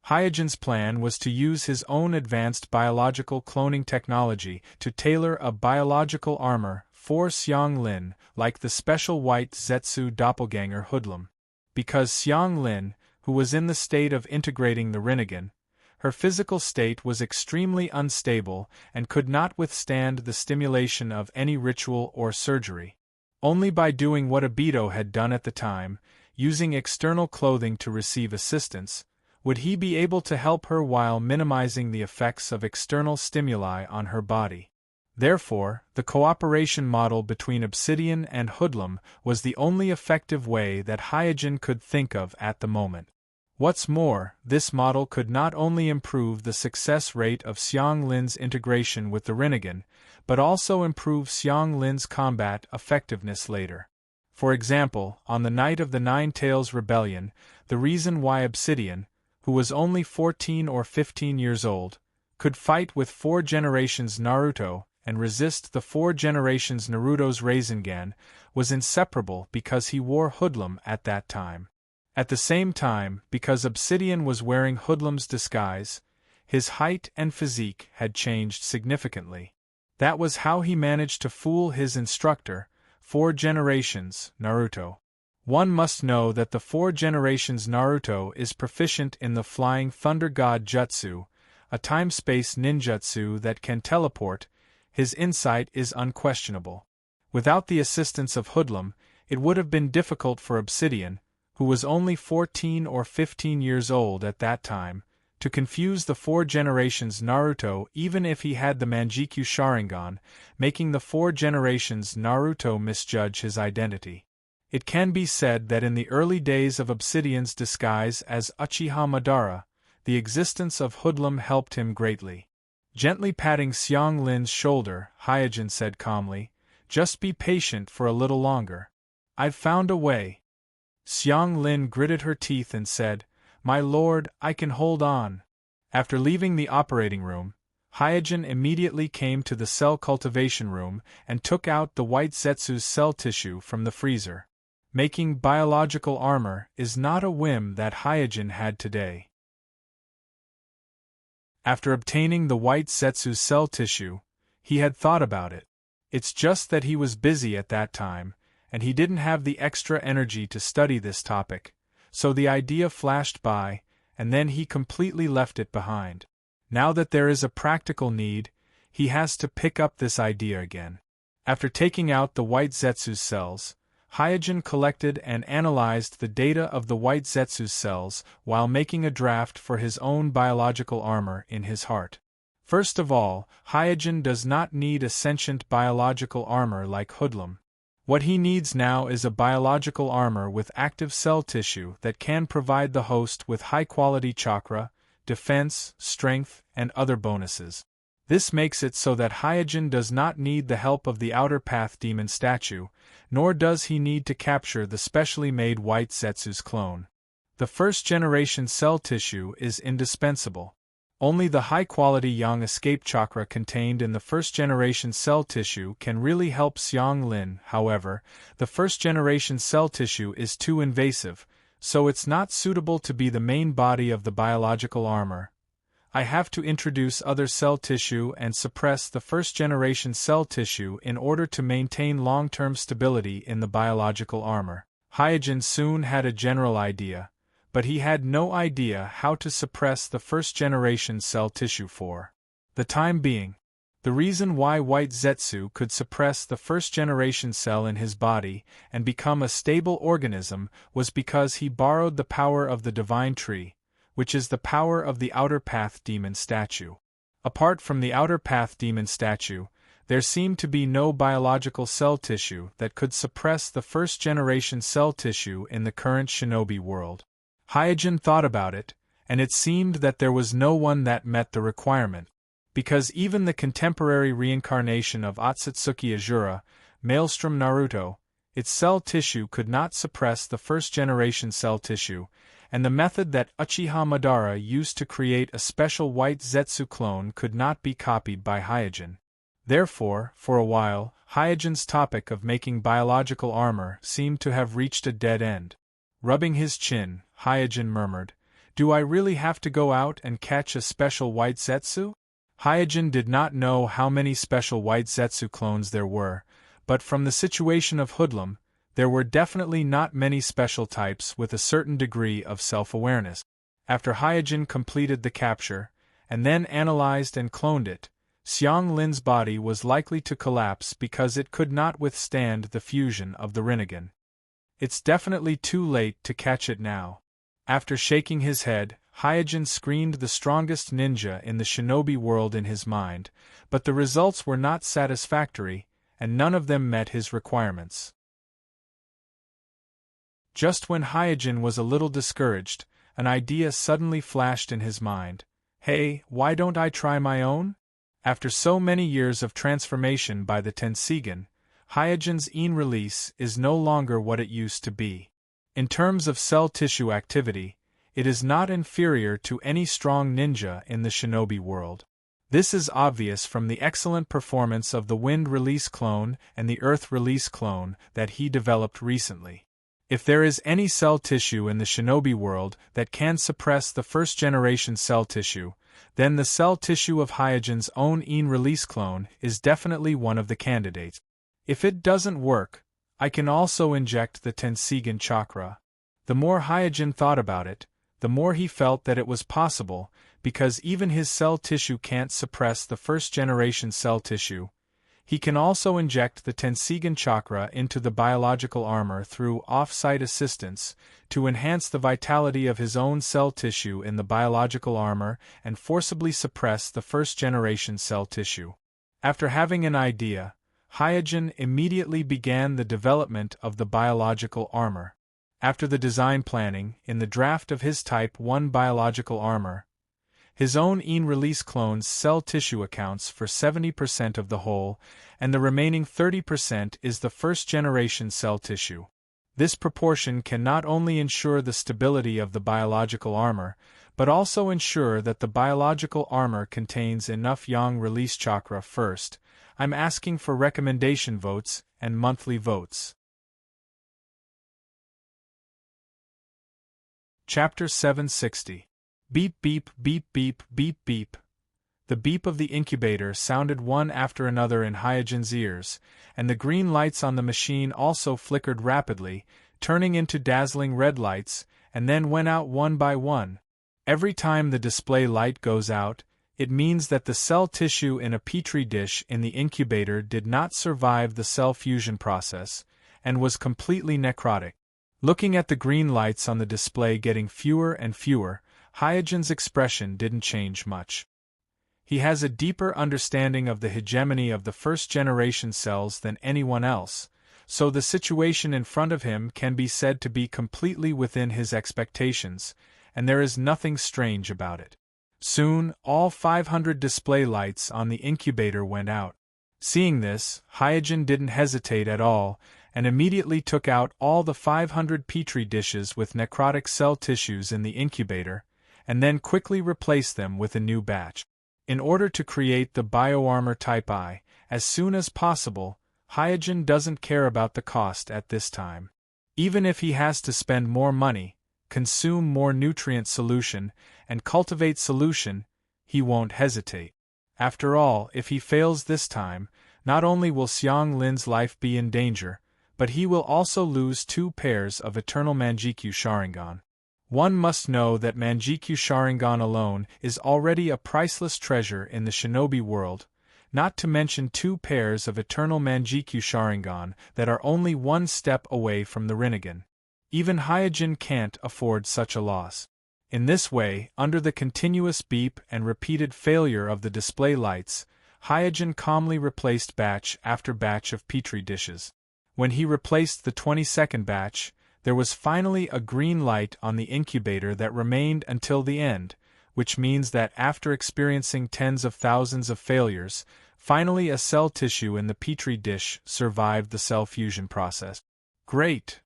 Hyojin's plan was to use his own advanced biological cloning technology to tailor a biological armor for Xiang Lin like the special white Zetsu doppelganger Hoodlum. Because Xiang Lin, who was in the state of integrating the Rinnegan, her physical state was extremely unstable and could not withstand the stimulation of any ritual or surgery. Only by doing what Obito had done at the time, using external clothing to receive assistance, would he be able to help her while minimizing the effects of external stimuli on her body. Therefore, the cooperation model between Obsidian and Hoodlum was the only effective way that Hyojin could think of at the moment. What's more, this model could not only improve the success rate of Xiang Lin's integration with the Rinnegan, but also improve Xiang Lin's combat effectiveness later. For example, on the night of the Nine Tails Rebellion, the reason why Obsidian, who was only 14 or 15 years old, could fight with 4 generations Naruto and resist the 4 generations Naruto's Rasengan was inseparable because he wore Hoodlum at that time. At the same time, because Obsidian was wearing Hoodlum's disguise, his height and physique had changed significantly. That was how he managed to fool his instructor, 4 generations Naruto. One must know that the 4 generations Naruto is proficient in the Flying Thunder God Jutsu, a time-space ninjutsu that can teleport. His insight is unquestionable. Without the assistance of Hoodlum, it would have been difficult for Obsidian, who was only 14 or 15 years old at that time, to confuse the 4 generations Naruto even if he had the Manjikyu Sharingan, making the 4 generations Naruto misjudge his identity. It can be said that in the early days of Obsidian's disguise as Uchiha Madara, the existence of Hoodlum helped him greatly. Gently patting Xiang Lin's shoulder, Hyojin said calmly, "Just be patient for a little longer. I've found a way." Xiang Lin gritted her teeth and said, "My lord, I can hold on." After leaving the operating room, Hyojin immediately came to the cell cultivation room and took out the white Zetsu's cell tissue from the freezer. Making biological armor is not a whim that Hyojin had today. After obtaining the white Zetsu's cell tissue, he had thought about it. It's just that he was busy at that time, and he didn't have the extra energy to study this topic, so the idea flashed by, and then he completely left it behind. Now that there is a practical need, he has to pick up this idea again. After taking out the white Zetsu's cells, Hyojin collected and analyzed the data of the white Zetsu's cells while making a draft for his own biological armor in his heart. First of all, Hyojin does not need a sentient biological armor like Hoodlum. What he needs now is a biological armor with active cell tissue that can provide the host with high-quality chakra, defense, strength, and other bonuses. This makes it so that Hyojin does not need the help of the Outer Path Demon statue, nor does he need to capture the specially made white Zetsu's clone. The first-generation cell tissue is indispensable. Only the high-quality Yang escape chakra contained in the first-generation cell tissue can really help Xiang Lin. However, the first-generation cell tissue is too invasive, so it's not suitable to be the main body of the biological armor. I have to introduce other cell tissue and suppress the first-generation cell tissue in order to maintain long-term stability in the biological armor. Hyojin soon had a general idea, but he had no idea how to suppress the first-generation cell tissue for the time being. The reason why white Zetsu could suppress the first-generation cell in his body and become a stable organism was because he borrowed the power of the Divine Tree, which is the power of the Outer Path Demon statue. Apart from the Outer Path Demon statue, there seemed to be no biological cell tissue that could suppress the first-generation cell tissue in the current shinobi world. Hyojin thought about it, and it seemed that there was no one that met the requirement. Because even the contemporary reincarnation of Otsutsuki Azura, Maelstrom Naruto, its cell tissue could not suppress the first-generation cell tissue, and the method that Uchiha Madara used to create a special white Zetsu clone could not be copied by Hyojin. Therefore, for a while, Hyojin's topic of making biological armor seemed to have reached a dead end. Rubbing his chin, Hyojin murmured, "Do I really have to go out and catch a special white Zetsu?" Hyojin did not know how many special white Zetsu clones there were, but from the situation of Hoodlum, there were definitely not many special types with a certain degree of self-awareness. After Hyojin completed the capture, and then analyzed and cloned it, Xiang Lin's body was likely to collapse because it could not withstand the fusion of the Rinnegan. It's definitely too late to catch it now. After shaking his head, Hyojin screened the strongest ninja in the shinobi world in his mind, but the results were not satisfactory, and none of them met his requirements. Just when Hyojin was a little discouraged, an idea suddenly flashed in his mind. Hey, why don't I try my own? After so many years of transformation by the Tenseigan, Hyojin's Ein release is no longer what it used to be. In terms of cell tissue activity, it is not inferior to any strong ninja in the shinobi world. This is obvious from the excellent performance of the Wind Release clone and the Earth Release clone that he developed recently. If there is any cell tissue in the shinobi world that can suppress the first-generation cell tissue, then the cell tissue of Hyojin's own Ein Release clone is definitely one of the candidates. If it doesn't work, I can also inject the Tenseigan chakra. The more Hyojin thought about it, the more he felt that it was possible, because even his cell tissue can't suppress the first-generation cell tissue. He can also inject the Tenseigan chakra into the biological armor through off-site assistance to enhance the vitality of his own cell tissue in the biological armor and forcibly suppress the first-generation cell tissue. After having an idea, Hyojin immediately began the development of the biological armor. After the design planning, in the draft of his Type 1 biological armor, his own Ein Release clone's cell tissue accounts for 70% of the whole, and the remaining 30% is the first-generation cell tissue. This proportion can not only ensure the stability of the biological armor, but also ensure that the biological armor contains enough Yang Release chakra first. I'm asking for recommendation votes and monthly votes. Chapter 760. Beep beep beep beep beep beep. The beep of the incubator sounded one after another in Hyojin's ears, and the green lights on the machine also flickered rapidly, turning into dazzling red lights, and then went out one by one. Every time the display light goes out, it means that the cell tissue in a petri dish in the incubator did not survive the cell fusion process, and was completely necrotic. Looking at the green lights on the display getting fewer and fewer, Hyojin's expression didn't change much. He has a deeper understanding of the hegemony of the first-generation cells than anyone else, so the situation in front of him can be said to be completely within his expectations, and there is nothing strange about it. Soon, all 500 display lights on the incubator went out. Seeing this, Hyojin didn't hesitate at all, and immediately took out all the 500 petri dishes with necrotic cell tissues in the incubator, and then quickly replaced them with a new batch. In order to create the bioarmor Type I, as soon as possible, Hyojin doesn't care about the cost at this time. Even if he has to spend more money, consume more nutrient solution, and cultivate solution, he won't hesitate. After all, if he fails this time, not only will Xiang Lin's life be in danger, but he will also lose 2 pairs of eternal Manjikyu Sharingan. One must know that Manjikyu Sharingan alone is already a priceless treasure in the shinobi world, not to mention 2 pairs of eternal Manjikyu Sharingan that are only 1 step away from the Rinnegan. Even Hyojin can't afford such a loss. In this way, under the continuous beep and repeated failure of the display lights, Hyojin calmly replaced batch after batch of petri dishes. When he replaced the 22nd batch, There was finally a green light on the incubator that remained until the end, which means that after experiencing tens of thousands of failures, finally a cell tissue in the petri dish survived the cell fusion process. Great!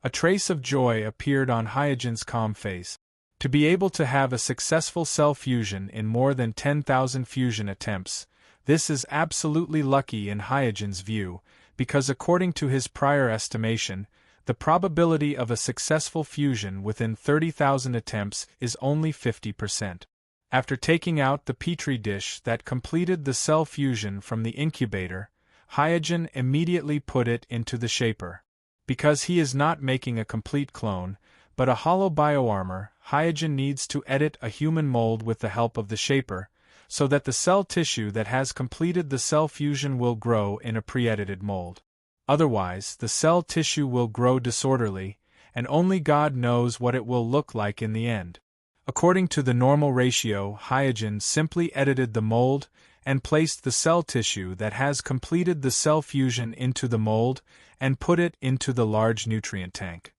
A trace of joy appeared on Hyojin's calm face. To be able to have a successful cell fusion in more than 10,000 fusion attempts, this is absolutely lucky in Hyojin's view, because according to his prior estimation, the probability of a successful fusion within 30,000 attempts is only 50%. After taking out the petri dish that completed the cell fusion from the incubator, Hyojin immediately put it into the shaper. Because he is not making a complete clone, but a hollow bioarmor, Hyojin needs to edit a human mold with the help of the shaper, so that the cell tissue that has completed the cell fusion will grow in a pre-edited mold. Otherwise, the cell tissue will grow disorderly, and only God knows what it will look like in the end. According to the normal ratio, Hyojin simply edited the mold and placed the cell tissue that has completed the cell fusion into the mold and put it into the large nutrient tank.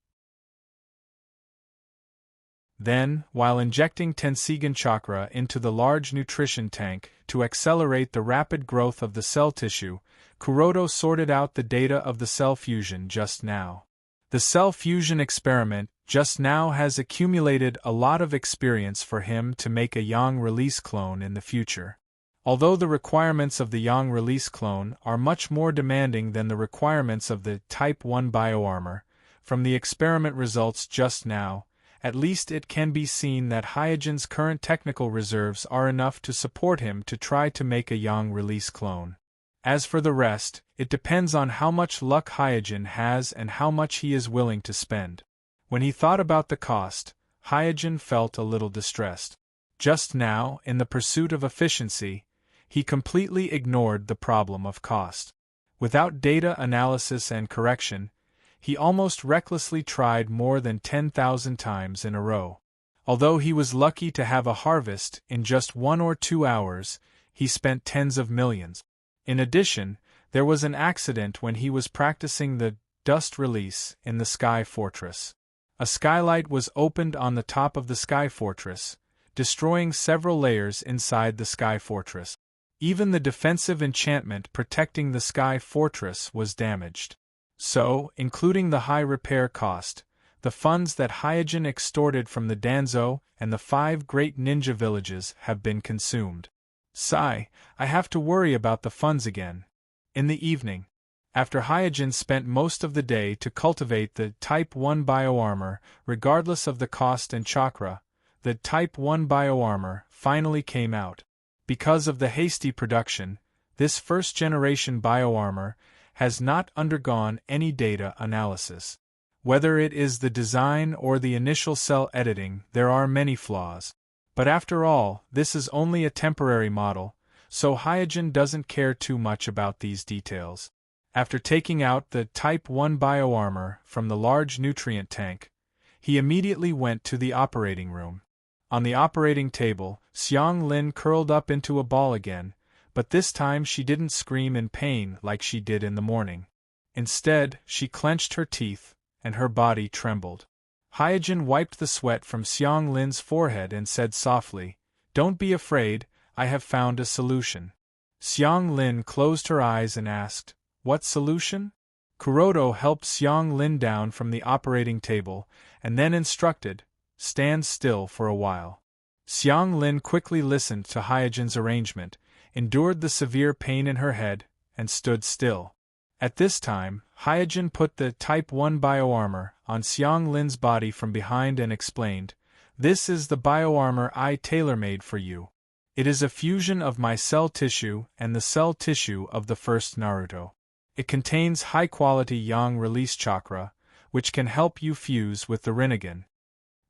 Then, while injecting Tenseigan chakra into the large nutrition tank to accelerate the rapid growth of the cell tissue, Kuroda sorted out the data of the cell fusion just now. The cell fusion experiment just now has accumulated a lot of experience for him to make a yang release clone in the future. Although the requirements of the yang release clone are much more demanding than the requirements of the Type 1 bioarmor, from the experiment results just now, at least it can be seen that Hyojin's current technical reserves are enough to support him to try to make a yang release clone. As for the rest, it depends on how much luck Hyojin has and how much he is willing to spend. When he thought about the cost, Hyojin felt a little distressed. Just now, in the pursuit of efficiency, he completely ignored the problem of cost. Without data analysis and correction, he almost recklessly tried more than 10,000 times in a row. Although he was lucky to have a harvest in just 1 or 2 hours, he spent tens of millions. In addition, there was an accident when he was practicing the dust release in the Sky Fortress. A skylight was opened on the top of the Sky Fortress, destroying several layers inside the Sky Fortress. Even the defensive enchantment protecting the Sky Fortress was damaged. So, including the high repair cost, the funds that Hyojin extorted from the Danzo and the 5 great ninja villages have been consumed. Sigh, I have to worry about the funds again. In the evening, after Hyojin spent most of the day to cultivate the Type 1 bioarmor, regardless of the cost and chakra, the Type 1 bioarmor finally came out. Because of the hasty production, this first-generation bioarmor has not undergone any data analysis. Whether it is the design or the initial cell editing, there are many flaws. But after all, this is only a temporary model, so Hyojin doesn't care too much about these details. After taking out the Type 1 bioarmor from the large nutrient tank, he immediately went to the operating room. On the operating table, Xiang Lin curled up into a ball again, but this time she didn't scream in pain like she did in the morning. Instead, she clenched her teeth, and her body trembled. Hyojin wiped the sweat from Xiang Lin's forehead and said softly, "Don't be afraid, I have found a solution." Xiang Lin closed her eyes and asked, "What solution?" Kuroda helped Xiang Lin down from the operating table, and then instructed, "Stand still for a while." Xiang Lin quickly listened to Hyojin's arrangement, endured the severe pain in her head, and stood still. At this time, Hyojin put the Type 1 bioarmor on Xiang Lin's body from behind and explained, "This is the bioarmor I tailor-made for you. It is a fusion of my cell tissue and the cell tissue of the first Naruto. It contains high-quality yang release chakra, which can help you fuse with the Rinnegan."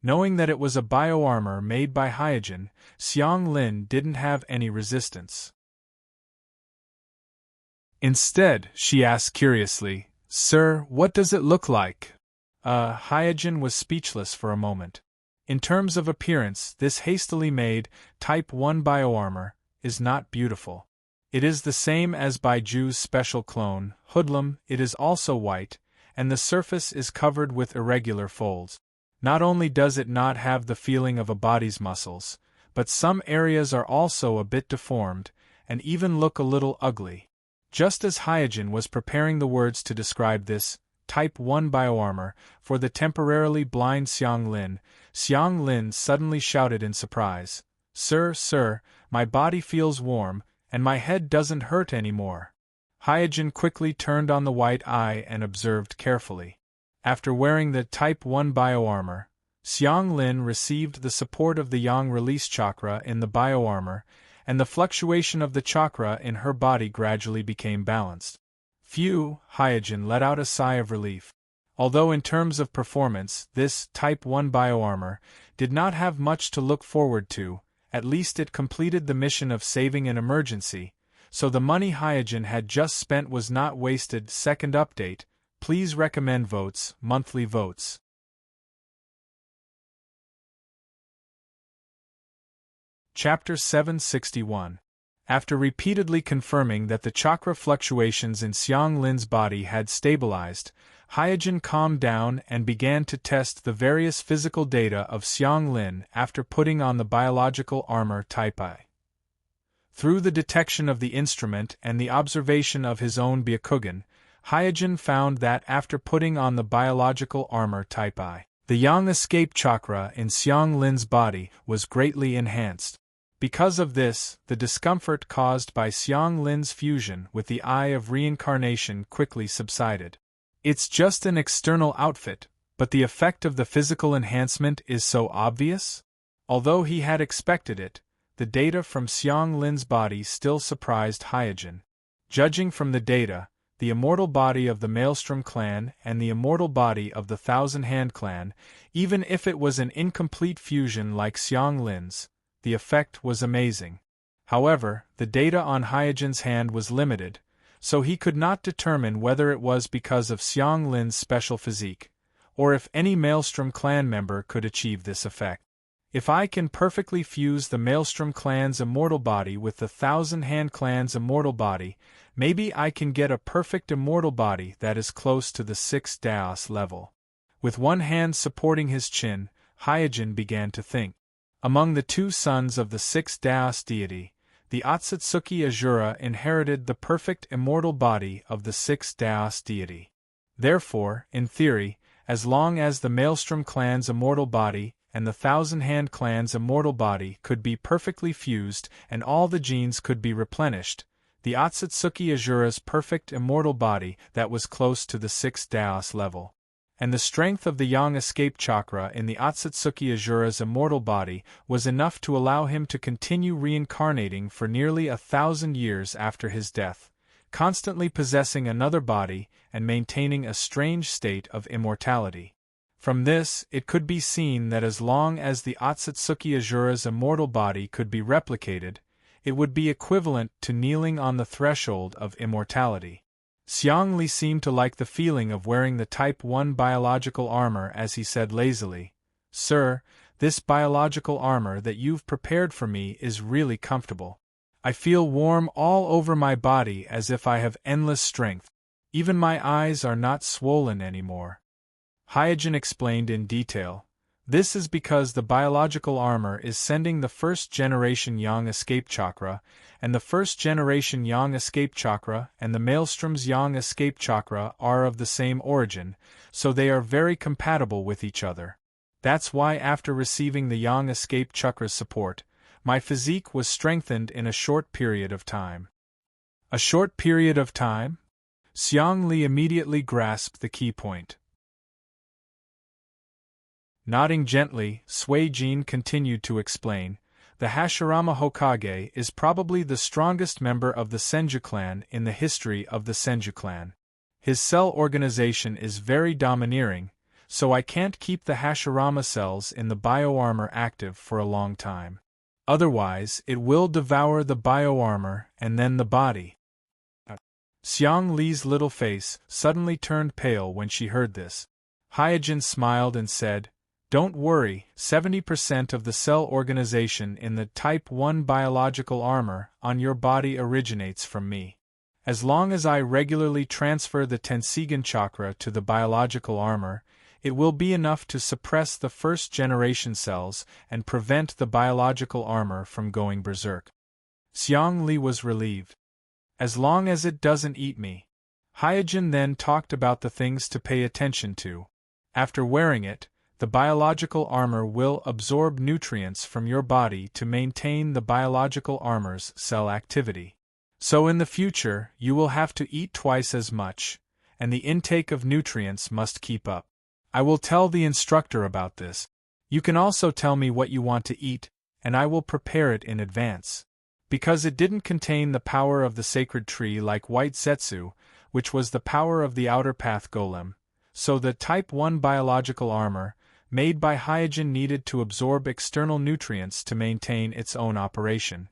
Knowing that it was a bioarmor made by Hyojin, Xiang Lin didn't have any resistance. Instead, she asked curiously, "Sir, what does it look like?" Hyojin was speechless for a moment. In terms of appearance, this hastily made Type 1 bioarmor is not beautiful. It is the same as Baiju's special clone, Hoodlum. It is also white, and the surface is covered with irregular folds. Not only does it not have the feeling of a body's muscles, but some areas are also a bit deformed, and even look a little ugly. Just as Hyojin was preparing the words to describe this Type 1 bioarmor for the temporarily blind Xiang Lin suddenly shouted in surprise, Sir, my body feels warm, and my head doesn't hurt anymore." Hyojin quickly turned on the white eye and observed carefully. After wearing the Type 1 bioarmor, Xiang Lin received the support of the Yang release chakra in the bioarmor, and the fluctuation of the chakra in her body gradually became balanced. Phew, Hyojin let out a sigh of relief. Although in terms of performance, this Type 1 bioarmor did not have much to look forward to, at least it completed the mission of saving an emergency, so the money Hyojin had just spent was not wasted. Second update, please recommend votes, monthly votes. Chapter 761. After repeatedly confirming that the chakra fluctuations in Xiang Lin's body had stabilized, Hyojin calmed down and began to test the various physical data of Xiang Lin after putting on the biological armor Type I. Through the detection of the instrument and the observation of his own Byakugan, Hyojin found that after putting on the biological armor Type I, the Yang escape chakra in Xiang Lin's body was greatly enhanced. Because of this, the discomfort caused by Xiang Lin's fusion with the Eye of Reincarnation quickly subsided. It's just an external outfit, but the effect of the physical enhancement is so obvious? Although he had expected it, the data from Xiang Lin's body still surprised Hyojin. Judging from the data, the immortal body of the Maelstrom clan and the immortal body of the Thousand Hand clan, even if it was an incomplete fusion like Xiang Lin's, the effect was amazing. However, the data on Hyojin's hand was limited, so he could not determine whether it was because of Xiang Lin's special physique, or if any Maelstrom clan member could achieve this effect. If I can perfectly fuse the Maelstrom clan's immortal body with the Thousand Hand clan's immortal body, maybe I can get a perfect immortal body that is close to the 6th Daos level. With one hand supporting his chin, Hyojin began to think. Among the two sons of the 6th Daos deity, the Otsutsuki Azura inherited the perfect immortal body of the 6th Daos deity. Therefore, in theory, as long as the Maelstrom clan's immortal body and the Thousand Hand clan's immortal body could be perfectly fused and all the genes could be replenished, the Otsutsuki Azura's perfect immortal body that was close to the 6th Daos level, and the strength of the Yang escape chakra in the Otsutsuki Azura's immortal body was enough to allow him to continue reincarnating for nearly 1,000 years after his death, constantly possessing another body and maintaining a strange state of immortality. From this, it could be seen that as long as the Otsutsuki Azura's immortal body could be replicated, it would be equivalent to kneeling on the threshold of immortality. Xiang Li seemed to like the feeling of wearing the Type 1 biological armor as he said lazily, "Sir, this biological armor that you've prepared for me is really comfortable. I feel warm all over my body as if I have endless strength. Even my eyes are not swollen anymore." Hyojin explained in detail. This is because the biological armor is sending the first-generation Yang escape chakra, and the first-generation Yang escape chakra and the Maelstrom's Yang escape chakra are of the same origin, so they are very compatible with each other. That's why after receiving the Yang escape chakra's support, my physique was strengthened in a short period of time. A short period of time? Xiang Li immediately grasped the key point. Nodding gently, Sui Jin continued to explain, the Hashirama Hokage is probably the strongest member of the Senju clan in the history of the Senju clan. His cell organization is very domineering, so I can't keep the Hashirama cells in the bioarmor active for a long time. Otherwise, it will devour the bioarmor and then the body. Xiang Li's little face suddenly turned pale when she heard this. Hyojin smiled and said, "Don't worry, 70% of the cell organization in the Type 1 biological armor on your body originates from me. As long as I regularly transfer the Tenseigan chakra to the biological armor, it will be enough to suppress the first-generation cells and prevent the biological armor from going berserk. Xiang Li was relieved. As long as it doesn't eat me. Hyojin then talked about the things to pay attention to. After wearing it, the biological armor will absorb nutrients from your body to maintain the biological armor's cell activity. So in the future, you will have to eat twice as much, and the intake of nutrients must keep up. I will tell the instructor about this. You can also tell me what you want to eat, and I will prepare it in advance. Because it didn't contain the power of the sacred tree like White Zetsu, which was the power of the outer path golem, so the Type 1 biological armor, made by Hyojin, needed to absorb external nutrients to maintain its own operation.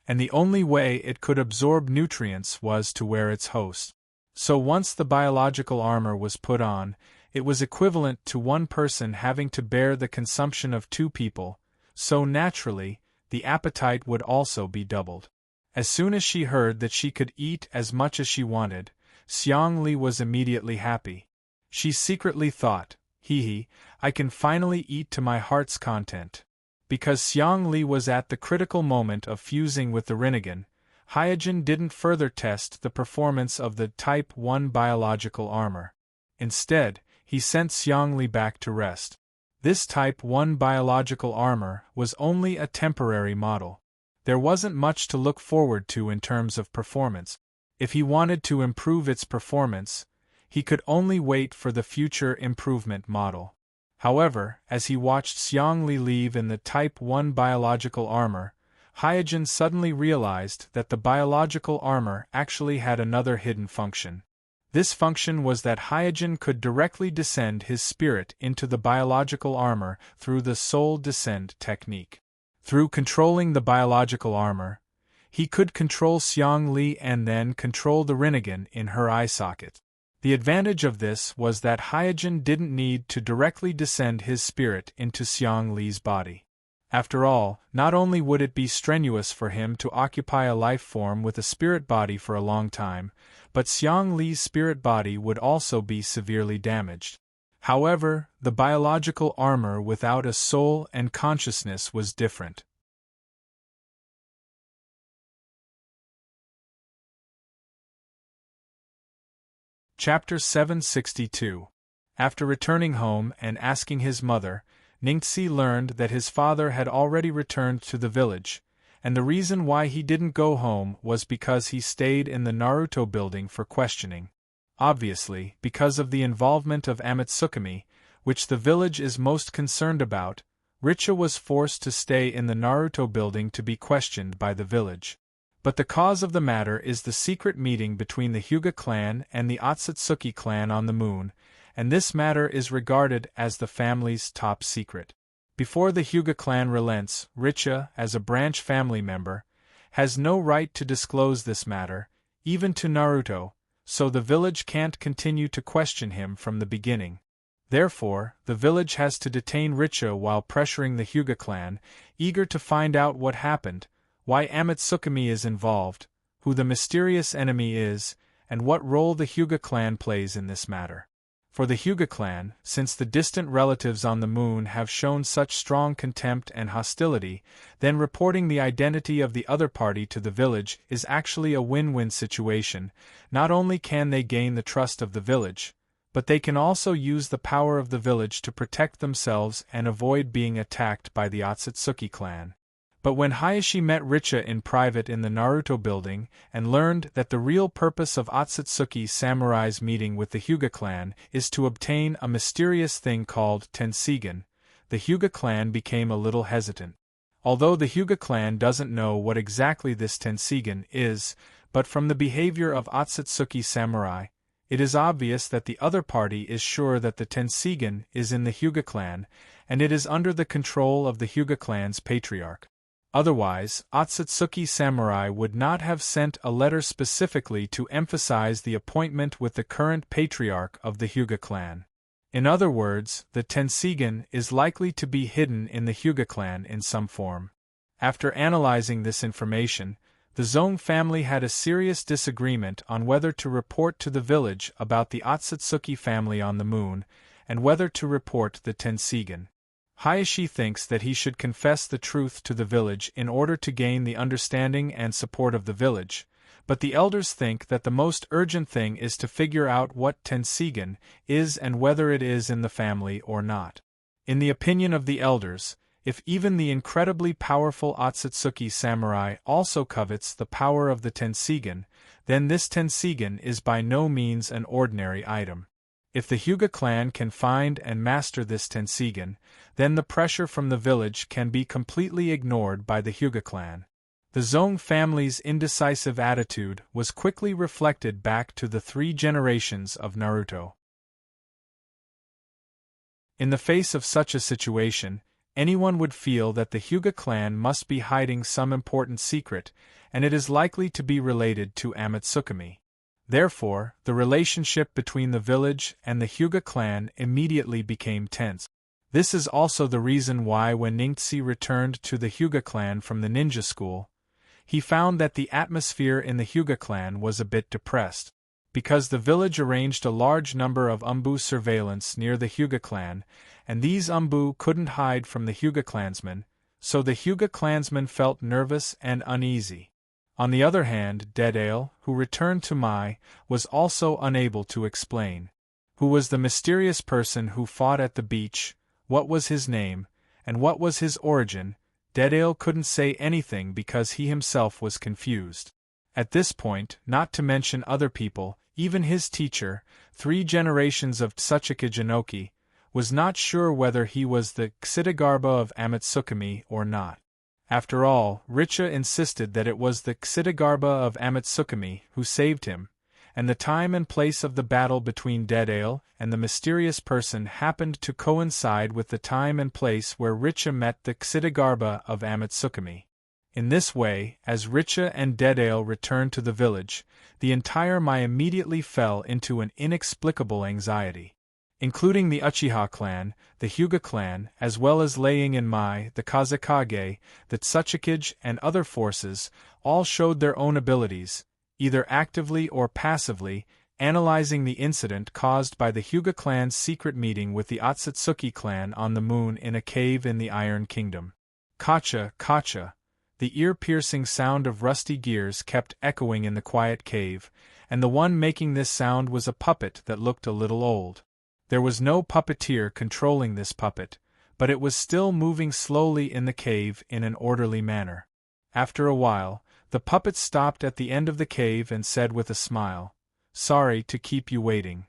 And the only way it could absorb nutrients was to wear its host. So once the biological armor was put on, it was equivalent to one person having to bear the consumption of 2 people, so naturally, the appetite would also be doubled. As soon as she heard that she could eat as much as she wanted, Xiang Li was immediately happy. She secretly thought, I can finally eat to my heart's content. Because Xiang Li was at the critical moment of fusing with the Rinnegan, Hyojin didn't further test the performance of the Type 1 biological armor. Instead, he sent Xiang Li back to rest. This Type 1 biological armor was only a temporary model. There wasn't much to look forward to in terms of performance. If he wanted to improve its performance, he could only wait for the future improvement model. However, as he watched Xiang Li leave in the Type 1 biological armor, Hyojin suddenly realized that the biological armor actually had another hidden function. This function was that Hyojin could directly descend his spirit into the biological armor through the soul descend technique. Through controlling the biological armor, he could control Xiang Li and then control the Rinnegan in her eye socket. The advantage of this was that Hyojin didn't need to directly descend his spirit into Xiang Li's body. After all, not only would it be strenuous for him to occupy a life form with a spirit body for a long time, but Xiang Li's spirit body would also be severely damaged. However, the biological armor without a soul and consciousness was different. Chapter 762. After returning home and asking his mother, Ningxi learned that his father had already returned to the village, and the reason why he didn't go home was because he stayed in the Naruto building for questioning. Obviously, because of the involvement of Amatsukami, which the village is most concerned about, Richa was forced to stay in the Naruto building to be questioned by the village. But the cause of the matter is the secret meeting between the Hyuga clan and the Otsutsuki clan on the moon, and this matter is regarded as the family's top secret. Before the Hyuga clan relents, Richa, as a branch family member, has no right to disclose this matter, even to Naruto, so the village can't continue to question him from the beginning. Therefore, the village has to detain Richa while pressuring the Hyuga clan, eager to find out what happened, why Amatsukami is involved, who the mysterious enemy is, and what role the Hyuga clan plays in this matter. For the Hyuga clan, since the distant relatives on the moon have shown such strong contempt and hostility, then reporting the identity of the other party to the village is actually a win-win situation. Not only can they gain the trust of the village, but they can also use the power of the village to protect themselves and avoid being attacked by the Otsutsuki clan. But when Hayashi met Richa in private in the Naruto building and learned that the real purpose of Otsutsuki Samurai's meeting with the Hyuga clan is to obtain a mysterious thing called Tenseigan, the Hyuga clan became a little hesitant. Although the Hyuga clan doesn't know what exactly this Tenseigan is, but from the behavior of Otsutsuki Samurai, it is obvious that the other party is sure that the Tenseigan is in the Hyuga clan, and it is under the control of the Hyuga clan's patriarch. Otherwise, Otsutsuki Samurai would not have sent a letter specifically to emphasize the appointment with the current patriarch of the Hyuga clan. In other words, the Tenseigan is likely to be hidden in the Hyuga clan in some form. After analyzing this information, The Zong family had a serious disagreement on whether to report to the village about the Otsutsuki family on the moon, and whether to report the Tenseigan. Hayashi thinks that he should confess the truth to the village in order to gain the understanding and support of the village, but the elders think that the most urgent thing is to figure out what Tenseigan is and whether it is in the family or not. In the opinion of the elders, if even the incredibly powerful Otsutsuki samurai also covets the power of the Tenseigan, then this Tenseigan is by no means an ordinary item. If the Hyuga clan can find and master this Tenseigan, then the pressure from the village can be completely ignored by the Hyuga clan. The Zong family's indecisive attitude was quickly reflected back to the 3 generations of Naruto. In the face of such a situation, anyone would feel that the Hyuga clan must be hiding some important secret, and it is likely to be related to Amatsukami. Therefore, the relationship between the village and the Hyuga clan immediately became tense. This is also the reason why when Ningtse returned to the Hyuga clan from the ninja school, he found that the atmosphere in the Hyuga clan was a bit depressed. Because the village arranged a large number of Umbu surveillance near the Hyuga clan, and these Umbu couldn't hide from the Hyuga clansmen, so the Hyuga clansmen felt nervous and uneasy. On the other hand, Deadale, who returned to Mai, was also unable to explain. Who was the mysterious person who fought at the beach, what was his name, and what was his origin? Deadale couldn't say anything because he himself was confused. At this point, not to mention other people, even his teacher, 3 generations of Tsuchika Jinoki, was not sure whether he was the Ksitagarba of Amatsukami or not. After all, Richa insisted that it was the Ksitagarba of Amatsukami who saved him, and the time and place of the battle between Deadale and the mysterious person happened to coincide with the time and place where Richa met the Ksitagarba of Amatsukami. In this way, as Richa and Deadale returned to the village, the entire Mai immediately fell into an inexplicable anxiety. Including the Uchiha clan, the Hyuga clan, as well as Laying in Mai, the Kazekage, the Tsuchikage, and other forces, all showed their own abilities, either actively or passively, analyzing the incident caused by the Hyuga clan's secret meeting with the Otsutsuki clan on the moon in a cave in the Iron Kingdom. Kacha, kacha! The ear-piercing sound of rusty gears kept echoing in the quiet cave, and the one making this sound was a puppet that looked a little old. There was no puppeteer controlling this puppet, but it was still moving slowly in the cave in an orderly manner. After a while, the puppet stopped at the end of the cave and said with a smile, "Sorry to keep you waiting."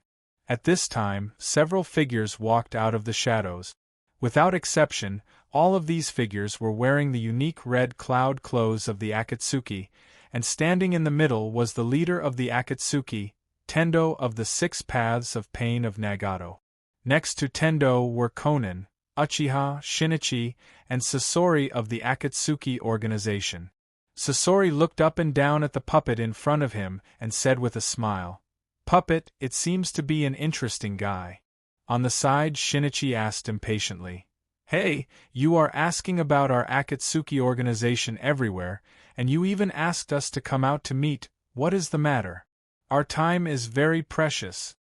At this time, several figures walked out of the shadows. Without exception, all of these figures were wearing the unique red cloud clothes of the Akatsuki, and standing in the middle was the leader of the Akatsuki, Tendo of the 6 Paths of Pain of Nagato. Next to Tendo were Konan, Uchiha, Shinichi, and Sasori of the Akatsuki organization. Sasori looked up and down at the puppet in front of him and said with a smile, "Puppet, it seems to be an interesting guy." On the side, Shinichi asked impatiently, "Hey, you are asking about our Akatsuki organization everywhere, and you even asked us to come out to meet. What is the matter? Our time is very precious."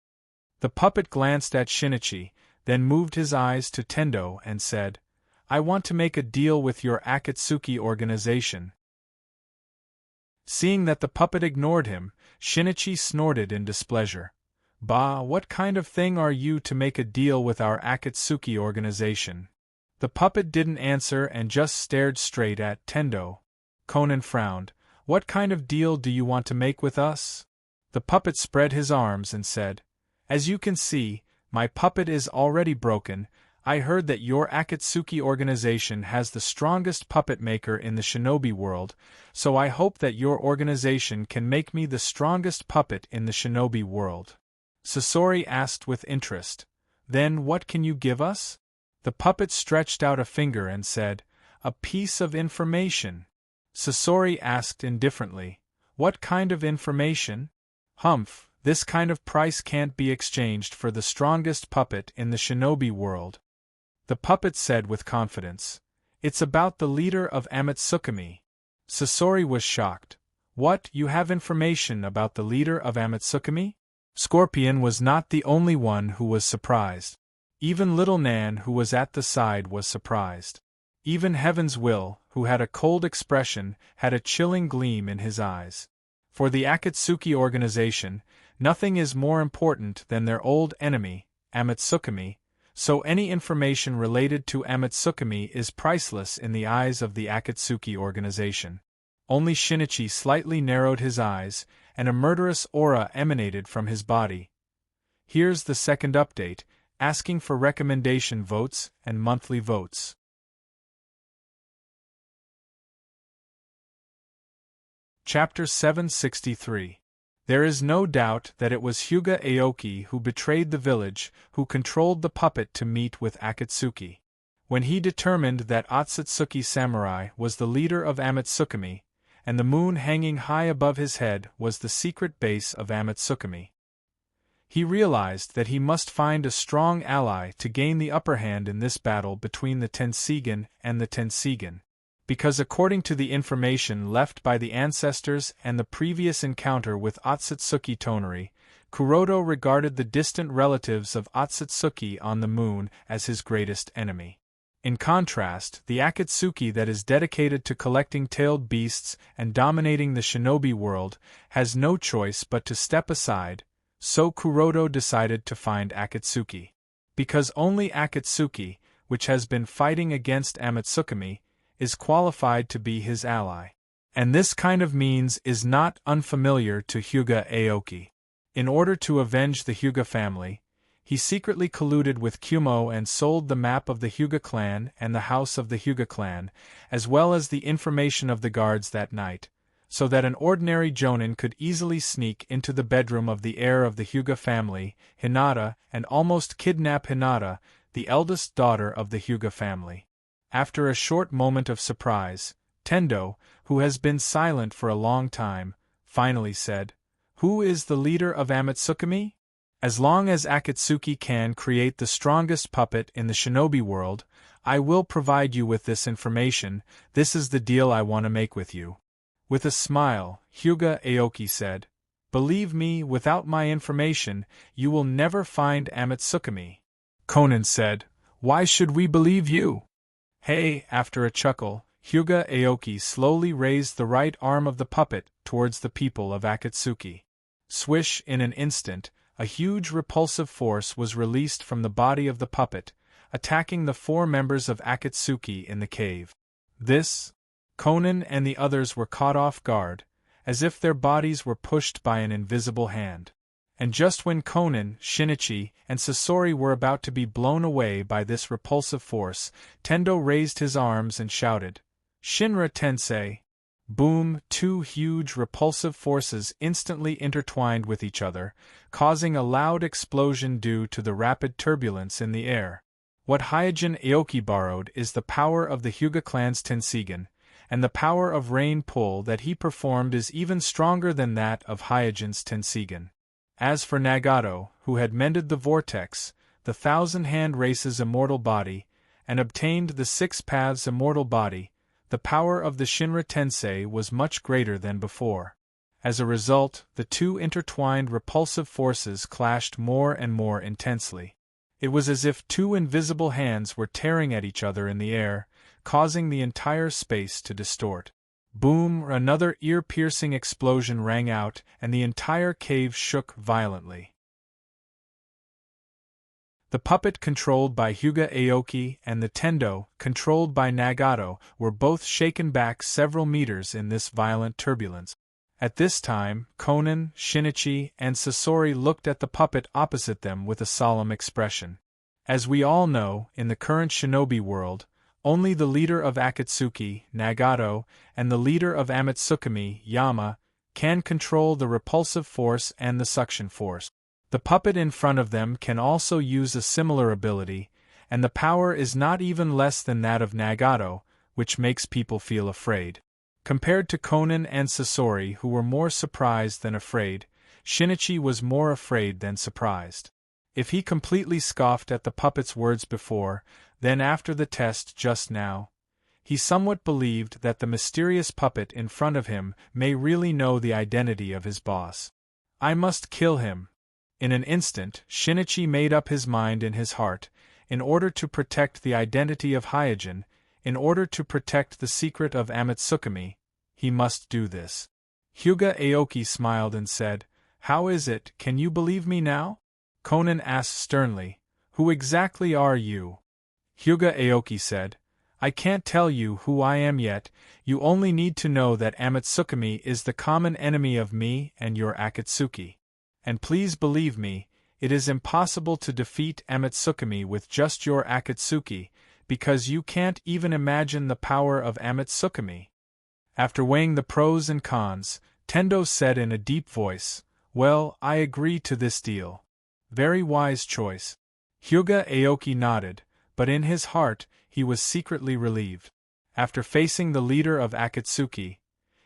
The puppet glanced at Shinichi, then moved his eyes to Tendo and said, "I want to make a deal with your Akatsuki organization." Seeing that the puppet ignored him, Shinichi snorted in displeasure. "Bah, what kind of thing are you to make a deal with our Akatsuki organization?" The puppet didn't answer and just stared straight at Tendo. Konan frowned. "What kind of deal do you want to make with us?" The puppet spread his arms and said, "As you can see, my puppet is already broken. I heard that your Akatsuki organization has the strongest puppet maker in the shinobi world, so I hope that your organization can make me the strongest puppet in the shinobi world." Sasori asked with interest, "Then what can you give us?" The puppet stretched out a finger and said, "A piece of information." Sasori asked indifferently, "What kind of information?" "Humph, this kind of price can't be exchanged for the strongest puppet in the shinobi world." The puppet said with confidence, "It's about the leader of Amatsukami." Sasori was shocked. What, you have information about the leader of Amatsukami? Scorpion was not the only one who was surprised. Even little Nan, who was at the side, was surprised. Even Heaven's Will, who had a cold expression, had a chilling gleam in his eyes. For the Akatsuki organization, nothing is more important than their old enemy, Amatsukami, so any information related to Amatsukami is priceless in the eyes of the Akatsuki organization. Only Shinichi slightly narrowed his eyes, and a murderous aura emanated from his body. Here's the second update, asking for recommendation votes and monthly votes. Chapter 763. There is no doubt that it was Hyuga Aoki who betrayed the village, who controlled the puppet to meet with Akatsuki. When he determined that Otsutsuki Samurai was the leader of Amatsukami, and the moon hanging high above his head was the secret base of Amatsukami, he realized that he must find a strong ally to gain the upper hand in this battle between the Tenseigan and the Tenseigan. Because according to the information left by the ancestors and the previous encounter with Otsutsuki Tonari, Kuroto regarded the distant relatives of Otsutsuki on the moon as his greatest enemy. In contrast, the Akatsuki that is dedicated to collecting tailed beasts and dominating the shinobi world has no choice but to step aside, so Kuroto decided to find Akatsuki. Because only Akatsuki, which has been fighting against Amatsukami, is qualified to be his ally. And this kind of means is not unfamiliar to Hyuga Aoki. In order to avenge the Hyuga family, he secretly colluded with Kumo and sold the map of the Hyuga clan and the house of the Hyuga clan, as well as the information of the guards that night, so that an ordinary jonin could easily sneak into the bedroom of the heir of the Hyuga family, Hinata, and almost kidnap Hinata, the eldest daughter of the Hyuga family. After a short moment of surprise, Tendo, who has been silent for a long time, finally said, "Who is the leader of Amatsukami? As long as Akatsuki can create the strongest puppet in the shinobi world, I will provide you with this information. This is the deal I want to make with you." With a smile, Hyuga Aoki said, "Believe me, without my information, you will never find Amatsukami." Conan said, "Why should we believe you?" Hey, after a chuckle, Hyuga Aoki slowly raised the right arm of the puppet towards the people of Akatsuki. Swish, in an instant, a huge repulsive force was released from the body of the puppet, attacking the 4 members of Akatsuki in the cave. Conan and the others were caught off guard, as if their bodies were pushed by an invisible hand. And just when Conan, Shinichi, and Sasori were about to be blown away by this repulsive force, Tendo raised his arms and shouted, "Shinra Tensei!" Boom! 2 huge repulsive forces instantly intertwined with each other, causing a loud explosion due to the rapid turbulence in the air. What Hyojin Aoki borrowed is the power of the Hyuga clan's Tenseigan, and the power of rain pull that he performed is even stronger than that of Hyojin's Tenseigan. As for Nagato, who had mended the vortex, the 1,000-hand race's immortal body, and obtained the 6 paths immortal body, the power of the Shinra Tensei was much greater than before. As a result, the 2 intertwined repulsive forces clashed more and more intensely. It was as if 2 invisible hands were tearing at each other in the air, causing the entire space to distort. Boom! Another ear-piercing explosion rang out, and the entire cave shook violently. The puppet controlled by Hyuga Aoki and the Tendo, controlled by Nagato, were both shaken back several meters in this violent turbulence. At this time, Conan, Shinichi, and Sasori looked at the puppet opposite them with a solemn expression. As we all know, in the current shinobi world, only the leader of Akatsuki, Nagato, and the leader of Amatsukami, Yama, can control the repulsive force and the suction force. The puppet in front of them can also use a similar ability, and the power is not even less than that of Nagato, which makes people feel afraid. Compared to Conan and Sasori, who were more surprised than afraid, Shinichi was more afraid than surprised. If he completely scoffed at the puppet's words before, then after the test just now, He somewhat believed that the mysterious puppet in front of him may really know the identity of his boss. I must kill him. In an instant, Shinichi made up his mind in his heart, in order to protect the identity of Hyojin, in order to protect the secret of Amatsukami, he must do this. Hyuga Aoki smiled and said, "How is it, can you believe me now?" Conan asked sternly, "Who exactly are you?" Hyuga Aoki said, "I can't tell you who I am yet, you only need to know that Amatsukami is the common enemy of me and your Akatsuki. And please believe me, it is impossible to defeat Amatsukami with just your Akatsuki, because you can't even imagine the power of Amatsukami." After weighing the pros and cons, Tendo said in a deep voice, "Well, I agree to this deal. Very wise choice." Hyuga Aoki nodded, but in his heart, he was secretly relieved. After facing the leader of Akatsuki,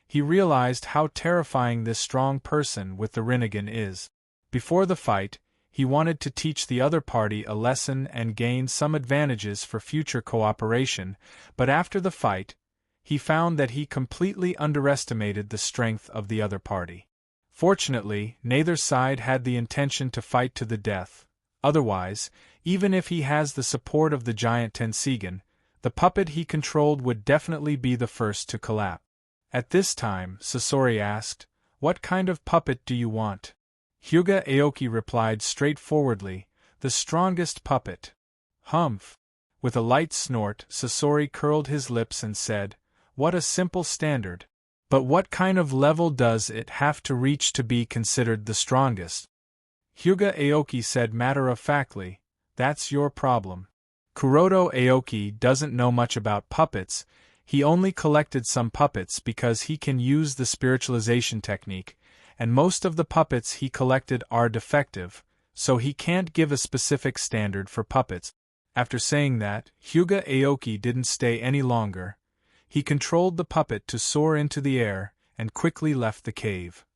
he realized how terrifying this strong person with the Rinnegan is. Before the fight, he wanted to teach the other party a lesson and gain some advantages for future cooperation, but after the fight, he found that he completely underestimated the strength of the other party. Fortunately, neither side had the intention to fight to the death. Otherwise, even if he has the support of the giant Tenseigan, the puppet he controlled would definitely be the first to collapse. At this time, Sasori asked, "What kind of puppet do you want?" Hyuga Aoki replied straightforwardly, "The strongest puppet." Humph! With a light snort, Sasori curled his lips and said, "What a simple standard. But what kind of level does it have to reach to be considered the strongest?" Hyuga Aoki said matter-of-factly, "That's your problem. Kuroto Aoki doesn't know much about puppets, he only collected some puppets because he can use the spiritualization technique, and most of the puppets he collected are defective, so he can't give a specific standard for puppets." After saying that, Hyuga Aoki didn't stay any longer. He controlled the puppet to soar into the air, and quickly left the cave.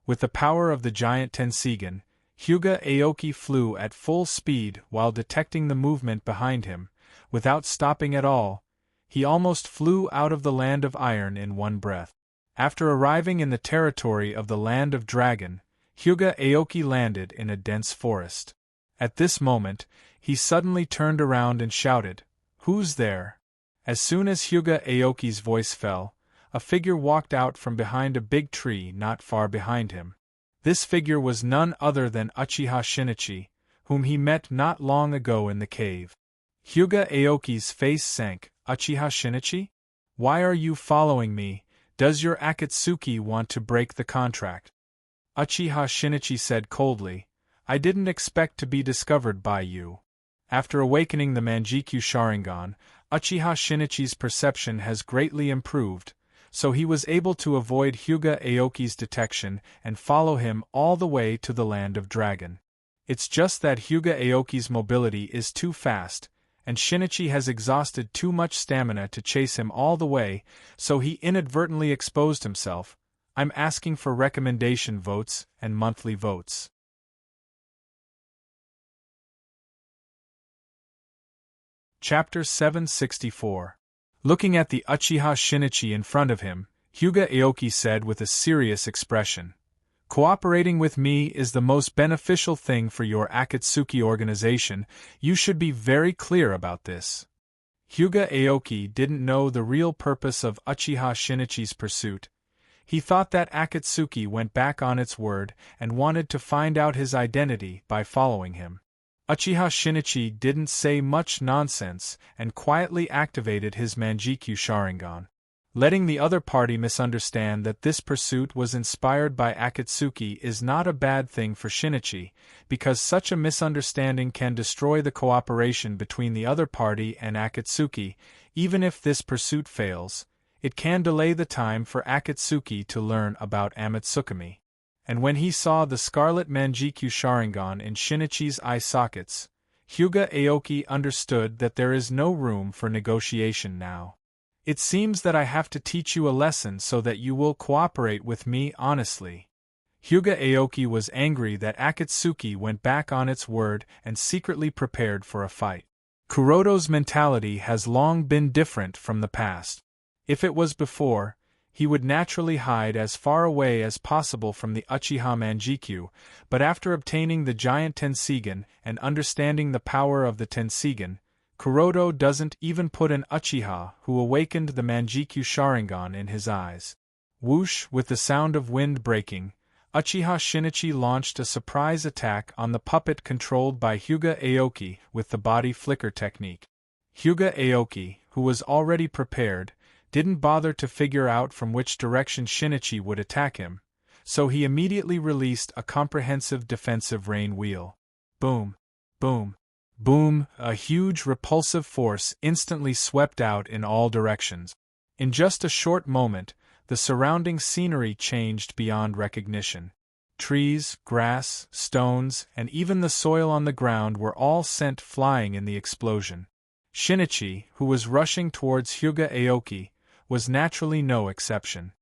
With the power of the giant Tenseigan, Hyuga Aoki flew at full speed while detecting the movement behind him. Without stopping at all, he almost flew out of the Land of Iron in one breath. After arriving in the territory of the Land of Dragon, Hyuga Aoki landed in a dense forest. At this moment, he suddenly turned around and shouted, "Who's there?" As soon as Hyuga Aoki's voice fell, a figure walked out from behind a big tree not far behind him. This figure was none other than Uchiha Shinichi, whom he met not long ago in the cave. Hyuga Aoki's face sank. "Uchiha Shinichi? Why are you following me? Does your Akatsuki want to break the contract?" Uchiha Shinichi said coldly, "I didn't expect to be discovered by you." After awakening the Manjikyu Sharingan, Uchiha Shinichi's perception has greatly improved, so he was able to avoid Hyuga Aoki's detection and follow him all the way to the Land of Dragon. It's just that Hyuga Aoki's mobility is too fast, and Shinichi has exhausted too much stamina to chase him all the way, so he inadvertently exposed himself. I'm asking for recommendation votes and monthly votes. Chapter 764. Looking at the Uchiha Shinichi in front of him, Hyuga Aoki said with a serious expression, "Cooperating with me is the most beneficial thing for your Akatsuki organization, you should be very clear about this." Hyuga Aoki didn't know the real purpose of Uchiha Shinichi's pursuit. He thought that Akatsuki went back on its word and wanted to find out his identity by following him. Uchiha Shinichi didn't say much nonsense and quietly activated his Manjikyu Sharingan. Letting the other party misunderstand that this pursuit was inspired by Akatsuki is not a bad thing for Shinichi, because such a misunderstanding can destroy the cooperation between the other party and Akatsuki. Even if this pursuit fails, it can delay the time for Akatsuki to learn about Amatsukami. And when he saw the scarlet Manjikyu Sharingan in Shinichi's eye sockets, Hyuga Aoki understood that there is no room for negotiation now. "It seems that I have to teach you a lesson so that you will cooperate with me honestly." Hyuga Aoki was angry that Akatsuki went back on its word and secretly prepared for a fight. Kuroto's mentality has long been different from the past. If it was before, he would naturally hide as far away as possible from the Uchiha Manjikyu, but after obtaining the giant Tenseigan and understanding the power of the Tenseigan, Kuroto doesn't even put an Uchiha who awakened the Manjikyu Sharingan in his eyes. Whoosh! With the sound of wind breaking, Uchiha Shinichi launched a surprise attack on the puppet controlled by Hyuga Aoki with the body flicker technique. Hyuga Aoki, who was already prepared, didn't bother to figure out from which direction Shinichi would attack him, so he immediately released a comprehensive defensive rain wheel. Boom! Boom! Boom! A huge repulsive force instantly swept out in all directions. In just a short moment, the surrounding scenery changed beyond recognition. Trees, grass, stones, and even the soil on the ground were all sent flying in the explosion. Shinichi, who was rushing towards Hyuga Aoki, was naturally no exception.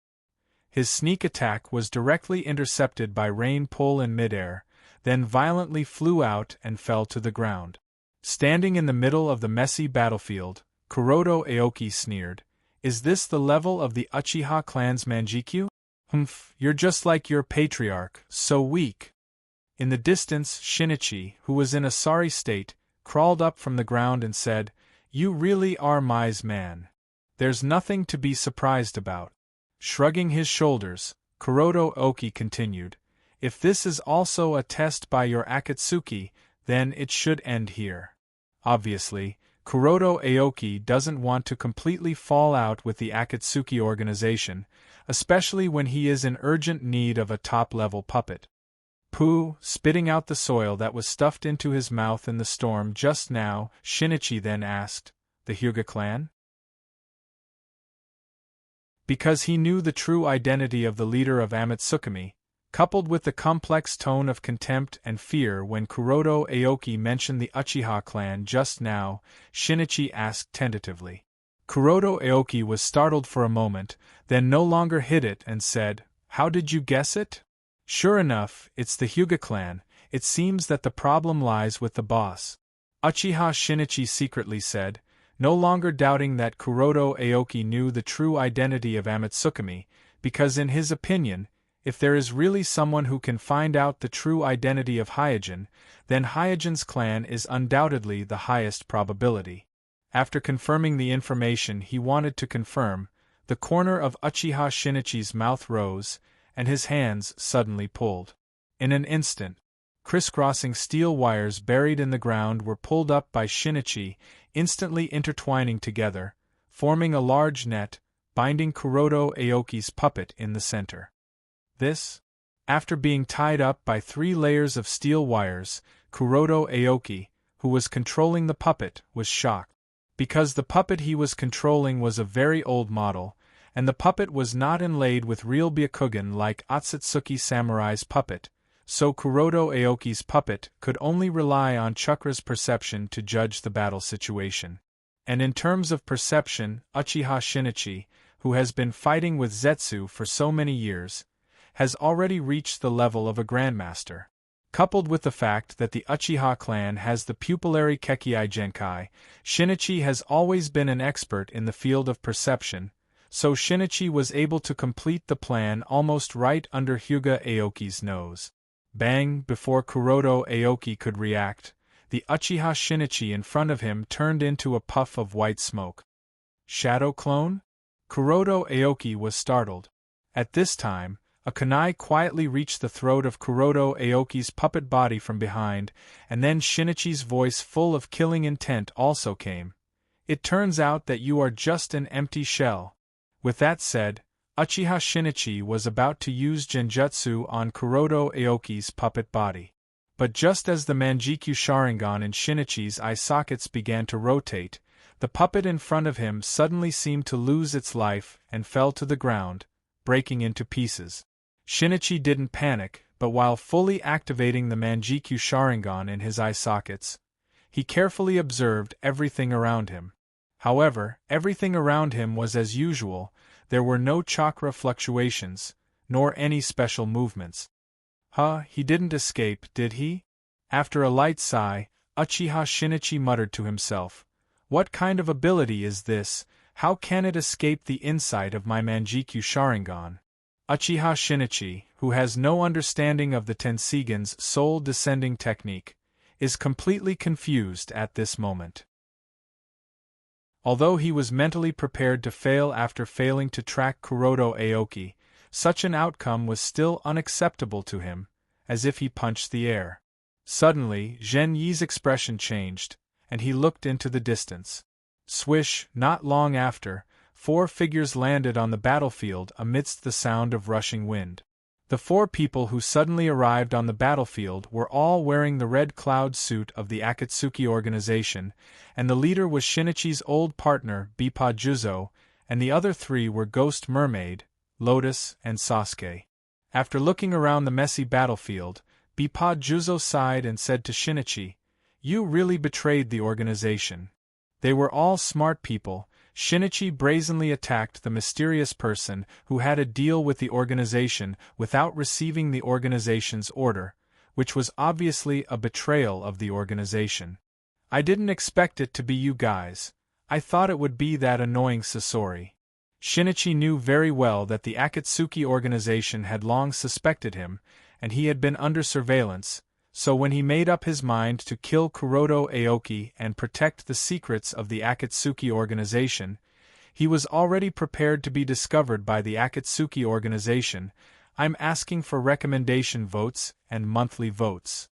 His sneak attack was directly intercepted by rain pull in midair, then violently flew out and fell to the ground. Standing in the middle of the messy battlefield, Kuroto Aoki sneered, "Is this the level of the Uchiha clan's Manjikyu? Humph, you're just like your patriarch, so weak." In the distance, Shinichi, who was in a sorry state, crawled up from the ground and said, "You really are Mai's man. There's nothing to be surprised about." Shrugging his shoulders, Kuroto Aoki continued, "If this is also a test by your Akatsuki, then it should end here." Obviously, Kuroto Aoki doesn't want to completely fall out with the Akatsuki organization, especially when he is in urgent need of a top-level puppet. Pooh, spitting out the soil that was stuffed into his mouth in the storm just now, Shinichi then asked, "The Hyuga clan?" Because he knew the true identity of the leader of Amatsukami, coupled with the complex tone of contempt and fear when Kuroto Aoki mentioned the Uchiha clan just now, Shinichi asked tentatively. Kuroto Aoki was startled for a moment, then no longer hid it and said, "How did you guess it?" "Sure enough, it's the Hyuga clan. It seems that the problem lies with the boss," Uchiha Shinichi secretly said, no longer doubting that Kuroto Aoki knew the true identity of Amatsukami, because in his opinion, if there is really someone who can find out the true identity of Hyojin, then Hyojin's clan is undoubtedly the highest probability. After confirming the information he wanted to confirm, the corner of Uchiha Shinichi's mouth rose, and his hands suddenly pulled. In an instant, crisscrossing steel wires buried in the ground were pulled up by Shinichi, instantly intertwining together, forming a large net, binding Kuroto Aoki's puppet in the center. This, after being tied up by 3 layers of steel wires, Kuroto Aoki, who was controlling the puppet, was shocked. Because the puppet he was controlling was a very old model, and the puppet was not inlaid with real Byakugan like Otsutsuki Samurai's puppet, so Kuroto Aoki's puppet could only rely on Chakra's perception to judge the battle situation. And in terms of perception, Uchiha Shinichi, who has been fighting with Zetsu for so many years, has already reached the level of a grandmaster. Coupled with the fact that the Uchiha clan has the pupillary Kekkei Genkai, Shinichi has always been an expert in the field of perception, so Shinichi was able to complete the plan almost right under Hyuga Aoki's nose. Bang! Before Kuroto Aoki could react, the Uchiha Shinichi in front of him turned into a puff of white smoke. Shadow clone? Kuroto Aoki was startled. At this time, a kunai quietly reached the throat of Kuroto Aoki's puppet body from behind, and then Shinichi's voice full of killing intent also came. "It turns out that you are just an empty shell." With that said, Uchiha Shinichi was about to use Genjutsu on Kuroto Aoki's puppet body. But just as the Manjikyu Sharingan in Shinichi's eye sockets began to rotate, the puppet in front of him suddenly seemed to lose its life and fell to the ground, breaking into pieces. Shinichi didn't panic, but while fully activating the Manjikyu Sharingan in his eye sockets, he carefully observed everything around him. However, everything around him was as usual. There were no chakra fluctuations, nor any special movements. He didn't escape, did he? After a light sigh, Uchiha Shinichi muttered to himself. What kind of ability is this? How can it escape the insight of my Manjikyu Sharingan? Uchiha Shinichi, who has no understanding of the Tenseigan's soul-descending technique, is completely confused at this moment. Although he was mentally prepared to fail after failing to track Kuroto Aoki, such an outcome was still unacceptable to him, as if he punched the air. Suddenly, Zhen Yi's expression changed, and he looked into the distance. Swish, not long after, 4 figures landed on the battlefield amidst the sound of rushing wind. The 4 people who suddenly arrived on the battlefield were all wearing the red cloud suit of the Akatsuki organization, and the leader was Shinichi's old partner, Bippa Juzo, and the other 3 were Ghost Mermaid, Lotus, and Sasuke. After looking around the messy battlefield, Bippa Juzo sighed and said to Shinichi, "You really betrayed the organization." They were all smart people. Shinichi brazenly attacked the mysterious person who had a deal with the organization without receiving the organization's order, which was obviously a betrayal of the organization. "I didn't expect it to be you guys. I thought it would be that annoying Sasori." Shinichi knew very well that the Akatsuki organization had long suspected him, and he had been under surveillance, so when he made up his mind to kill Kuroto Aoki and protect the secrets of the Akatsuki organization, he was already prepared to be discovered by the Akatsuki organization. I'm asking for recommendation votes and monthly votes.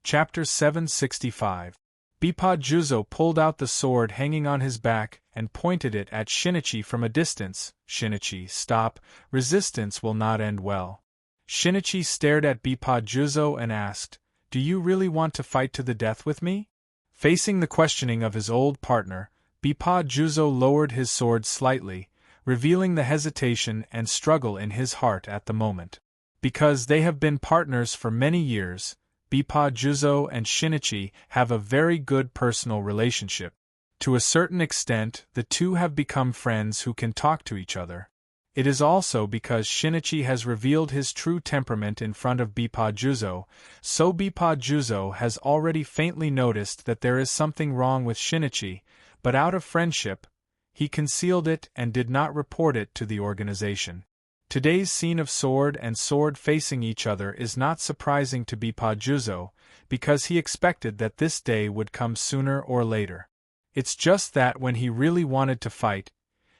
Chapter 765. Bippa Juzo pulled out the sword hanging on his back and pointed it at Shinichi from a distance. "Shinichi, stop. Resistance will not end well." Shinichi stared at Bippa Juzo and asked, "Do you really want to fight to the death with me?" Facing the questioning of his old partner, Bippa Juzo lowered his sword slightly, revealing the hesitation and struggle in his heart at the moment. Because they have been partners for many years, Bippa Juzo and Shinichi have a very good personal relationship. To a certain extent, the two have become friends who can talk to each other. It is also because Shinichi has revealed his true temperament in front of Bippa Juzo, so Bippa Juzo has already faintly noticed that there is something wrong with Shinichi, but out of friendship, he concealed it and did not report it to the organization. Today's scene of sword and sword facing each other is not surprising to Bippa Juzo, because he expected that this day would come sooner or later. It's just that when he really wanted to fight,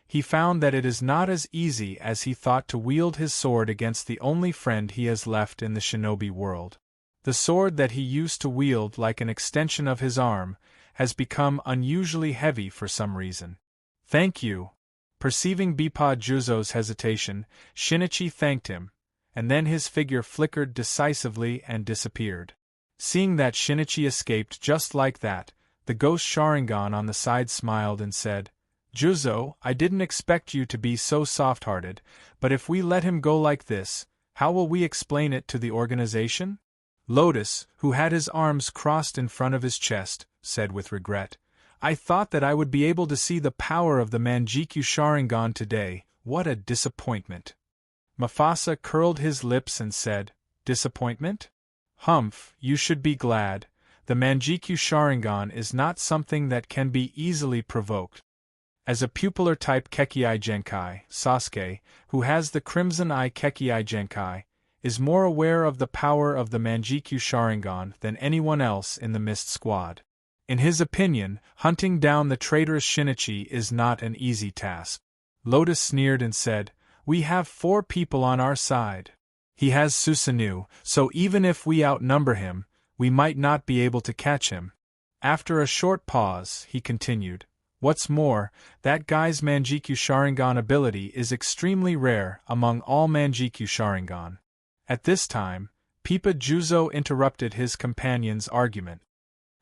he found that it is not as easy as he thought to wield his sword against the only friend he has left in the shinobi world. The sword that he used to wield like an extension of his arm has become unusually heavy for some reason. "Thank you." Perceiving Bippa Juzo's hesitation, Shinichi thanked him, and then his figure flickered decisively and disappeared. Seeing that Shinichi escaped just like that, the ghost Sharingan on the side smiled and said, "Juzo, I didn't expect you to be so soft-hearted, but if we let him go like this, how will we explain it to the organization?" Lotus, who had his arms crossed in front of his chest, said with regret, "I thought that I would be able to see the power of the Manjikyu Sharingan today. What a disappointment." Mufasa curled his lips and said, "Disappointment? Humph, you should be glad. The Manjikyu Sharingan is not something that can be easily provoked." As a pupillar type Kekkei Genkai, Sasuke, who has the Crimson Eye Kekkei Genkai, is more aware of the power of the Manjikyu Sharingan than anyone else in the Mist Squad. In his opinion, hunting down the traitorous Shinichi is not an easy task. Lotus sneered and said, "We have 4 people on our side. He has Susanoo, so even if we outnumber him, we might not be able to catch him." After a short pause, he continued, "What's more, that guy's Manjikyu Sharingan ability is extremely rare among all Manjikyu Sharingan." At this time, Bippa Juzo interrupted his companion's argument.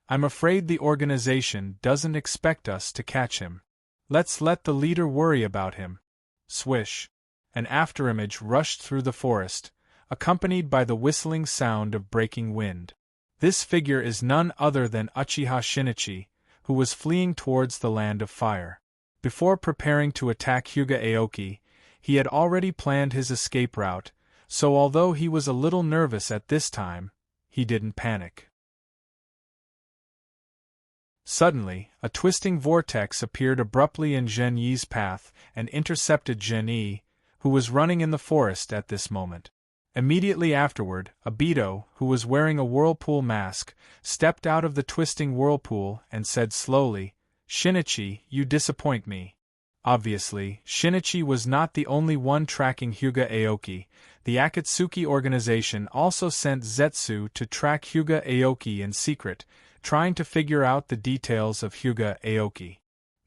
"I'm afraid the organization doesn't expect us to catch him. Let's let the leader worry about him." Swish! An afterimage rushed through the forest, accompanied by the whistling sound of breaking wind. This figure is none other than Uchiha Shinichi, who was fleeing towards the Land of Fire. Before preparing to attack Hyuga Aoki, he had already planned his escape route, so although he was a little nervous at this time, he didn't panic. Suddenly, a twisting vortex appeared abruptly in Zhen Yi's path and intercepted Zhen Yi, who was running in the forest at this moment. Immediately afterward, Obito, who was wearing a whirlpool mask, stepped out of the twisting whirlpool and said slowly, "Shinichi, you disappoint me." Obviously, Shinichi was not the only one tracking Hyuga Aoki. The Akatsuki organization also sent Zetsu to track Hyuga Aoki in secret, trying to figure out the details of Hyuga Aoki.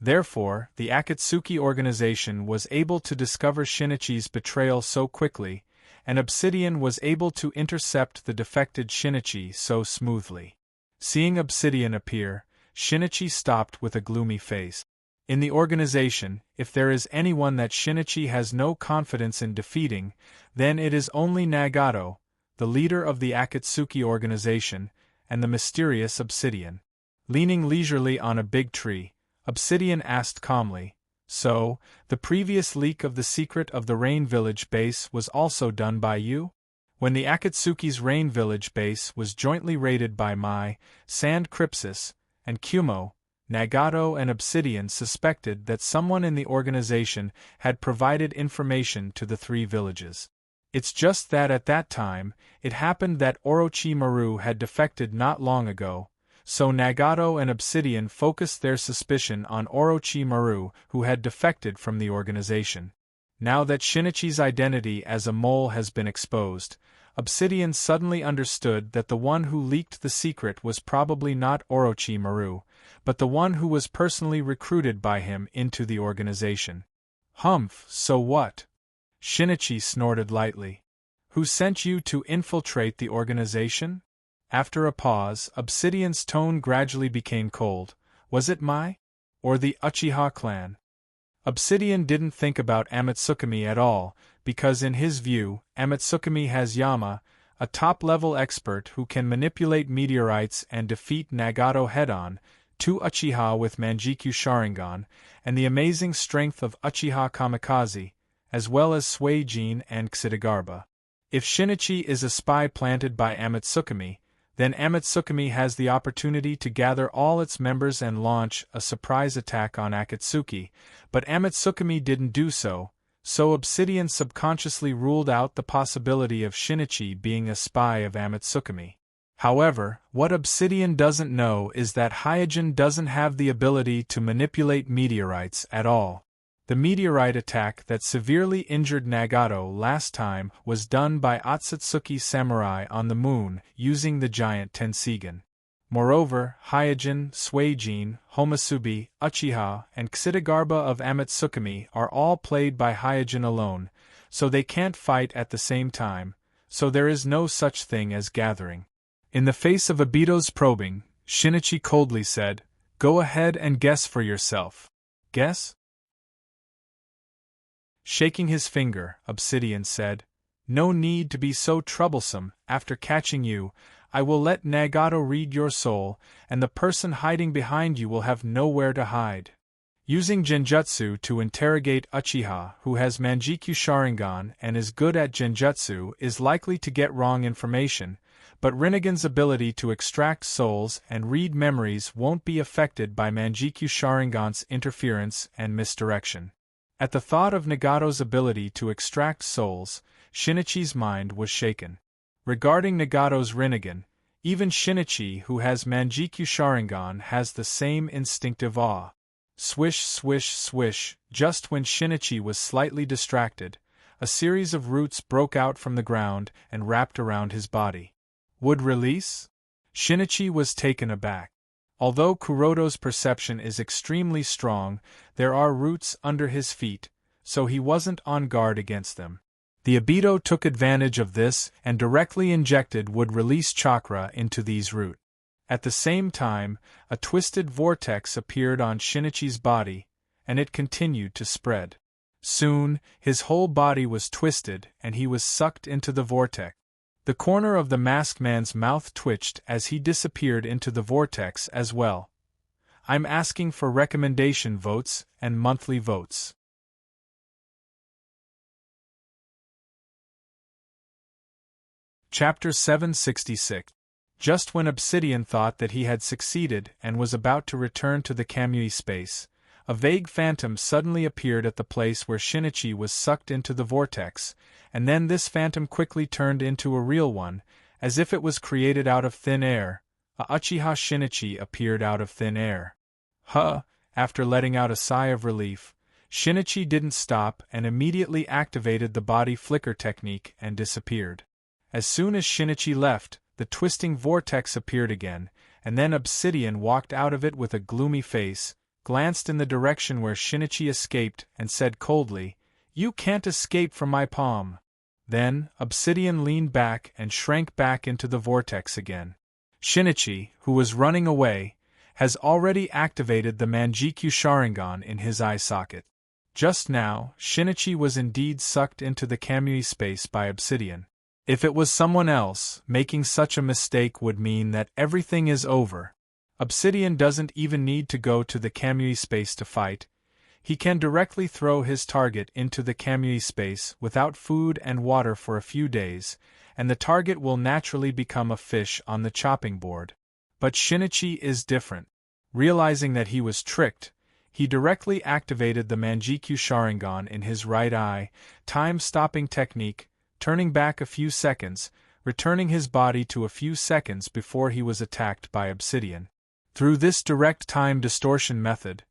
Therefore, the Akatsuki organization was able to discover Shinichi's betrayal so quickly, and Obsidian was able to intercept the defected Shinichi so smoothly. Seeing Obsidian appear, Shinichi stopped with a gloomy face. In the organization, if there is anyone that Shinichi has no confidence in defeating, then it is only Nagato, the leader of the Akatsuki organization, and the mysterious Obsidian. Leaning leisurely on a big tree, Obsidian asked calmly, "So, the previous leak of the secret of the Rain Village base was also done by you?" When the Akatsuki's Rain Village base was jointly raided by Mai, Sand Crypsis, and Kumo, Nagato and Obsidian suspected that someone in the organization had provided information to the three villages. It's just that at that time, it happened that Orochimaru had defected not long ago, so Nagato and Obsidian focused their suspicion on Orochimaru, who had defected from the organization. Now that Shinichi's identity as a mole has been exposed, Obsidian suddenly understood that the one who leaked the secret was probably not Orochimaru, but the one who was personally recruited by him into the organization. "Humph, so what?" Shinichi snorted lightly. "Who sent you to infiltrate the organization?" After a pause, Obsidian's tone gradually became cold. "Was it Mai? Or the Uchiha clan?" Obsidian didn't think about Amatsukami at all, because in his view, Amatsukami has Yama, a top-level expert who can manipulate meteorites and defeat Nagato head-on, two Uchiha with Manjikyu Sharingan, and the amazing strength of Uchiha Kamikaze, as well as Suijin and Xidagarba. If Shinichi is a spy planted by Amatsukami, then Amatsukami has the opportunity to gather all its members and launch a surprise attack on Akatsuki, but Amatsukami didn't do so, so Obsidian subconsciously ruled out the possibility of Shinichi being a spy of Amatsukami. However, what Obsidian doesn't know is that Hyojin doesn't have the ability to manipulate meteorites at all. The meteorite attack that severely injured Nagato last time was done by Otsutsuki Samurai on the moon using the giant Tenseigan. Moreover, Hyojin, Suijin, Homasubi, Uchiha, and Xidagarba of Amatsukami are all played by Hyojin alone, so they can't fight at the same time, so there is no such thing as gathering. In the face of Obito's probing, Shinichi coldly said, "Go ahead and guess for yourself." "Guess?" Shaking his finger, Obsidian said, "No need to be so troublesome. After catching you, I will let Nagato read your soul, and the person hiding behind you will have nowhere to hide." Using Genjutsu to interrogate Uchiha, who has Manjikyu Sharingan and is good at Genjutsu, is likely to get wrong information, but Rinnegan's ability to extract souls and read memories won't be affected by Manjikyu Sharingan's interference and misdirection. At the thought of Nagato's ability to extract souls, Shinichi's mind was shaken. Regarding Nagato's Rinnegan, even Shinichi, who has Manjikyu Sharingan, has the same instinctive awe. Swish, swish, swish, just when Shinichi was slightly distracted, a series of roots broke out from the ground and wrapped around his body. Would release? Shinichi was taken aback. Although Kuroto's perception is extremely strong, there are roots under his feet, so he wasn't on guard against them. The Obito took advantage of this and directly injected would-release chakra into these roots. At the same time, a twisted vortex appeared on Shinichi's body, and it continued to spread. Soon, his whole body was twisted and he was sucked into the vortex. The corner of the masked man's mouth twitched as he disappeared into the vortex as well. I'm asking for recommendation votes and monthly votes. Chapter 766. Just when Obsidian thought that he had succeeded and was about to return to the Kamui space, a vague phantom suddenly appeared at the place where Shinichi was sucked into the vortex, and then this phantom quickly turned into a real one, as if it was created out of thin air. A Uchiha Shinichi appeared out of thin air. After letting out a sigh of relief, Shinichi didn't stop and immediately activated the body flicker technique and disappeared. As soon as Shinichi left, the twisting vortex appeared again, and then Obsidian walked out of it with a gloomy face, glanced in the direction where Shinichi escaped, and said coldly, "You can't escape from my palm." Then, Obsidian leaned back and shrank back into the vortex again. Shinichi, who was running away, has already activated the Manjikyu Sharingan in his eye socket. Just now, Shinichi was indeed sucked into the Kamui space by Obsidian. If it was someone else, making such a mistake would mean that everything is over. Obsidian doesn't even need to go to the Kamui space to fight. He can directly throw his target into the Kamui space without food and water for a few days, and the target will naturally become a fish on the chopping board. But Shinichi is different. Realizing that he was tricked, he directly activated the Manjikyu Sharingan in his right eye, time-stopping technique, turning back a few seconds, returning his body to a few seconds before he was attacked by Obsidian. Through this direct time distortion method,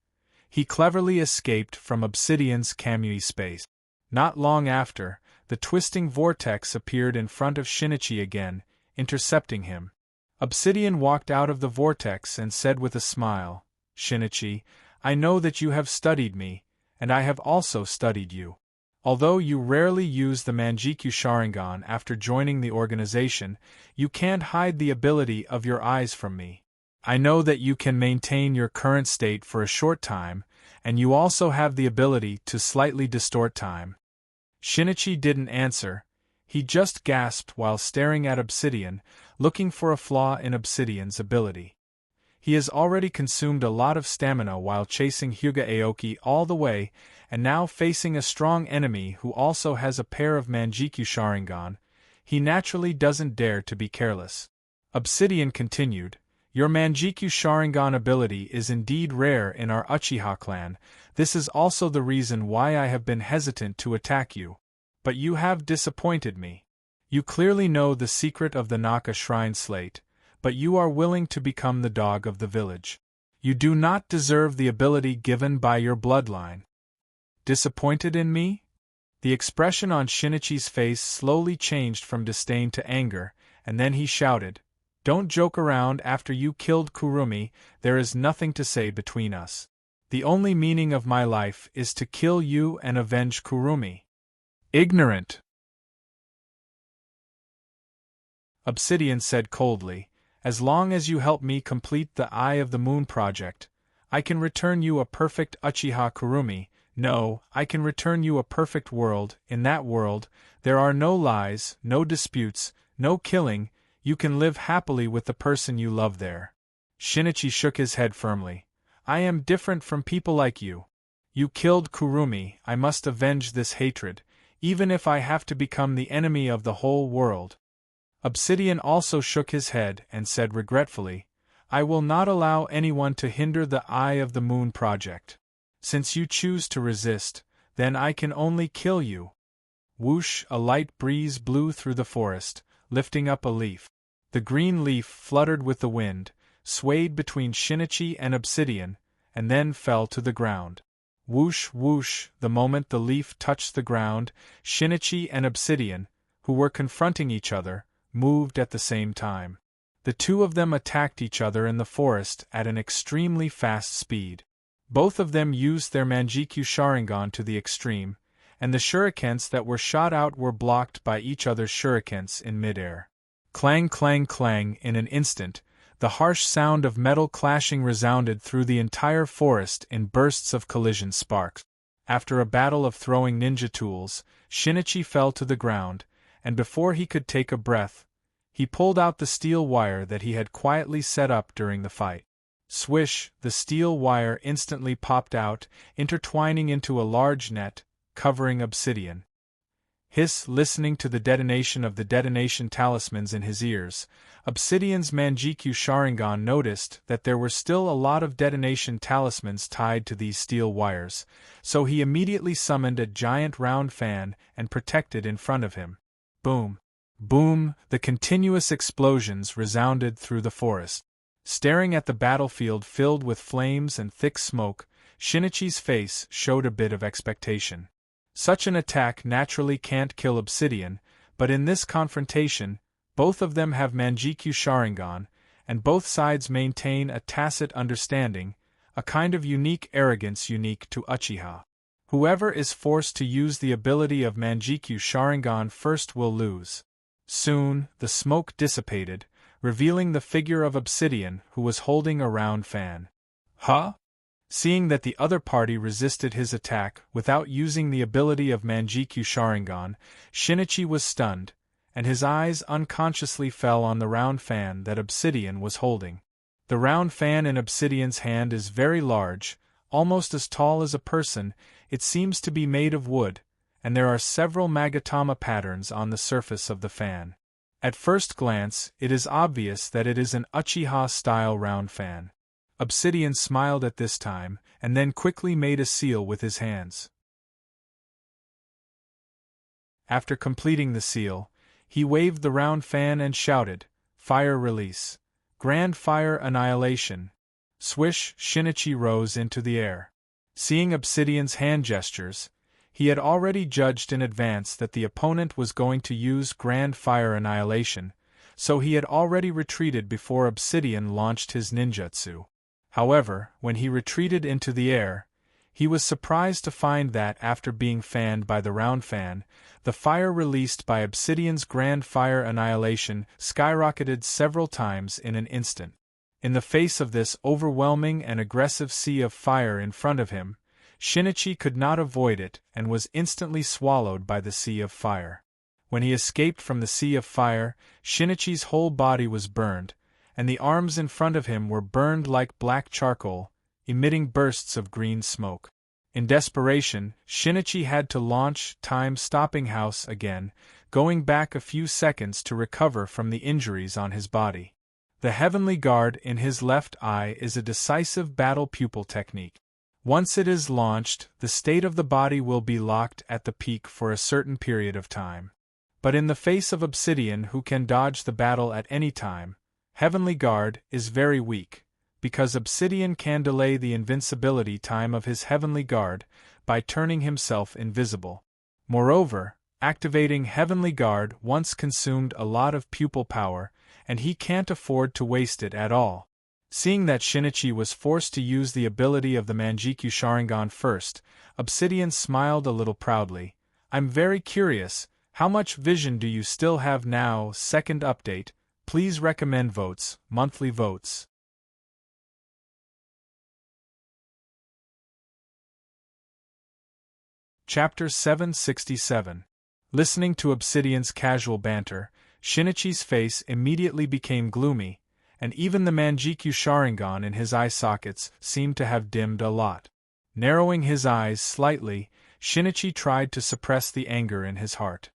he cleverly escaped from Obsidian's Kamui space. Not long after, the twisting vortex appeared in front of Shinichi again, intercepting him. Obsidian walked out of the vortex and said with a smile, "Shinichi, I know that you have studied me, and I have also studied you. Although you rarely use the Manjikyu Sharingan after joining the organization, you can't hide the ability of your eyes from me. I know that you can maintain your current state for a short time, and you also have the ability to slightly distort time." Shinichi didn't answer. He just gasped while staring at Obsidian, looking for a flaw in Obsidian's ability. He has already consumed a lot of stamina while chasing Hyuga Aoki all the way, and now facing a strong enemy who also has a pair of Manjikyu Sharingan, he naturally doesn't dare to be careless. Obsidian continued, "Your Manjikyu Sharingan ability is indeed rare in our Uchiha clan. This is also the reason why I have been hesitant to attack you. But you have disappointed me. You clearly know the secret of the Naka Shrine Slate, but you are willing to become the dog of the village. You do not deserve the ability given by your bloodline." Disappointed in me? The expression on Shinichi's face slowly changed from disdain to anger, and then he shouted, "Don't joke around after you killed Kurumi, there is nothing to say between us. The only meaning of my life is to kill you and avenge Kurumi." "Ignorant!" Obsidian said coldly, "As long as you help me complete the Eye of the Moon project, I can return you a perfect Uchiha Kurumi. No, I can return you a perfect world. In that world, there are no lies, no disputes, no killing. You can live happily with the person you love there." Shinichi shook his head firmly. "I am different from people like you. You killed Kurumi, I must avenge this hatred, even if I have to become the enemy of the whole world." Obsidian also shook his head and said regretfully, "I will not allow anyone to hinder the Eye of the Moon project. Since you choose to resist, then I can only kill you." Whoosh! A light breeze blew through the forest, lifting up a leaf. The green leaf fluttered with the wind, swayed between Shinichi and Obsidian, and then fell to the ground. Whoosh, whoosh! The moment the leaf touched the ground, Shinichi and Obsidian, who were confronting each other, moved at the same time. The two of them attacked each other in the forest at an extremely fast speed. Both of them used their Manjikyu Sharingan to the extreme, and the shurikens that were shot out were blocked by each other's shurikens in midair. Clang, clang, clang! In an instant, the harsh sound of metal clashing resounded through the entire forest in bursts of collision sparks. After a battle of throwing ninja tools, Shinichi fell to the ground, and before he could take a breath, he pulled out the steel wire that he had quietly set up during the fight. Swish! The steel wire instantly popped out, intertwining into a large net, covering Obsidian. listening to the detonation of the detonation talismans in his ears, Obsidian's Manjikyu Sharingan noticed that there were still a lot of detonation talismans tied to these steel wires, so he immediately summoned a giant round fan and protected in front of him. Boom! Boom! The continuous explosions resounded through the forest. Staring at the battlefield filled with flames and thick smoke, Shinichi's face showed a bit of expectation. Such an attack naturally can't kill Obsidian, but in this confrontation, both of them have Manjikyu Sharingan, and both sides maintain a tacit understanding, a kind of unique arrogance unique to Uchiha. Whoever is forced to use the ability of Manjikyu Sharingan first will lose. Soon, the smoke dissipated, revealing the figure of Obsidian who was holding a round fan. Huh? Seeing that the other party resisted his attack without using the ability of Manjikyu Sharingan, Shinichi was stunned, and his eyes unconsciously fell on the round fan that Obsidian was holding. The round fan in Obsidian's hand is very large, almost as tall as a person. It seems to be made of wood, and there are several Magatama patterns on the surface of the fan. At first glance, it is obvious that it is an Uchiha-style round fan. Obsidian smiled at this time, and then quickly made a seal with his hands. After completing the seal, he waved the round fan and shouted, "Fire release! Grand fire annihilation!" Swish! Shinichi rose into the air. Seeing Obsidian's hand gestures, he had already judged in advance that the opponent was going to use Grand Fire Annihilation, so he had already retreated before Obsidian launched his ninjutsu. However, when he retreated into the air, he was surprised to find that after being fanned by the round fan, the fire released by Obsidian's Grand Fire Annihilation skyrocketed several times in an instant. In the face of this overwhelming and aggressive sea of fire in front of him, Shinichi could not avoid it and was instantly swallowed by the sea of fire. When he escaped from the sea of fire, Shinichi's whole body was burned, and the arms in front of him were burned like black charcoal, emitting bursts of green smoke. In desperation, Shinichi had to launch Time-Stopping House again, going back a few seconds to recover from the injuries on his body. The Heavenly Guard in his left eye is a decisive battle pupil technique. Once it is launched, the state of the body will be locked at the peak for a certain period of time. But in the face of Obsidian, who can dodge the battle at any time, Heavenly Guard is very weak, because Obsidian can delay the invincibility time of his Heavenly Guard by turning himself invisible. Moreover, activating Heavenly Guard once consumed a lot of pupil power, and he can't afford to waste it at all. Seeing that Shinichi was forced to use the ability of the Manjikyu Sharingan first, Obsidian smiled a little proudly. "I'm very curious, how much vision do you still have now?" Second update, please recommend votes, monthly votes. Chapter 767. Listening to Obsidian's casual banter, Shinichi's face immediately became gloomy, and even the Manjikyu Sharingan in his eye sockets seemed to have dimmed a lot. Narrowing his eyes slightly, Shinichi tried to suppress the anger in his heart.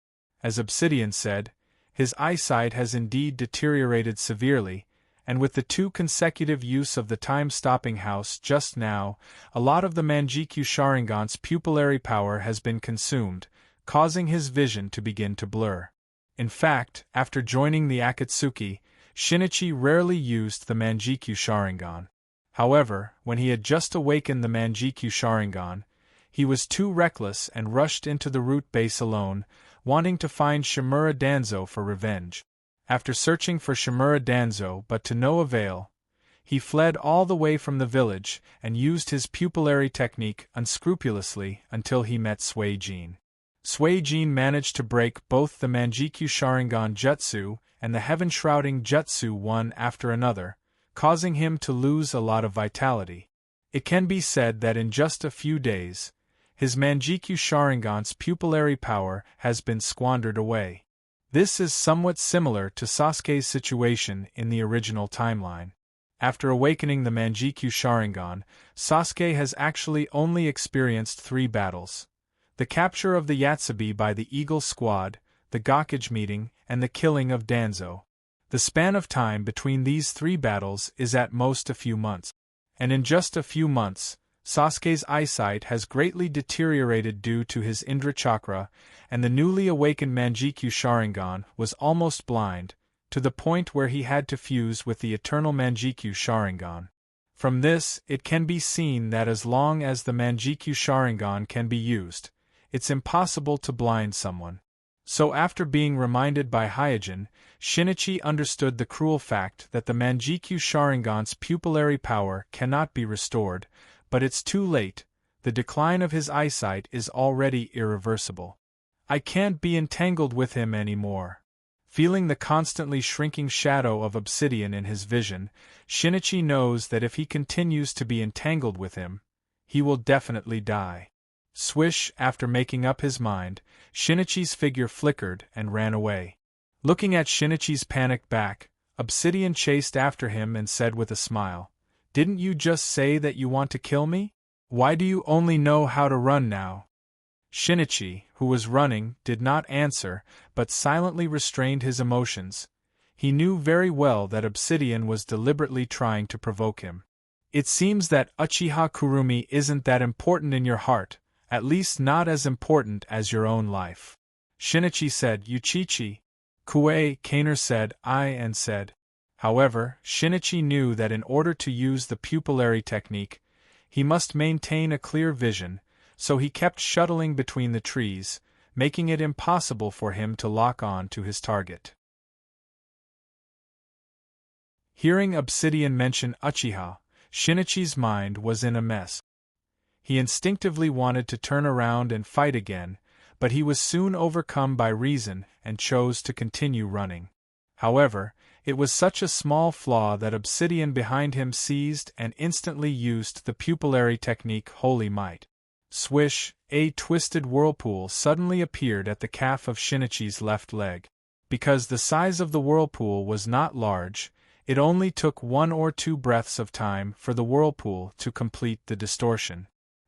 As Obsidian said, his eyesight has indeed deteriorated severely, and with the 2 consecutive use of the Time-Stopping House just now, a lot of the Manjikyu Sharingan's pupillary power has been consumed, causing his vision to begin to blur. In fact, after joining the Akatsuki, Shinichi rarely used the Manjikyu Sharingan. However, when he had just awakened the Manjikyu Sharingan, he was too reckless and rushed into the root base alone, wanting to find Shimura Danzo for revenge. After searching for Shimura Danzo but to no avail, he fled all the way from the village and used his pupillary technique unscrupulously until he met Suijin. Suijin managed to break both the Manjikyu Sharingan Jutsu and the Heaven-Shrouding Jutsu one after another, causing him to lose a lot of vitality. It can be said that in just a few days, his Manjikyu Sharingan's pupillary power has been squandered away. This is somewhat similar to Sasuke's situation in the original timeline. After awakening the Manjikyu Sharingan, Sasuke has actually only experienced 3 battles. The capture of the Yatsubi by the Eagle Squad, the Gakage meeting, and the killing of Danzo. The span of time between these 3 battles is at most a few months. And in just a few months, Sasuke's eyesight has greatly deteriorated due to his Indra Chakra, and the newly awakened Manjikyu Sharingan was almost blind, to the point where he had to fuse with the eternal Manjikyu Sharingan. From this, it can be seen that as long as the Manjikyu Sharingan can be used, it's impossible to blind someone. So after being reminded by Hyojin, Shinichi understood the cruel fact that the Manjikyu Sharingan's pupillary power cannot be restored, but it's too late, the decline of his eyesight is already irreversible. I can't be entangled with him anymore. Feeling the constantly shrinking shadow of Obsidian in his vision, Shinichi knows that if he continues to be entangled with him, he will definitely die. Swish, after making up his mind, Shinichi's figure flickered and ran away. Looking at Shinichi's panicked back, Obsidian chased after him and said with a smile, "Didn't you just say that you want to kill me? Why do you only know how to run now?" Shinichi, who was running, did not answer, but silently restrained his emotions. He knew very well that Obsidian was deliberately trying to provoke him. "It seems that Uchiha Kurumi isn't that important in your heart, at least not as important as your own life," Shinichi said. "Uchichi." Kue Kainer said, "I," and said. However, Shinichi knew that in order to use the pupillary technique, he must maintain a clear vision, so he kept shuttling between the trees, making it impossible for him to lock on to his target. Hearing Obsidian mention Uchiha, Shinichi's mind was in a mess. He instinctively wanted to turn around and fight again, but he was soon overcome by reason and chose to continue running. However, it was such a small flaw that Obsidian behind him seized and instantly used the pupillary technique Holy Might. Swish, a twisted whirlpool suddenly appeared at the calf of Shinichi's left leg. Because the size of the whirlpool was not large, it only took 1 or 2 breaths of time for the whirlpool to complete the distortion.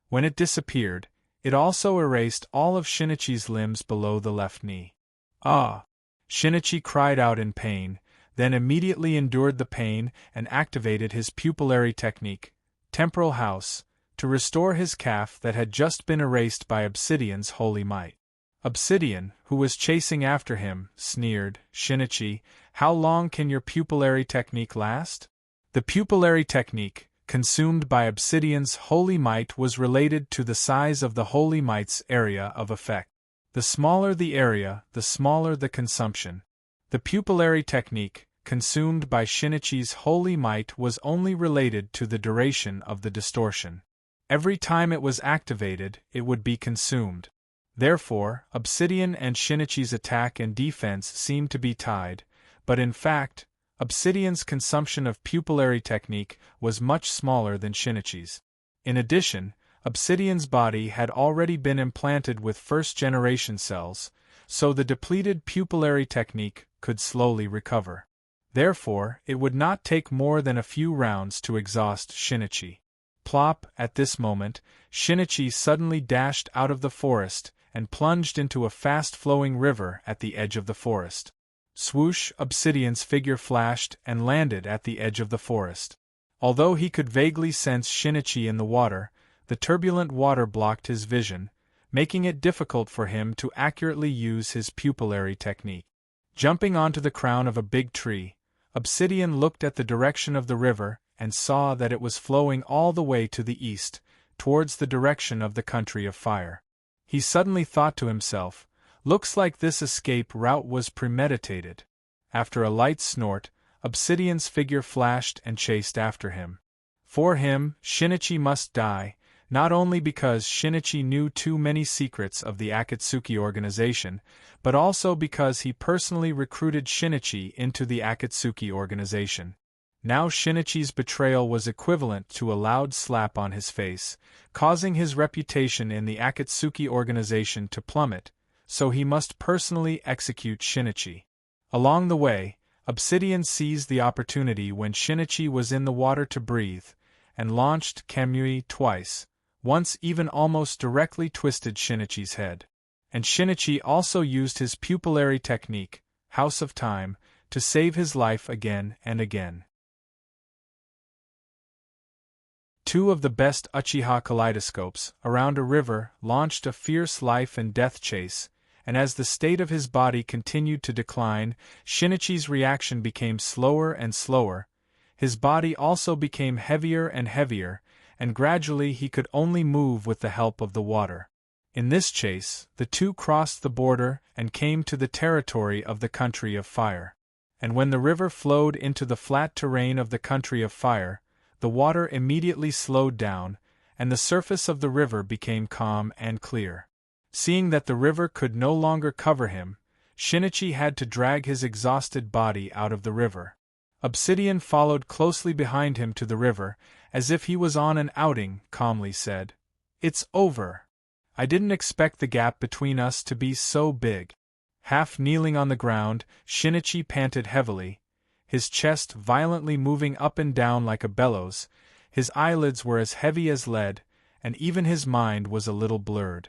When it disappeared, it also erased all of Shinichi's limbs below the left knee. "Ah!" Shinichi cried out in pain, then immediately endured the pain and activated his pupillary technique, Temporal House, to restore his calf that had just been erased by Obsidian's Holy Might. Obsidian, who was chasing after him, sneered, "Shinichi, how long can your pupillary technique last?" The pupillary technique, consumed by Obsidian's Holy Might, was related to the size of the Holy Might's area of effect. The smaller the area, the smaller the consumption. The pupillary technique, consumed by Shinichi's Holy Might, was only related to the duration of the distortion. Every time it was activated, it would be consumed. Therefore, Obsidian and Shinichi's attack and defense seemed to be tied, but in fact, Obsidian's consumption of pupillary technique was much smaller than Shinichi's. In addition, Obsidian's body had already been implanted with first-generation cells, so the depleted pupillary technique could slowly recover. Therefore, it would not take more than a few rounds to exhaust Shinichi. Plop! At this moment, Shinichi suddenly dashed out of the forest and plunged into a fast-flowing river at the edge of the forest. Swoosh! Obsidian's figure flashed and landed at the edge of the forest. Although he could vaguely sense Shinichi in the water, the turbulent water blocked his vision, making it difficult for him to accurately use his pupillary technique. Jumping onto the crown of a big tree, Obsidian looked at the direction of the river and saw that it was flowing all the way to the east, towards the direction of the Country of Fire. He suddenly thought to himself, "Looks like this escape route was premeditated." After a light snort, Obsidian's figure flashed and chased after him. For him, Shinichi must die, not only because Shinichi knew too many secrets of the Akatsuki organization, but also because he personally recruited Shinichi into the Akatsuki organization. Now Shinichi's betrayal was equivalent to a loud slap on his face, causing his reputation in the Akatsuki organization to plummet, so he must personally execute Shinichi. Along the way, Obsidian seized the opportunity when Shinichi was in the water to breathe, and launched Kamui twice, once even almost directly twisted Shinichi's head. And Shinichi also used his pupillary technique, House of Time, to save his life again and again. Two of the best Uchiha kaleidoscopes, around a river, launched a fierce life and death chase, and as the state of his body continued to decline, Shinichi's reaction became slower and slower. His body also became heavier and heavier, and gradually he could only move with the help of the water. In this chase, the two crossed the border and came to the territory of the Country of Fire. And when the river flowed into the flat terrain of the Country of Fire, the water immediately slowed down, and the surface of the river became calm and clear. Seeing that the river could no longer cover him, Shinichi had to drag his exhausted body out of the river. Obsidian followed closely behind him to the river, as if he was on an outing, calmly said, "It's over. I didn't expect the gap between us to be so big." Half kneeling on the ground, Shinichi panted heavily, his chest violently moving up and down like a bellows. His eyelids were as heavy as lead, and even his mind was a little blurred.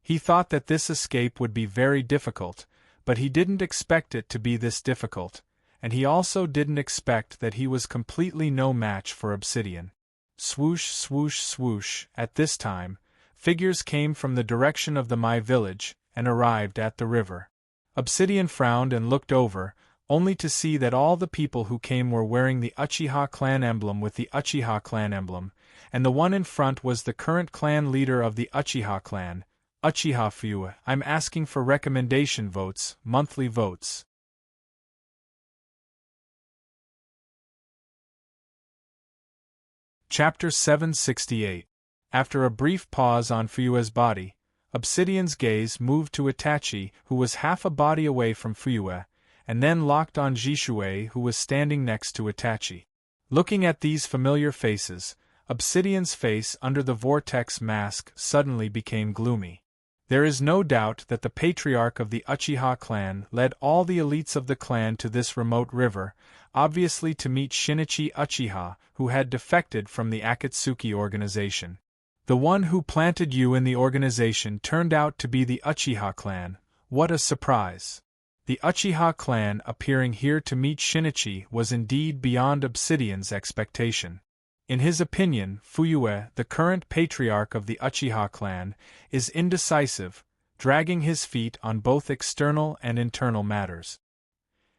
He thought that this escape would be very difficult, but he didn't expect it to be this difficult, and he also didn't expect that he was completely no match for Obsidian. Swoosh, swoosh, swoosh. At this time, figures came from the direction of the Mai village, and arrived at the river. Obsidian frowned and looked over, only to see that all the people who came were wearing the Uchiha clan emblem with the Uchiha clan emblem, and the one in front was the current clan leader of the Uchiha clan, Uchiha Fuyue. "I'm asking for recommendation votes, monthly votes." Chapter 768. After a brief pause on Fuyue's body, Obsidian's gaze moved to Itachi, who was half a body away from Fuyue, and then locked on Jishui, who was standing next to Itachi. Looking at these familiar faces, Obsidian's face under the vortex mask suddenly became gloomy. There is no doubt that the patriarch of the Uchiha clan led all the elites of the clan to this remote river, obviously to meet Shinichi Uchiha, who had defected from the Akatsuki organization. The one who planted you in the organization turned out to be the Uchiha clan. What a surprise! The Uchiha clan appearing here to meet Shinichi was indeed beyond Obsidian's expectation. In his opinion, Fuyue, the current patriarch of the Uchiha clan, is indecisive, dragging his feet on both external and internal matters.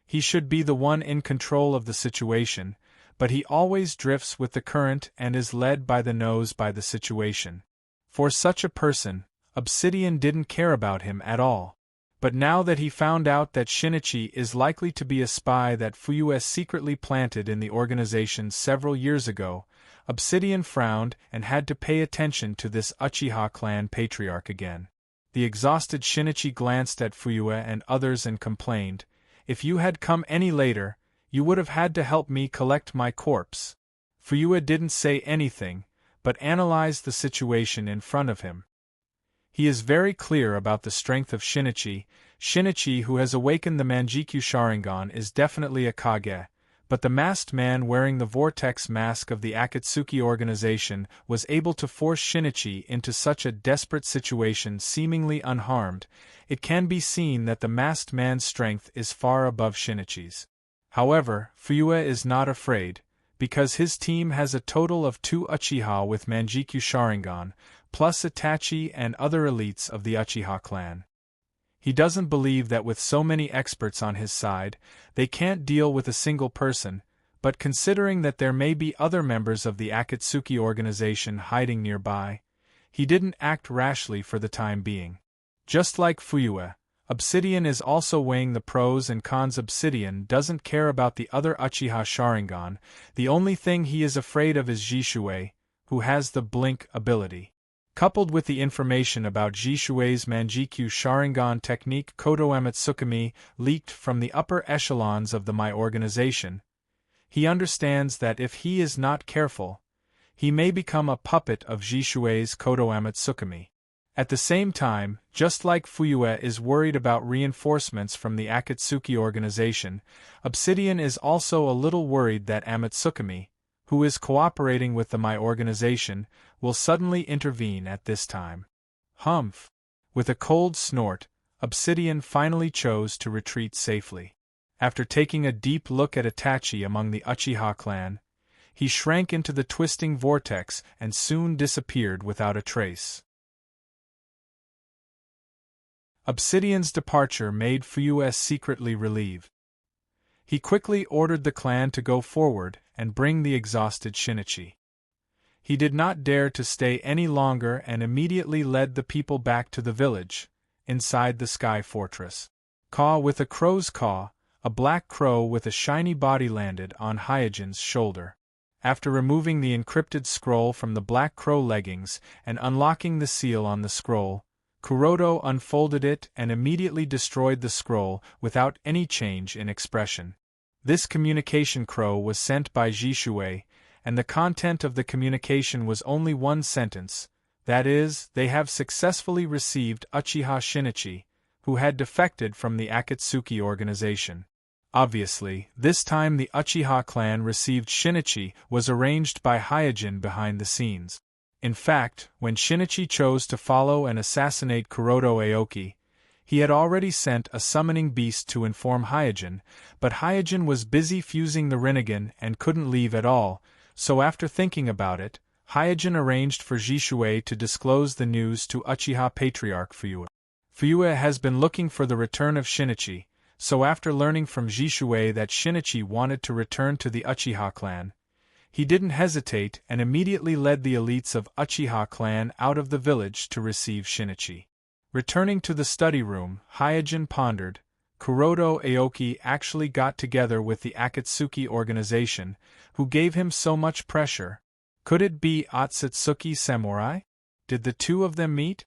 He should be the one in control of the situation, but he always drifts with the current and is led by the nose by the situation. For such a person, Obsidian didn't care about him at all. But now that he found out that Shinichi is likely to be a spy that Fuyue secretly planted in the organization several years ago, Obsidian frowned and had to pay attention to this Uchiha clan patriarch again. The exhausted Shinichi glanced at Fuyue and others and complained, "If you had come any later, you would have had to help me collect my corpse." Fuyue didn't say anything, but analyzed the situation in front of him. He is very clear about the strength of Shinichi. Shinichi, who has awakened the Manjikyu Sharingan, is definitely a Kage, but the masked man wearing the vortex mask of the Akatsuki organization was able to force Shinichi into such a desperate situation seemingly unharmed. It can be seen that the masked man's strength is far above Shinichi's. However, Fuyue is not afraid, because his team has a total of 2 Uchiha with Manjikyu Sharingan, plus Itachi and other elites of the Uchiha clan. He doesn't believe that with so many experts on his side, they can't deal with a single person, but considering that there may be other members of the Akatsuki organization hiding nearby, he didn't act rashly for the time being. Just like Fuyue, Obsidian is also weighing the pros and cons. Obsidian doesn't care about the other Uchiha Sharingan, the only thing he is afraid of is Jishui, who has the blink ability. Coupled with the information about Jishui's Manjikyu Sharingan technique Kodo Amatsukami leaked from the upper echelons of the Mai organization, he understands that if he is not careful, he may become a puppet of Jishui's Kodo Amatsukami. At the same time, just like Fuyue is worried about reinforcements from the Akatsuki organization, Obsidian is also a little worried that Amatsukami, who is cooperating with the Mai organization, will suddenly intervene at this time. Humph! With a cold snort, Obsidian finally chose to retreat safely. After taking a deep look at Itachi among the Uchiha clan, he shrank into the twisting vortex and soon disappeared without a trace. Obsidian's departure made Fuyue secretly relieved. He quickly ordered the clan to go forward and bring the exhausted Shinichi. He did not dare to stay any longer and immediately led the people back to the village, inside the Sky Fortress. Caw with a crow's caw, a black crow with a shiny body landed on Hyojin's shoulder. After removing the encrypted scroll from the black crow leggings and unlocking the seal on the scroll, Kuroto unfolded it and immediately destroyed the scroll without any change in expression. This communication crow was sent by Jishuei, and the content of the communication was only one sentence, that is, they have successfully received Uchiha Shinichi, who had defected from the Akatsuki organization. Obviously, this time the Uchiha clan received Shinichi was arranged by Hyojin behind the scenes. In fact, when Shinichi chose to follow and assassinate Kuroto Aoki, he had already sent a summoning beast to inform Hyojin, but Hyojin was busy fusing the Rinnegan and couldn't leave at all, so after thinking about it, Hyojin arranged for Jishuei to disclose the news to Uchiha Patriarch Fuyue. Fuyue has been looking for the return of Shinichi, so after learning from Jishuei that Shinichi wanted to return to the Uchiha clan, he didn't hesitate and immediately led the elites of Uchiha clan out of the village to receive Shinichi. Returning to the study room, Hyojin pondered, Kuroto Aoki actually got together with the Akatsuki organization, who gave him so much pressure. Could it be Otsutsuki Samurai? Did the two of them meet?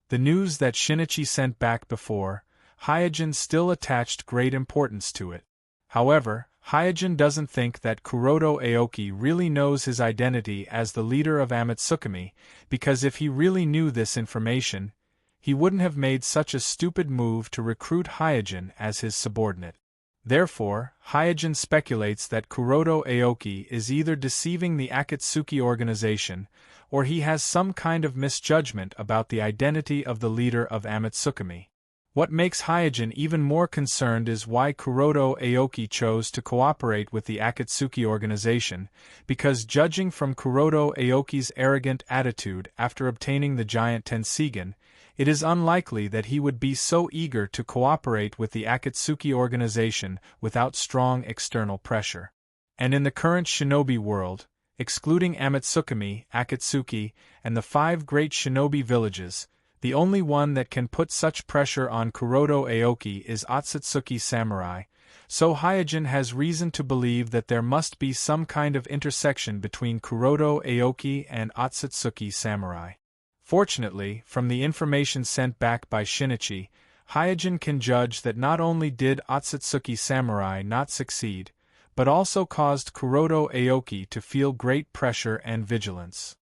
The news that Shinichi sent back before, Hyojin still attached great importance to it. However, Hyojin doesn't think that Kuroto Aoki really knows his identity as the leader of Amatsukami, because if he really knew this information, he wouldn't have made such a stupid move to recruit Hyojin as his subordinate. Therefore, Hyojin speculates that Kuroto Aoki is either deceiving the Akatsuki organization, or he has some kind of misjudgment about the identity of the leader of Amatsukami. What makes Hyojin even more concerned is why Kuroto Aoki chose to cooperate with the Akatsuki organization, because judging from Kuroto Aoki's arrogant attitude after obtaining the giant Tenseigan, it is unlikely that he would be so eager to cooperate with the Akatsuki organization without strong external pressure. And in the current shinobi world, excluding Amatsukami, Akatsuki, and the 5 great shinobi villages, the only one that can put such pressure on Kuroto Aoki is Otsutsuki Samurai, so Hyojin has reason to believe that there must be some kind of intersection between Kuroto Aoki and Otsutsuki Samurai. Fortunately, from the information sent back by Shinichi, Hyojin can judge that not only did Otsutsuki Samurai not succeed, but also caused Kuroto Aoki to feel great pressure and vigilance.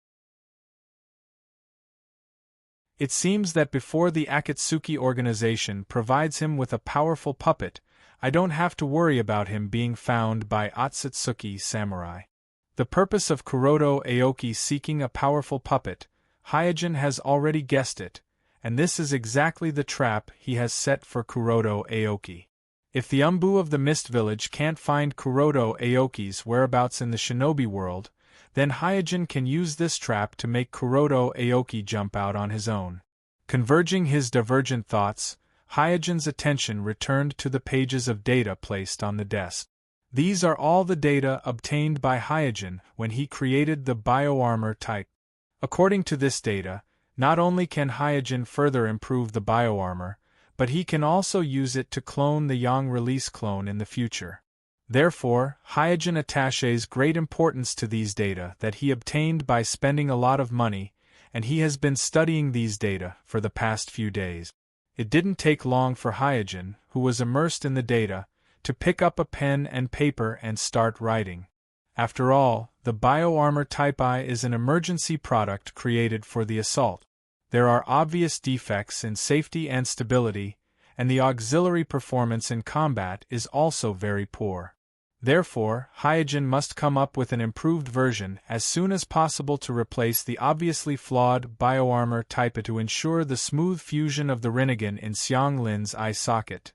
It seems that before the Akatsuki organization provides him with a powerful puppet, I don't have to worry about him being found by Otsutsuki Samurai. The purpose of Kuroto Aoki seeking a powerful puppet, Hyojin has already guessed it, and this is exactly the trap he has set for Kuroto Aoki. If the Umbu of the Mist Village can't find Kuroto Aoki's whereabouts in the shinobi world, then Hyojin can use this trap to make Kuroto Aoki jump out on his own. Converging his divergent thoughts, Hyojin's attention returned to the pages of data placed on the desk. These are all the data obtained by Hyojin when he created the bioarmor type. According to this data, not only can Hyojin further improve the bioarmor, but he can also use it to clone the Yang release clone in the future. Therefore, Hyojin attaches great importance to these data that he obtained by spending a lot of money, and he has been studying these data for the past few days. It didn't take long for Hyojin, who was immersed in the data, to pick up a pen and paper and start writing. After all, the bioarmor Type I is an emergency product created for the assault. There are obvious defects in safety and stability, and the auxiliary performance in combat is also very poor. Therefore, Hyojin must come up with an improved version as soon as possible to replace the obviously flawed bioarmor type to ensure the smooth fusion of the Rinnegan in Xiang Lin's eye socket.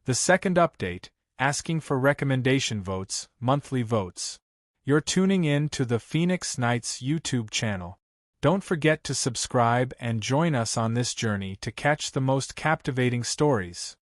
The second update, asking for recommendation votes, monthly votes. You're tuning in to the Phoenix Knights YouTube channel. Don't forget to subscribe and join us on this journey to catch the most captivating stories.